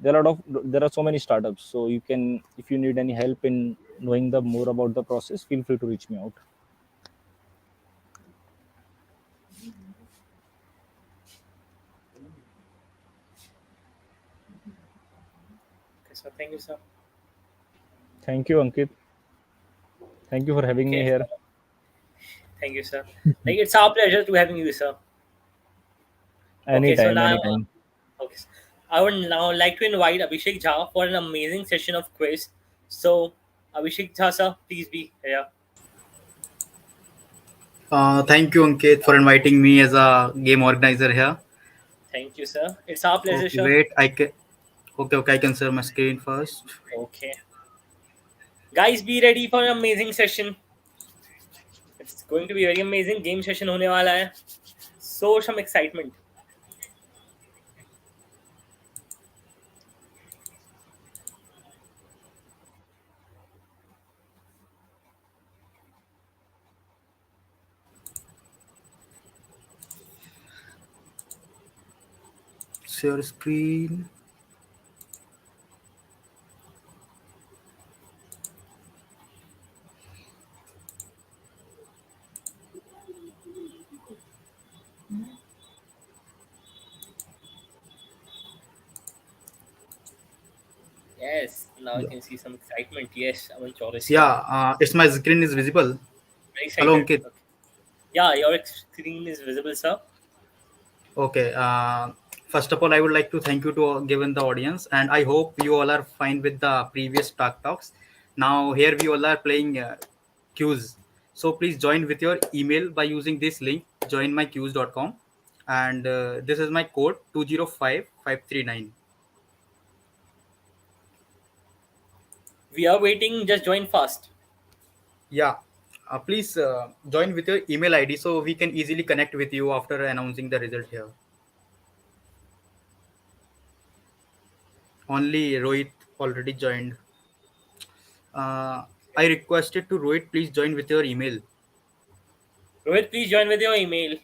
[SPEAKER 4] there are so many startups. So you can, if you need any help in knowing the more about the process, feel free to reach me out.
[SPEAKER 1] Okay, sir. Thank you, sir.
[SPEAKER 4] Thank you, Ankit. Thank you for having me
[SPEAKER 1] Okay,
[SPEAKER 4] here.
[SPEAKER 1] thank you, sir. Like it's our pleasure to having you, sir. Okay, so
[SPEAKER 4] Anytime,
[SPEAKER 1] now,
[SPEAKER 4] anytime.
[SPEAKER 1] okay, sir. I would now like to invite Abhishek Jha for an amazing session of quiz. So, Abhishek Jha, sir, please be here.
[SPEAKER 6] Thank you, Ankit, for inviting me as a game organizer here.
[SPEAKER 1] Thank you, sir. It's our pleasure,
[SPEAKER 6] Okay,
[SPEAKER 1] sir.
[SPEAKER 6] wait, I can. Okay, I can share my screen first.
[SPEAKER 1] Okay. Guys, be ready for an amazing session. It's going to be very amazing. Game session होने वाला है. So some excitement.
[SPEAKER 6] Share screen.
[SPEAKER 1] Yes, now I
[SPEAKER 6] Yeah,
[SPEAKER 1] can see some excitement. Yes, I'm curious here.
[SPEAKER 6] yeah. It's my screen is visible.
[SPEAKER 1] Very
[SPEAKER 6] Hello,
[SPEAKER 1] excited.
[SPEAKER 6] Ankit.
[SPEAKER 1] Okay. Yeah, your screen is visible, sir.
[SPEAKER 6] Okay. First of all, I would like to thank you to given the audience, and I hope you all are fine with the previous talks. Now here we all are playing Qs. So please join with your email by using this link joinmyqs.com, and this is my code 205539.
[SPEAKER 1] We are waiting. Just join fast.
[SPEAKER 6] Yeah. Please join with your email ID so we can easily connect with you after announcing the result here. Only Rohit already joined. I requested to Rohit, please join with your email.
[SPEAKER 1] Rohit, please join with your email.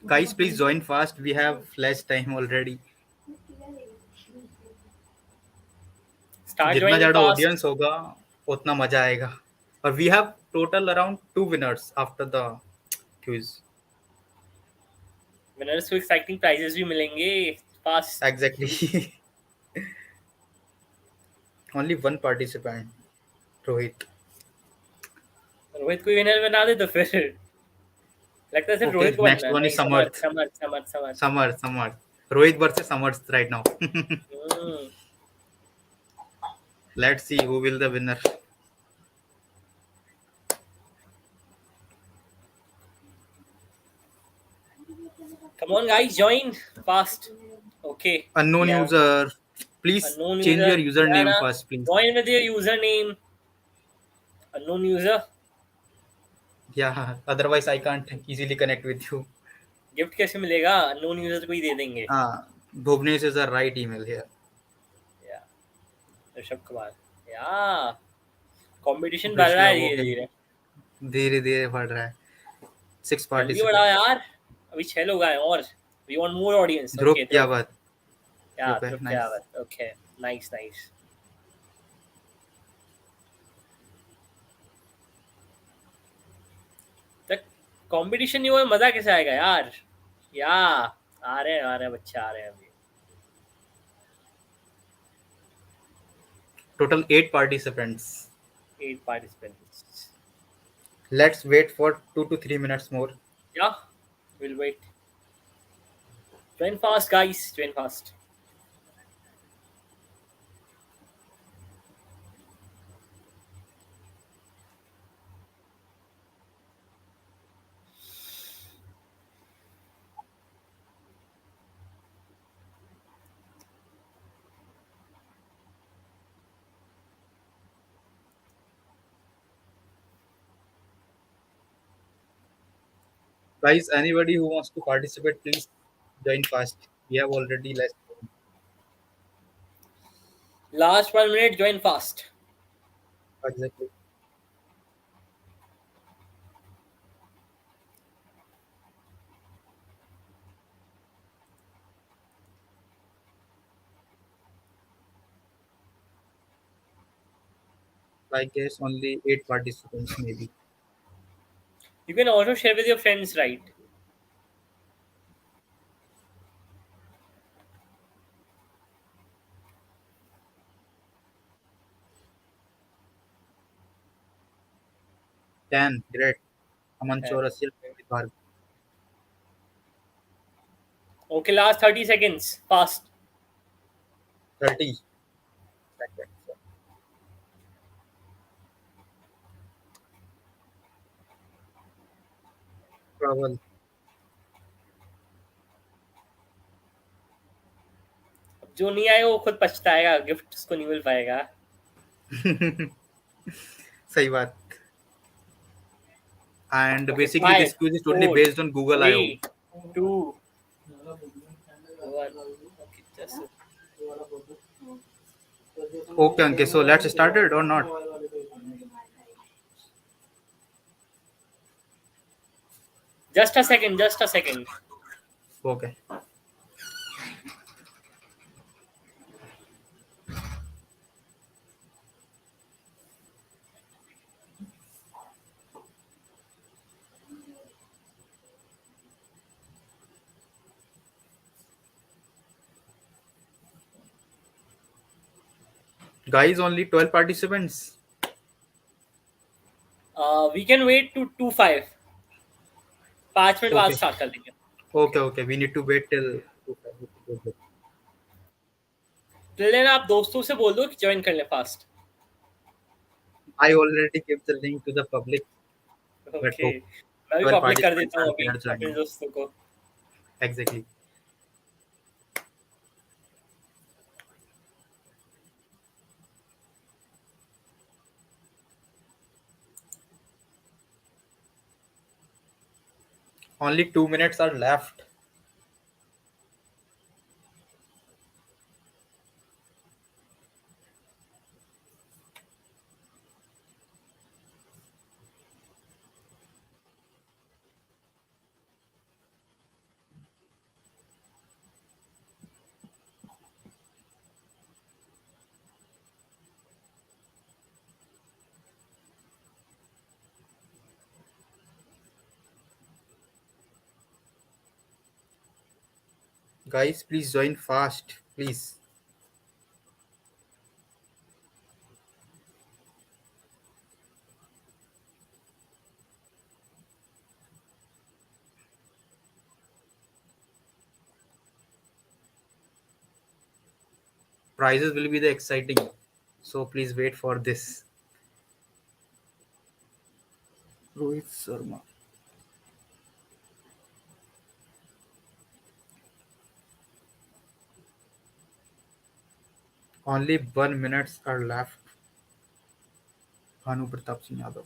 [SPEAKER 6] Guys, please join fast. We have less time already.
[SPEAKER 1] Start
[SPEAKER 6] जितना
[SPEAKER 1] joining
[SPEAKER 6] ज़्यादा
[SPEAKER 1] fast.
[SPEAKER 6] audience होगा उतना मजा आएगा. और we have total around 2 winners after the quiz.
[SPEAKER 1] Winners को exciting prizes भी मिलेंगे. Fast.
[SPEAKER 6] Exactly. Only one participant, Rohit.
[SPEAKER 1] Rohit को विनर बना दे तो फिर लगता है सिर्फ रोहित
[SPEAKER 6] Okay,
[SPEAKER 1] को बनना
[SPEAKER 6] next
[SPEAKER 1] है.
[SPEAKER 6] one is
[SPEAKER 1] नहीं, समर्थ
[SPEAKER 6] Samarth.
[SPEAKER 1] Samarth Samarth Samarth.
[SPEAKER 6] Samarth. Rohit versus Samarth right now.
[SPEAKER 1] Hmm.
[SPEAKER 6] Let's see who will the winner.
[SPEAKER 1] Come on, guys, join fast. Okay.
[SPEAKER 6] Unknown
[SPEAKER 1] Yeah.
[SPEAKER 6] user. Please
[SPEAKER 1] Unknown
[SPEAKER 6] change
[SPEAKER 1] user.
[SPEAKER 6] your username
[SPEAKER 1] Diana,
[SPEAKER 6] first, please.
[SPEAKER 1] join with your username. Unknown user.
[SPEAKER 6] Yeah, otherwise I can't easily connect with you.
[SPEAKER 1] Gift कैसे मिलेगा? Unknown user को ही दे देंगे.
[SPEAKER 6] Bhuvnesh is the right email here.
[SPEAKER 1] Yeah. Rishabh Kumar. Yeah. Competition बढ़ रहा
[SPEAKER 6] Brishla,
[SPEAKER 1] है धीरे
[SPEAKER 6] okay.
[SPEAKER 1] धीरे.
[SPEAKER 6] धीरे धीरे बढ़ रहा है. 6
[SPEAKER 1] जल्दी बढ़ाओ
[SPEAKER 6] participants.
[SPEAKER 1] यार. अभी 6 लोग आए और. We want more audience.
[SPEAKER 6] Dhruv
[SPEAKER 1] Okay.
[SPEAKER 6] Kyawat.
[SPEAKER 1] Yeah,
[SPEAKER 6] Okay,
[SPEAKER 1] Dhruv
[SPEAKER 6] nice.
[SPEAKER 1] Kyawat. Okay. Nice. The competition नहीं हुआ मजा कैसे आएगा यार? Yeah. आ रहे हैं बच्चे आ रहे हैं अभी.
[SPEAKER 6] Total 8 participants.
[SPEAKER 1] 8 participants.
[SPEAKER 6] Let's wait for 2 to 3 minutes more.
[SPEAKER 1] Yeah. We'll wait. Join fast, guys. Join fast.
[SPEAKER 6] Guys, anybody who wants to participate, please join fast. We have already less time.
[SPEAKER 1] Last 1 minute. Join fast.
[SPEAKER 6] Exactly. I guess only 8 participants maybe.
[SPEAKER 1] You can also share with your friends, right?
[SPEAKER 6] 10. Great. Aman
[SPEAKER 1] 10.
[SPEAKER 6] Chaurasia. Bhargav.
[SPEAKER 1] Okay, last 30 seconds. Fast.
[SPEAKER 6] 30 seconds. Travel.
[SPEAKER 1] जो नहीं आएगा वो खुद पछताएगा, gift उसको नहीं मिल पाएगा.
[SPEAKER 6] सही बात. And
[SPEAKER 1] Okay,
[SPEAKER 6] basically, this
[SPEAKER 1] 5,
[SPEAKER 6] quiz is totally
[SPEAKER 1] 4,
[SPEAKER 6] based on Google I/O.
[SPEAKER 1] 3, 2, 1. Okay, just
[SPEAKER 6] Okay, Ankit. So let's start it or not?
[SPEAKER 1] a second. Just a second.
[SPEAKER 6] Okay. Guys, only 12 participants.
[SPEAKER 1] We can wait to 2-5. 5 minute बाद
[SPEAKER 6] Okay.
[SPEAKER 1] Start कर देंगे.
[SPEAKER 6] Okay. We need to wait till.
[SPEAKER 1] Till then आप दोस्तों से बोल दो कि join कर ले fast.
[SPEAKER 6] I already gave the link to the public, but
[SPEAKER 1] okay,
[SPEAKER 6] hope
[SPEAKER 1] मैं भी
[SPEAKER 6] 12
[SPEAKER 1] पब्लिक कर
[SPEAKER 6] participants
[SPEAKER 1] देता हूँ
[SPEAKER 6] are
[SPEAKER 1] अभी
[SPEAKER 6] there
[SPEAKER 1] अपने
[SPEAKER 6] joining.
[SPEAKER 1] दोस्तों को.
[SPEAKER 6] Exactly. Only 2 minutes are left. Guys, please join fast, please. Prizes will be the exciting, so please wait for this. Rohit Sharma. Only 1 minutes are left. Bhanu Pratap Singh Yadav.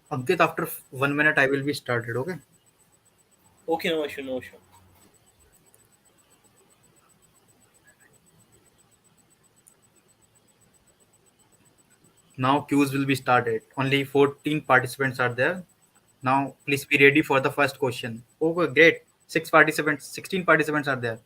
[SPEAKER 6] Ankit, after 1 minute, I will be started. Okay.
[SPEAKER 1] Okay, no issue, no issue.
[SPEAKER 6] Now queues will be started. Only 14 participants are there. Now please be ready for the first question. Okay, great. 16 participants are there.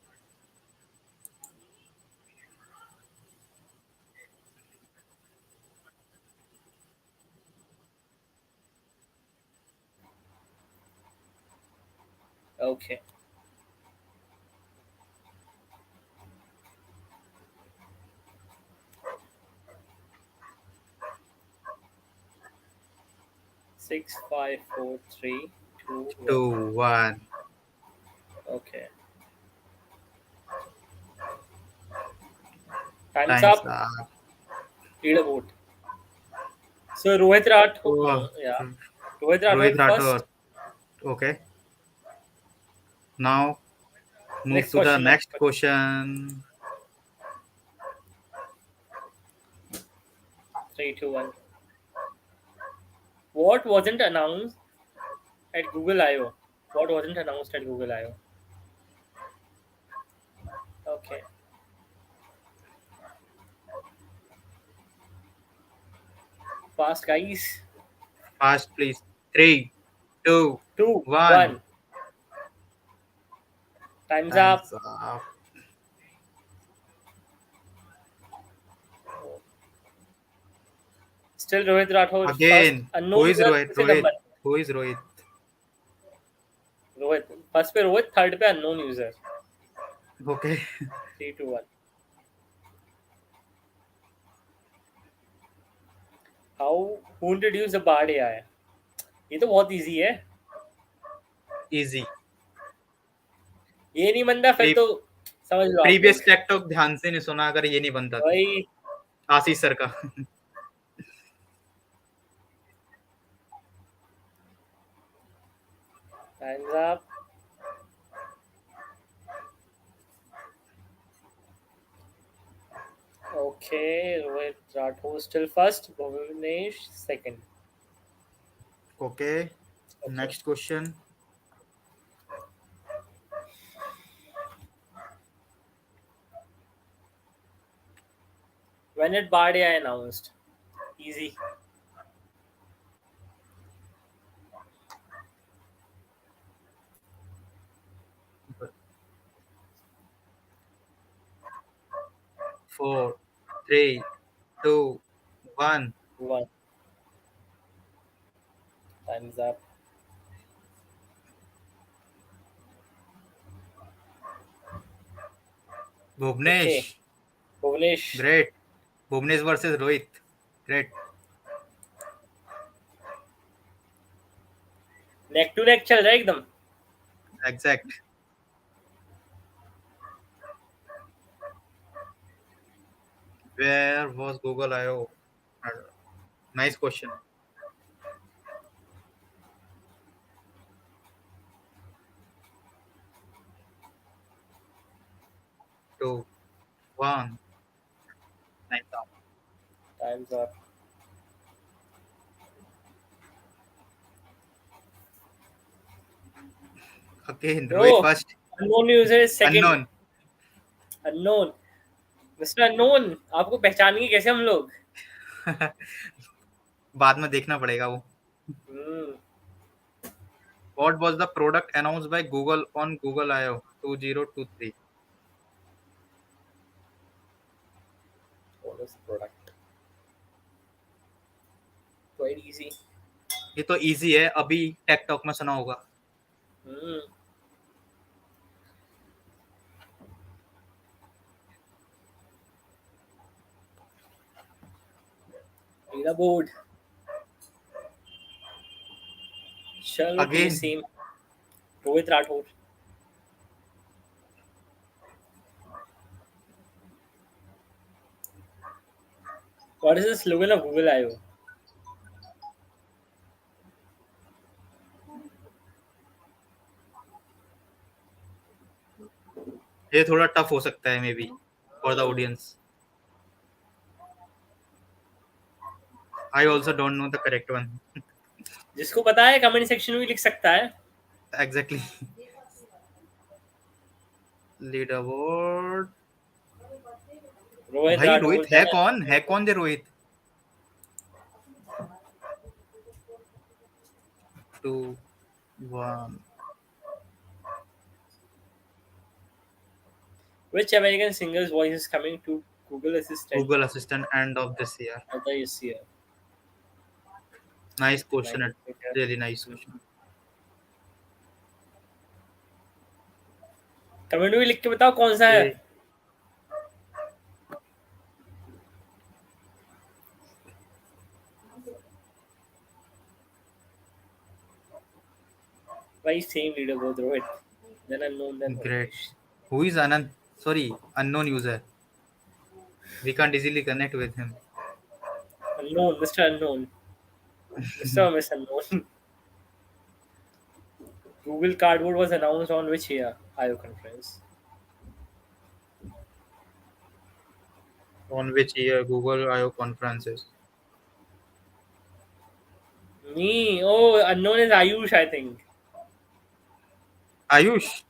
[SPEAKER 1] Okay, 6, 5, 4, 3, 2, 1.
[SPEAKER 6] 2, 1.
[SPEAKER 1] Okay, times
[SPEAKER 6] Times
[SPEAKER 1] up.
[SPEAKER 6] up.
[SPEAKER 1] Read about. So Rohit Rathod,
[SPEAKER 6] Oh,
[SPEAKER 1] yeah, Rohit
[SPEAKER 6] Rohit
[SPEAKER 1] Rathod
[SPEAKER 6] Rathod.
[SPEAKER 1] first.
[SPEAKER 6] Okay. Now move
[SPEAKER 1] Next
[SPEAKER 6] to the
[SPEAKER 1] question, next
[SPEAKER 6] next
[SPEAKER 1] question.
[SPEAKER 6] question.
[SPEAKER 1] 3, 2, 1. What wasn't announced at Google I/O? What wasn't announced at Google I/O? Okay, fast guys.
[SPEAKER 6] Fast, please. 3, 2,
[SPEAKER 1] 2,
[SPEAKER 6] 1.
[SPEAKER 1] 1. Time's up.
[SPEAKER 6] Time's up.
[SPEAKER 1] Still Rohit Rathod first.
[SPEAKER 6] Again, who
[SPEAKER 1] Unknown
[SPEAKER 6] is
[SPEAKER 1] user
[SPEAKER 6] Rohit?
[SPEAKER 1] से number.
[SPEAKER 6] Who is Rohit?
[SPEAKER 1] Rohit. First पे Rohit, third पे unknown user.
[SPEAKER 6] Okay.
[SPEAKER 1] 3, 2, 1. How? Who introduced the Bard AI? ये तो बहुत easy है.
[SPEAKER 6] Easy.
[SPEAKER 1] ये नहीं बनता फिर तो समझ लो आप
[SPEAKER 6] प्रीवियस
[SPEAKER 1] लोग.
[SPEAKER 6] टेक टॉक ध्यान से नहीं सुना अगर ये नहीं बनता तो.
[SPEAKER 1] वही.
[SPEAKER 6] आशीष सर का.
[SPEAKER 1] Time's up. Okay, Rohit Rathod still first. Bhuvanesh second.
[SPEAKER 6] Okay. Next question.
[SPEAKER 1] When did Bard AI announced? Easy.
[SPEAKER 6] Four, three, two, 1.
[SPEAKER 1] 1. Time's up.
[SPEAKER 6] Bhuvnesh.
[SPEAKER 1] Okay. Bhuvanesh.
[SPEAKER 6] Great. Bhuvnesh versus Rohit. Great.
[SPEAKER 1] Neck to neck चल रहा है एकदम.
[SPEAKER 6] Exact. Where was Google I/O? Nice question. 2, 1. Time's up.
[SPEAKER 1] Time's up.
[SPEAKER 6] Again,
[SPEAKER 1] Bro,
[SPEAKER 6] Rohit first.
[SPEAKER 1] unknown user is second.
[SPEAKER 6] Unknown.
[SPEAKER 1] Unknown. Mr. Unknown, आपको पहचानेंगे कैसे हम लोग?
[SPEAKER 6] बाद में देखना पड़ेगा वो. What was the product announced by Google on Google I/O 2023?
[SPEAKER 1] What is the product? Quite easy.
[SPEAKER 6] ये तो easy है, अभी टेक टॉक में सुना होगा.
[SPEAKER 1] Leaderboard. चलो
[SPEAKER 6] Again.
[SPEAKER 1] same. Rohit Rathod. What is the slogan of Google I/O?
[SPEAKER 6] ये थोड़ा टफ हो सकता है may be for the audience. I also don't know the correct one.
[SPEAKER 1] जिसको पता है कमेंट सेक्शन में लिख सकता है.
[SPEAKER 6] Exactly. Leaderboard.
[SPEAKER 1] रोहित
[SPEAKER 6] भाई
[SPEAKER 1] राठौर
[SPEAKER 6] रोहित है कौन? है कौन दे Rohit? 2, 1.
[SPEAKER 1] Which American singer's voice is coming to Google Assistant
[SPEAKER 6] Google Assistant end of this year.
[SPEAKER 1] of this year?
[SPEAKER 6] Nice question. Really nice question.
[SPEAKER 1] Comment में लिख के बताओ कौन सा है. Why same leaderboard, Rohit? Then unknown, then
[SPEAKER 6] Great. Who is Anand? Sorry, unknown user. We can't easily connect with him.
[SPEAKER 1] Unknown, Mr. Unknown. Mr. or Miss Unknown. Google Cardboard was announced on which year? I/O conference.
[SPEAKER 6] On which year Google I/O conferences?
[SPEAKER 1] Me. Oh, unknown is Ayush, I think.
[SPEAKER 6] Ayush.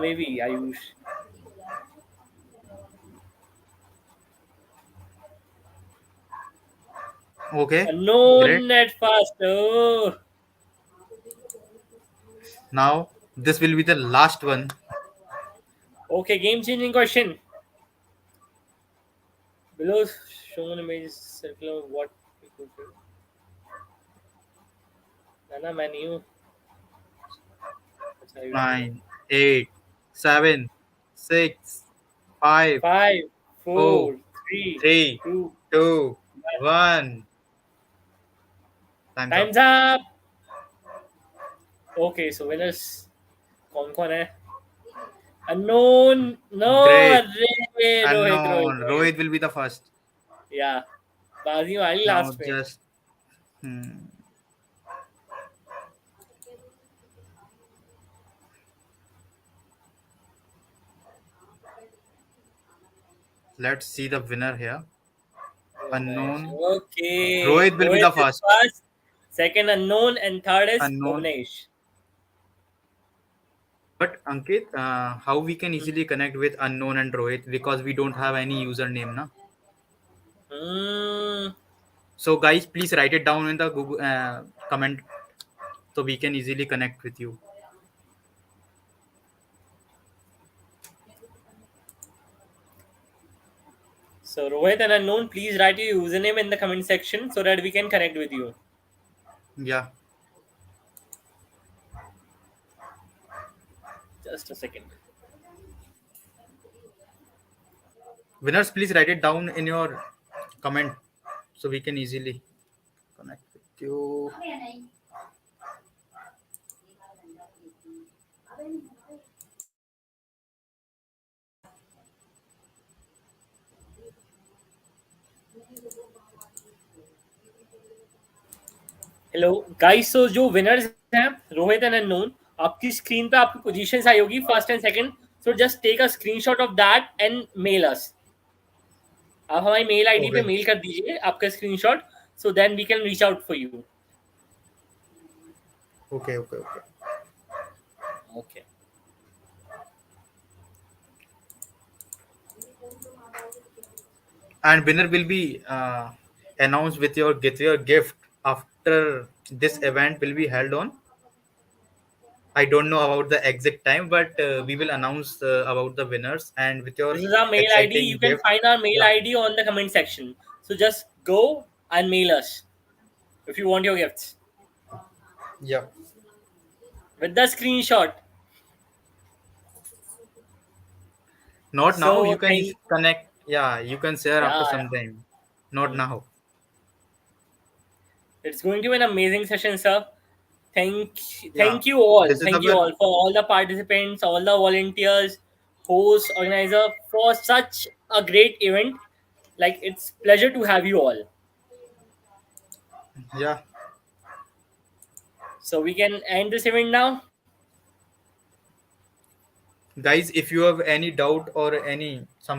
[SPEAKER 1] Maybe Ayush.
[SPEAKER 6] Okay.
[SPEAKER 1] Unknown
[SPEAKER 6] Great.
[SPEAKER 1] at first. Oh.
[SPEAKER 6] Now this will be the last one.
[SPEAKER 1] Okay, game changing question. Below shown image is circular. What? Nana menu. That's how you do it.
[SPEAKER 6] 9, 8, 7, 6, 5,
[SPEAKER 1] Five,
[SPEAKER 6] 4,
[SPEAKER 1] four, three,
[SPEAKER 6] 3,
[SPEAKER 1] two,
[SPEAKER 6] 2,
[SPEAKER 1] one.
[SPEAKER 6] 1. Time's up.
[SPEAKER 1] Time's up. Okay, so winners कौन है? Unknown. No,
[SPEAKER 6] Great.
[SPEAKER 1] Rohit.
[SPEAKER 6] Unknown. Rohit will be the first.
[SPEAKER 1] Yeah, बाजी वाली
[SPEAKER 6] Now
[SPEAKER 1] last में.
[SPEAKER 6] just hmm, let's see the winner here. Unknown.
[SPEAKER 1] Okay,
[SPEAKER 6] Rohit will be
[SPEAKER 1] Rohit
[SPEAKER 6] the
[SPEAKER 1] is
[SPEAKER 6] first.
[SPEAKER 1] first, second unknown, and third is
[SPEAKER 6] Unknown.
[SPEAKER 1] Bhuvnesh.
[SPEAKER 6] But Ankit, how we can easily connect with Unknown and Rohit because we don't have any username, na?
[SPEAKER 1] Hmm.
[SPEAKER 6] So guys, please write it down in the Google comment so we can easily connect with you.
[SPEAKER 1] So Rohit and unknown, please write your username in the comment section so that we can connect with you.
[SPEAKER 6] Yeah.
[SPEAKER 1] Just a second.
[SPEAKER 6] Winners, please write it down in your comment so we can easily connect with you.
[SPEAKER 1] Hello guys, so जो winners हैं Rohit and unknown, आपकी screen पे आपकी positions आई होगी first and second. So just take a screenshot of that and mail us. आप हमारी mail ID पे
[SPEAKER 6] Okay.
[SPEAKER 1] मेल कर दीजिए आपका screenshot, so then we can reach out for you.
[SPEAKER 6] Okay.
[SPEAKER 1] Okay.
[SPEAKER 6] And winner will be announced with your get your gift after this event will be held on. I don't know about the exact time, but we will announce about the winners and with your
[SPEAKER 1] This is our mail ID.
[SPEAKER 6] exciting
[SPEAKER 1] You can
[SPEAKER 6] gift.
[SPEAKER 1] find our mail
[SPEAKER 6] Yeah.
[SPEAKER 1] ID on the comment section. So just go and mail us if you want your gifts
[SPEAKER 6] Yeah.
[SPEAKER 1] with the screenshot.
[SPEAKER 6] Not now.
[SPEAKER 1] So
[SPEAKER 6] You can
[SPEAKER 1] thank
[SPEAKER 6] connect. Yeah, you can share after
[SPEAKER 1] yeah.
[SPEAKER 6] some time. Not now.
[SPEAKER 1] It's going to be an amazing session, sir. Thank
[SPEAKER 6] Yeah.
[SPEAKER 1] you all.
[SPEAKER 6] This is
[SPEAKER 1] Thank you
[SPEAKER 6] our
[SPEAKER 1] all for all the participants, all the volunteers, hosts, organizer for such a great event. Like it's pleasure to have you all.
[SPEAKER 6] yeah.
[SPEAKER 1] So we can end this event now.
[SPEAKER 6] Guys, if you have any doubt or any something